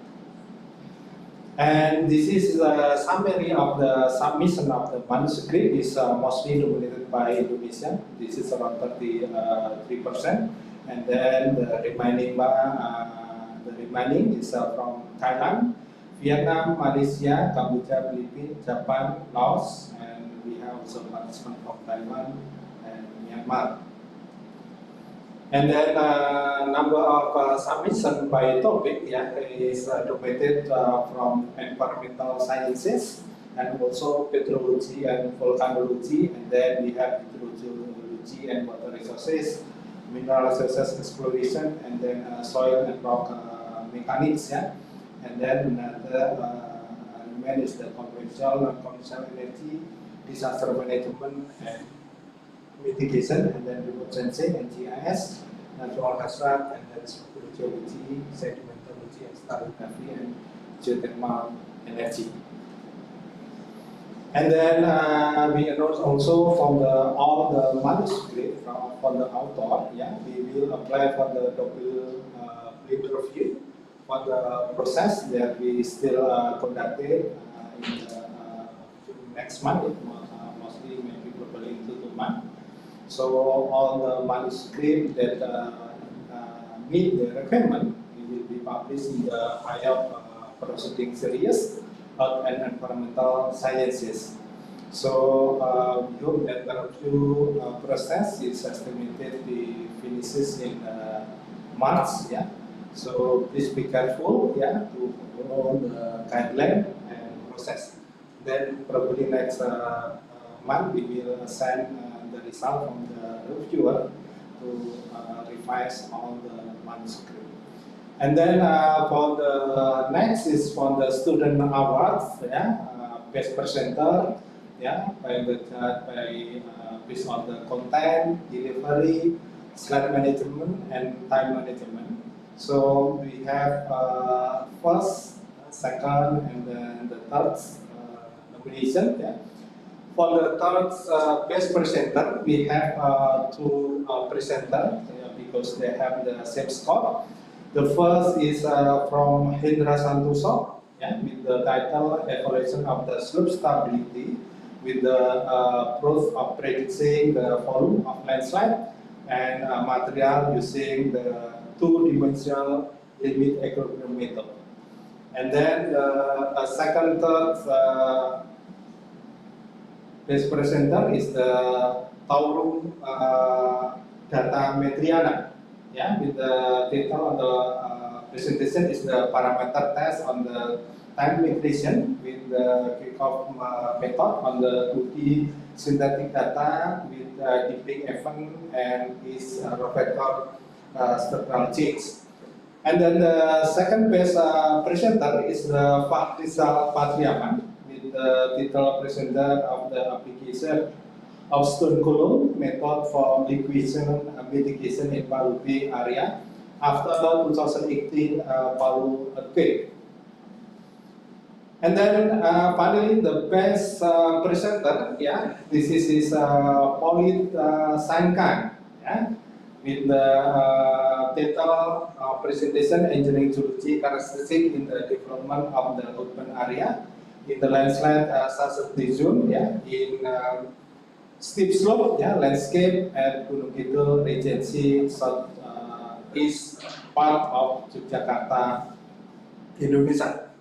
And this is a summary of the submission of the manuscript is mostly dominated by Indonesia. This is around 33%, and then the remaining is from Thailand, Vietnam, Malaysia, Cambodia, Philippines, Japan, Laos, and we have also participants from Taiwan and Myanmar. And then number of submission by topic, yeah, is dominated from environmental sciences and also petrology and volcanology, and then we have hydrogeology and water resources, mineral resources exploration, and then soil and rock mechanics, yeah. And then another element is the conventional, non-conventional energy, disaster management and mitigation, and then remote sensing and GIS, natural hazard, and then geology, sedimentology, and stratigraphy, and geothermal energy. And then we announce also from all the manuscript from the author, yeah, we will apply for the double review for the process that we still conducted in the next month, mostly maybe probably in 2 months. So all the manuscript that meet the requirement will be published in the IELTS proceeding series of environmental sciences. So we hope that the review process is estimated to be finishes in March, yeah. So please be careful, yeah, to follow the guideline and process. Then probably next month we will send the result from the reviewer to revise all the manuscript. And then for the next is for the student awards, yeah, best presenter, yeah, by the based on the content, delivery, slide management, and time management. So we have first, second, and then the third nomination. Yeah. For the third best presenter, we have 2 presenters, yeah, because they have the same score. The first is from Hendra Santoso, yeah, with the title Evaluation of the Slope Stability with the approach of predicting the volume of landslide and material using the 2-dimensional limit equilibrium method. And then the second, third best presenter is the Taurum Data Metriana. Yeah, with the title of the presentation is the parameter test on the time migration with the kickoff method on the 2D synthetic data with dipping event and is vector structural change. And then the second best presenter is the Fahrizal Patriaman with the title presenter of the application of stone column method for liquidation mitigation in Palu Bay area after 2018 Palu earthquake. And then finally the best presenter, yeah, this is Pauline Sankan, yeah, with the title presentation engineering geology characteristic in the development of the urban area in the landslide susceptible zone, yeah, in steep slope, yeah, landscape at Gunung Kidul Regency South East part of Yogyakarta, Indonesia.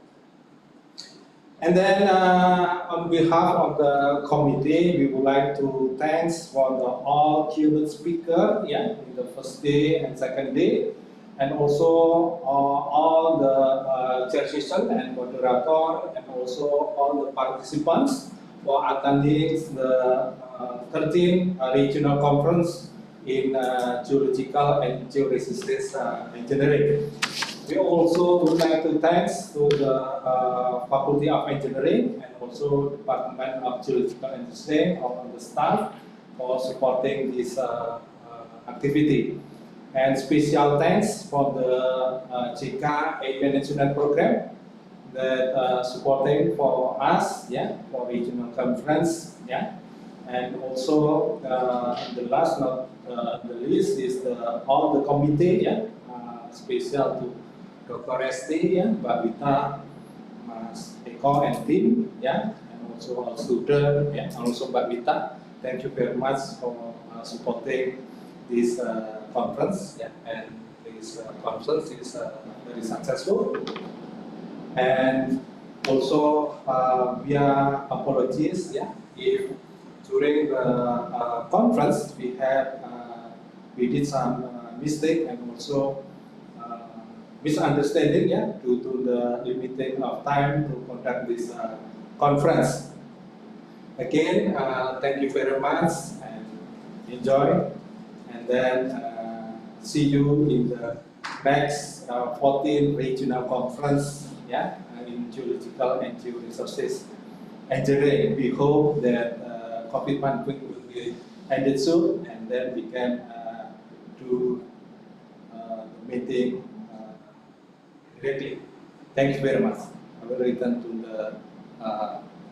And then on behalf of the committee, we would like to thanks for the all keynote speaker, yeah, in the first day and second day, and also all the chair session and moderator, and also all the participants for attending the 13th regional conference in geological and georesistance engineering. We also would like to thanks to the Faculty of Engineering and also Department of Geological Engineering or the staff for supporting this activity. And special thanks for the JK Management Program that supporting for us, yeah, for regional conference, yeah. And also the last not the least is all the committee, yeah, special to Dr. Resti, yeah, Mbak Wita, Mas Eko and team, yeah, and also our student, yeah, and also Mbak Wita. Thank you very much for supporting this conference, yeah, and this conference is very successful. And also we are apologies, yeah, if during the conference we have we did some mistake and also misunderstanding, yeah, due to the limiting of time to conduct this conference. Again, thank you very much and enjoy, and then see you in the next 14th regional conference, yeah, in geological and georesources engineering. We hope that COVID-19 will be ended soon, and then we can do the meeting directly. Thank you very much. I will return to the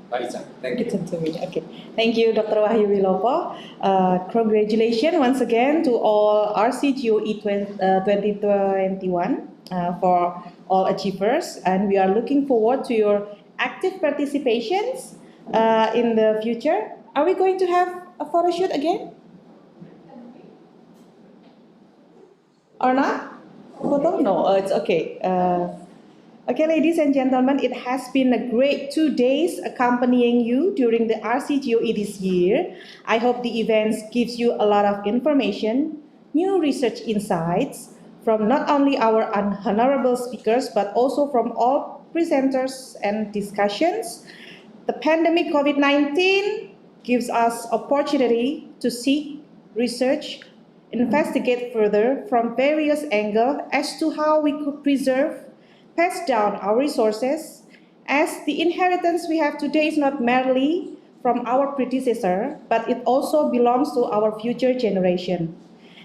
Baisa. Thank you. Okay. Thank you, Dr. Wahyu Wilopo. Congratulations once again to all RC-GEOE 2021 for all achievers, and we are looking forward to your active participations in the future. Are we going to have a photo shoot again? Or not? Photo? No, it's okay. Okay, ladies and gentlemen, it has been a great 2 days accompanying you during the RC-GEOE this year. I hope the events gives you a lot of information, new research insights from not only our honorable speakers, but also from all presenters and discussions. The pandemic COVID-19 gives us opportunity to seek, research, investigate further from various angles as to how we could preserve, pass down our resources, as the inheritance we have today is not merely from our predecessor, but it also belongs to our future generation.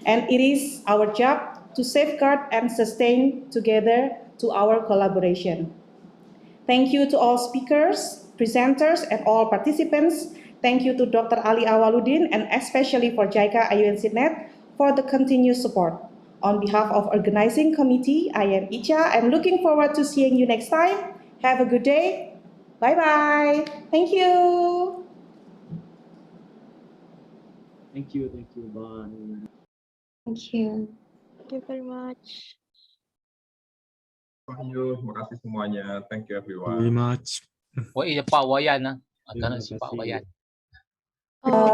And it is our job to safeguard and sustain together to our collaboration. Thank you to all speakers, presenters, and all participants. Thank you to Dr. Ali Awaludin, and especially for JICA IUNCnet for the continued support. On behalf of organizing committee, I am Icha. I'm looking forward to seeing you next time. Have a good day. Bye-bye. Thank you. Thank you. Bye. Thank you. Thank you very much. Thank you. Terima kasih semuanya. Thank you everyone. Very much. What is Pak Wayan? Atau Terima si Pak kasih. Wayan? Oh,